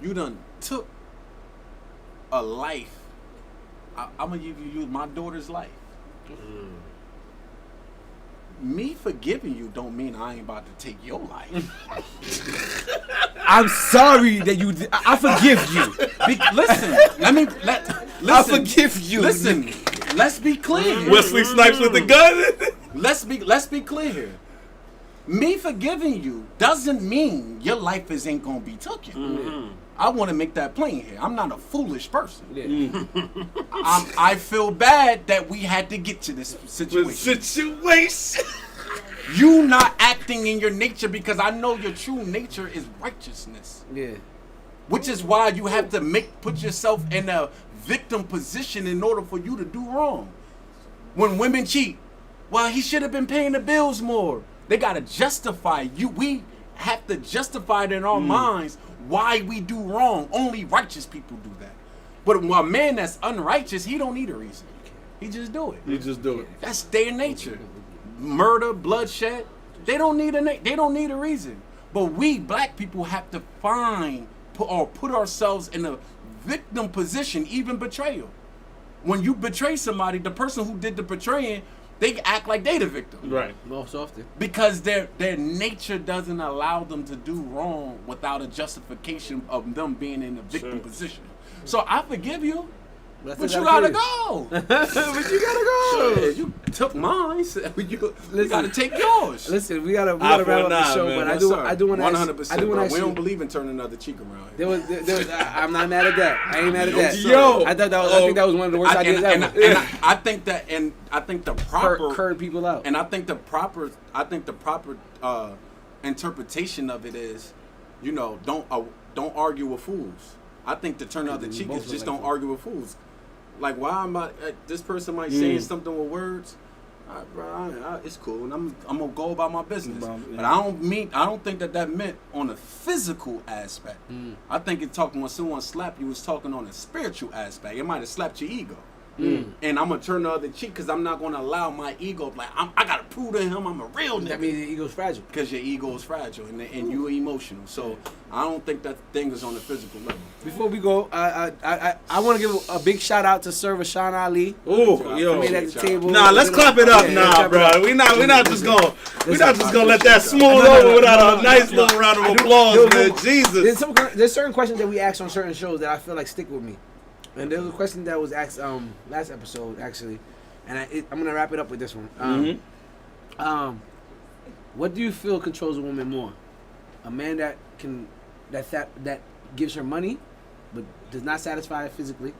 You done took a life. I'm gonna give you my daughter's life. Me forgiving you don't mean I ain't about to take your life. I'm sorry that you did. I forgive you. Listen. I forgive you. Listen, let's be clear here. Wesley Snipes with the gun. Let's be clear here. Me forgiving you doesn't mean your life ain't gonna be taken. I want to make that plain here. I'm not a foolish person. Yeah. I feel bad that we had to get to this situation. You not acting in your nature because I know your true nature is righteousness. Yeah. Which is why you have to put yourself in a victim position in order for you to do wrong. When women cheat, well, he should have been paying the bills more. They gotta justify you. We have to justify it in our minds why we do wrong. Only righteous people do that. But a man that's unrighteous, he don't need a reason. He just do it. That's their nature. Murder, bloodshed. They don't need a reason. But we black people have to put ourselves in a victim position, even betrayal. When you betray somebody, the person who did the betraying, they act like they the victim. Right. Most often. Because their nature doesn't allow them to do wrong without a justification of them being in a victim position. So I forgive you. But you gotta go. Shit, you took mine. You gotta take yours. Listen, we gotta wrap up the show, man. but I do want to 100%. We don't believe in turning another cheek around. There was. I'm not mad at that. I ain't mad at that. Yo, I think that was one of the worst ideas ever. And I think the proper curd people out. And I think the proper interpretation of it is, don't argue with fools. I think to turn the other cheek is just don't argue with fools. Like, why am I? This person might say something with words. Bro, it's cool, and I'm gonna go about my business. Yeah. But I don't think that meant on the physical aspect. I think it talking when someone slapped you was talking on a spiritual aspect. It might have slapped your ego. And I'm gonna turn the other cheek because I'm not gonna allow my ego. Like I gotta prove to him I'm a real nigga. That means your ego's fragile. Because your ego is fragile and you're emotional. So I don't think that thing is on the physical level. Before we go, I want to give a big shout out to Sir Rashawn Ali. Ooh, yo. Made at the table. Nah, let's clap it up now, bro. We not just gonna let that smooth over without a nice little round of applause, man. Jesus. There's certain questions that we ask on certain shows that I feel like stick with me. And there was a question that was asked last episode actually, and I'm gonna wrap it up with this one. What do you feel controls a woman more? A man that gives her money, but does not satisfy her physically,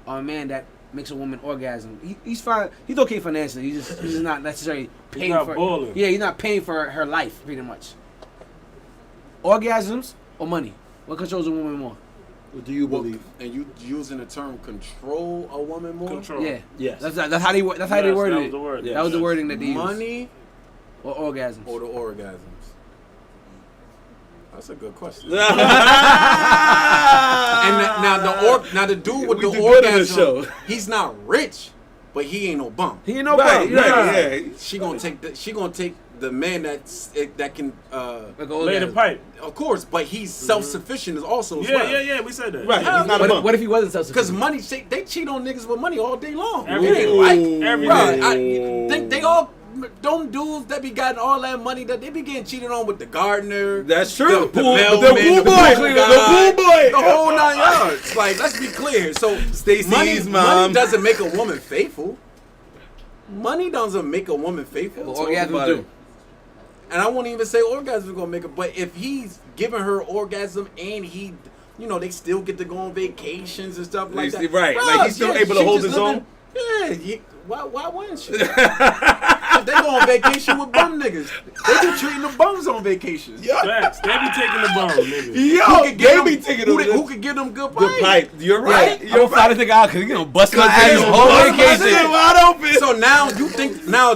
or a man that makes a woman orgasm? He's fine. He's okay financially. He's just not necessarily paying not for. balling. Yeah, he's not paying for her life pretty much. Orgasms or money? What controls a woman more? What do you believe? And you using the term control a woman more? Control. Yeah. Yes. That's how they worded That it. was the word. Yeah. That was the wording that they used. Money Or orgasms. or the orgasms? That's a good question. and now the dude with We the do good in this orgasm, show. he's not rich, but he ain't no bum. He ain't no Right, bum. yeah. She gonna take the man that can Like an Lay the orgasm. pipe. of course, but he's self-sufficient as also as well. Yeah, we said that. Right, he's not a bum. What if he wasn't Because self-sufficient? money, they cheat on niggas with money all day long. Every It day. ain't like, Every bro, day. I think they all, them dudes that be getting all that money, that they be getting cheated on with the gardener. That's true. The Pool- mailman, the pool boy. guy, The pool boy. the whole 9 yards. Like, let's be clear. So Stacey's money mom. doesn't make a woman faithful. Money doesn't make a woman faithful. Well, Talk orgasms about do. it. And I won't even say orgasm is gonna make it, but if he's giving her orgasm and he, they still get to go on vacations and stuff like that. Right, Bruh, like he's still able to she hold just his own? Yeah, why wouldn't she? If they go on vacation with bum niggas. They be treating the bums on vacations. Facts. They be taking the bone, nigga. Yo, Who could get they be them- taking who could give them good the pipe? pipe. You're right. I'm You're gonna fly this nigga out because he's gonna bust my ass Cause the whole my shit vacation. wide open. So now you think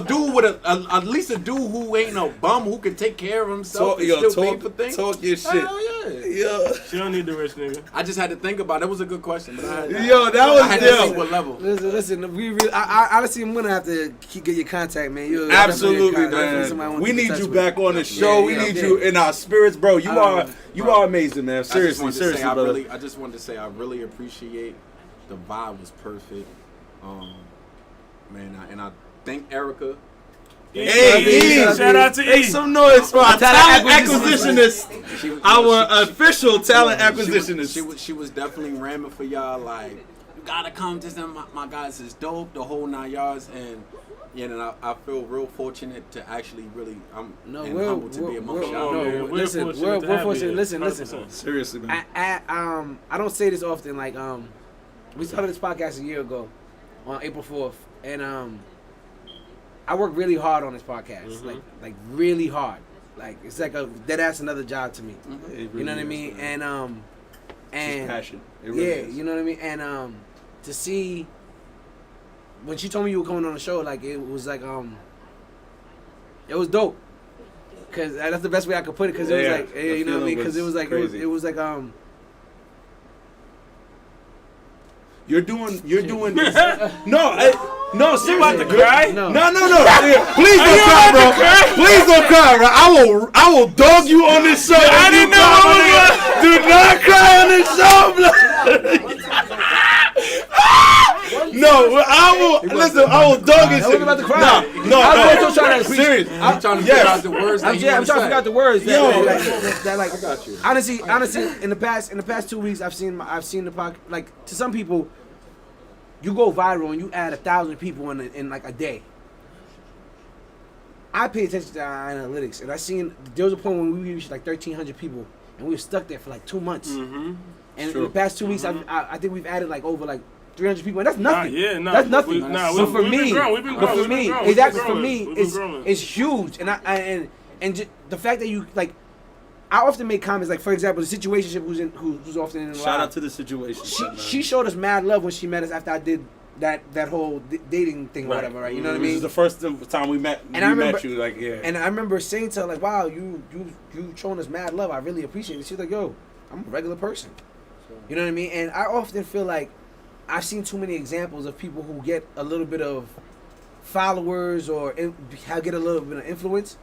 dude with at least a dude who ain't no bum who can take care of himself and still pay for things? Talk your shit. Hell yeah. Yo, She don't need the rich nigga. I just had to think about it. It was a good question, but I had that I was had to see dope. what level. Listen. We really, I honestly, I'm gonna have to get your contact, man. You're Absolutely, definitely somebody I man. want We to get in need touch you with. back on the show. We yeah, need yeah. you in our spirits, bro. You are bro. amazing, man. Seriously, seriously, brother. I just wanted to say I really appreciate the vibe was perfect. Man, and I thank Erica. Hey, E. Shout out to E. Make some noise for our talent acquisitionist. She was- Our official talent She acquisitionist. was definitely ramming for y'all. Like, you gotta come to them. My guys is dope. The whole 9 yards, and I feel real fortunate to actually really. I'm humbled to be amongst y'all. man. We're Listen, fortunate we're to have you fortunate. here. Listen. 100%. Seriously, man. I don't say this often. Like, we started this podcast a year ago on April 4th, and I work really hard on this podcast, like really hard. Like, it's like a dead ass another job to me. You know what I mean? And It's passion. It really is. you know what I mean. And to see when she told me you were coming on the show, like it was like it was dope. Cause that's the best way I could put it. Cause it was Yeah, like, the you know what I mean. feeling Cause it was was like crazy. it was like You're doing this. No, seriously. You about to cry? No. Yeah, please don't cry, bro. Please don't cry, bro. I will dog you on this show. I didn't know. Do not cry on this show, bro. No, I will. Listen, I will dog you. I wasn't about to cry. No. I was also trying to Serious. I'm trying to figure out the words. I'm trying to figure out the words. Yo. That I got you. honestly, in the past 2 weeks, I've seen the podcast. Like, to some people, you go viral and you add 1,000 people in like a day. I pay attention to our analytics, and I seen there was a point when we reached like 1,300 people, and we were stuck there for like 2 months. And in the past 2 weeks, I think we've added like over like 300 people, and that's nothing. That's nothing. But for me, exactly for me, it's huge, and just the fact that you like. I often make comments like, for example, the situationship who's often in the Shout live. out to the situation. She showed us mad love when she met us after I did that whole dating thing or whatever, right? You know what I mean? This is the first time we met. And I remember, met you, like, yeah. And I remember saying to her, like, wow, you showing us mad love. I really appreciate it. She's like, yo, I'm a regular person. You know what I mean? And I often feel like I've seen too many examples of people who get a little bit of followers or get a little bit of influence,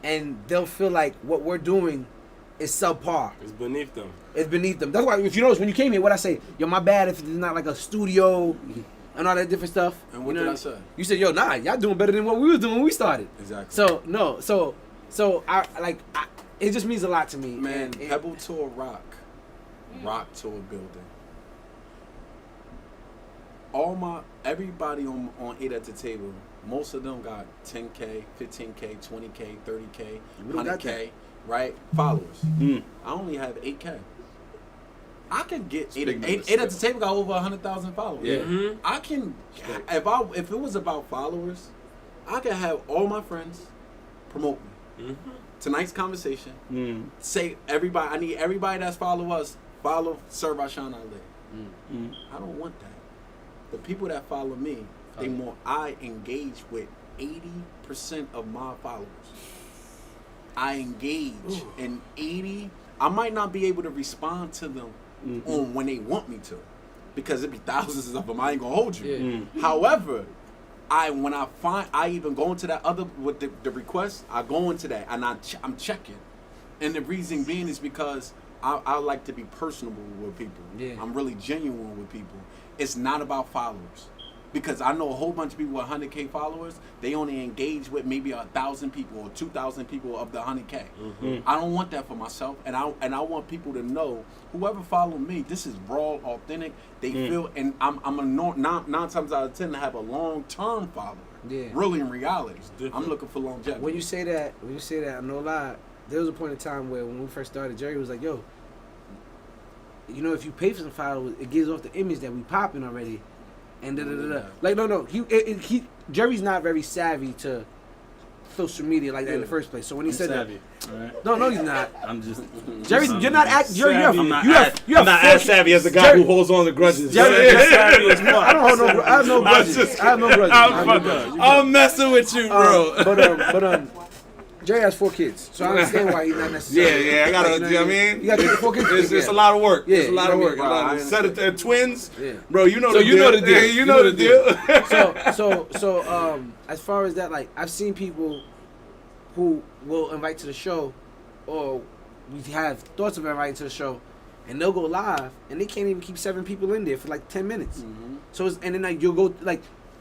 and they'll feel like what we're doing is subpar. It's beneath them. It's beneath them. That's why, if you notice, when you came here, what I say, yo, my bad if it's not like a studio and all that different stuff. And what you know did I say? You said, yo, nah, y'all doing better than what we was doing when we started. Exactly. So, no, so it just means a lot to me. Man, and pebble to a rock, rock to a building. Everybody on 8 at the table, most of them got 10K, 15K, 20K, 30K, 100K, right? Followers. I only have 8K. I can get 8 at the table got over 100,000 followers. Yeah. I can, if it was about followers, I could have all my friends promote me. Tonight's conversation, say everybody, I need everybody that's follow us, follow Sir Rashawn Ali. I don't want that. The people that follow me, I engage with 80% of my followers. I engage in 80. I might not be able to respond to them on when they want me to, because it'd be thousands of them. I ain't gonna hold you. However, when I even go into that other with the request, I go into that and I'm checking, and the reason being is because I like to be personable with people. I'm really genuine with people. It's not about followers, because I know a whole bunch of people with 100K followers. They only engage with maybe 1,000 people or 2,000 people of the 100K. I don't want that for myself, and I want people to know, whoever follow me, this is raw, authentic. They feel, and I'm a 9 times out of 10 to have a long-term follower. Really, in reality, I'm looking for longevity. When you say that, I'm no lie. There was a point in time where when we first started, Jerry was like, yo, you know, if you pay for some followers, it gives off the image that we popping already, and Like, no, Jerry's not very savvy to social media like that in the first place. So when he said savvy. that, Right. no, he's not. I'm just. Jerry's, you're not acting. Jerry, I'm not as savvy as the guy who holds on to grudges. Jerry, I don't hold no. I have no grudges. I have no grudges. I'm messing with you, bro. But Jerry has 4 kids, so I understand why he's not necessarily. Yeah, I gotta. Like, you know what I mean? You gotta get 4 kids. It's a lot of work. Yeah, it's a lot of work. I Set it twins. Yeah. Bro, you know So the you deal. know the deal. You know the deal. So as far as that, like, I've seen people who will invite to the show, or we have thoughts of inviting to the show, and they'll go live, and they can't even keep 7 people in there for like 10 minutes. So and then like you'll go, like,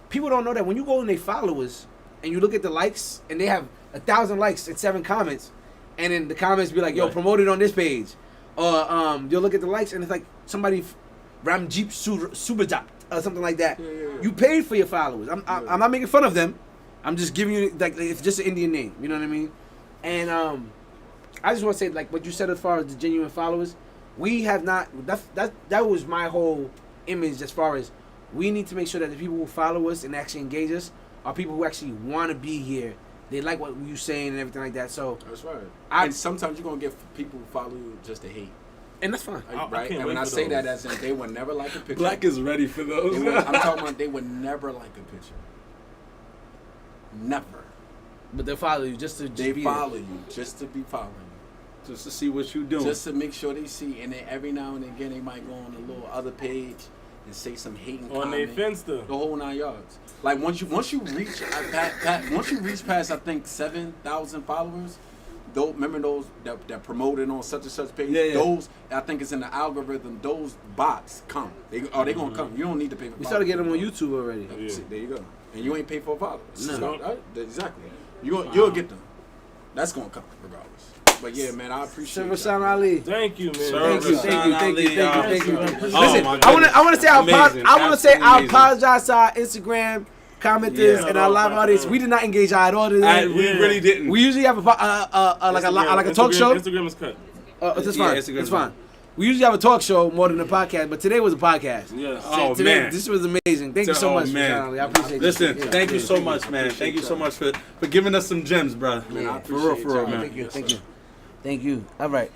people don't know that when you go in their followers and you look at the likes, and they have 1,000 likes and 7 comments, and then the comments be like, yo, promote it on this page, or you'll look at the likes and it's like somebody Ramjeep Subajat or something like that. You paid for your followers. I'm not making fun of them. I'm just giving you, like, it's just an Indian name. You know what I mean? And I just want to say, like, what you said as far as the genuine followers, we have not. That was my whole image as far as we need to make sure that the people who follow us and actually engage us are people who actually want to be here. They like what you're saying and everything like that. So that's right. And sometimes you're gonna get people who follow you just to hate. And that's fine. Right? And when I say that, as in they would never like a picture. Black is ready for those. I'm talking about they would never like a picture. Never. But they'll follow you just to be follow you just to be following you. Just to see what you doing. Just to make sure they see. And then every now and again they might go on a little other page and say some hating comment. On their Finsta. The whole 9 yards. Like once you reach past I think 7,000 followers, remember those that promoted on such and such page? Yeah. Those, I think it's in the algorithm, those bots come. They gonna come. You don't need to pay for We started getting them on YouTube already. See, there you go. And you ain't pay for followers. No. Exactly. You'll get them. That's gonna come regardless. But yeah, man, I appreciate it. Rashawn Ali. Thank you, man. Thank you. Listen, Oh, I want to say I Amazing. apologize to our Instagram commenters and our live audience. We did not engage at all today. We really didn't. We usually have a talk show. Instagram is cut. It's fine. It's fine. We usually have a talk show more than a podcast, but today was a podcast. Yes. Oh, Today, man. this was amazing. Thank you so much, Rashawn Ali. I appreciate it. Listen, thank you so much, man. Thank you so much for giving us some gems, bro. Man, I For real, appreciate y'all. man. Thank you. All right.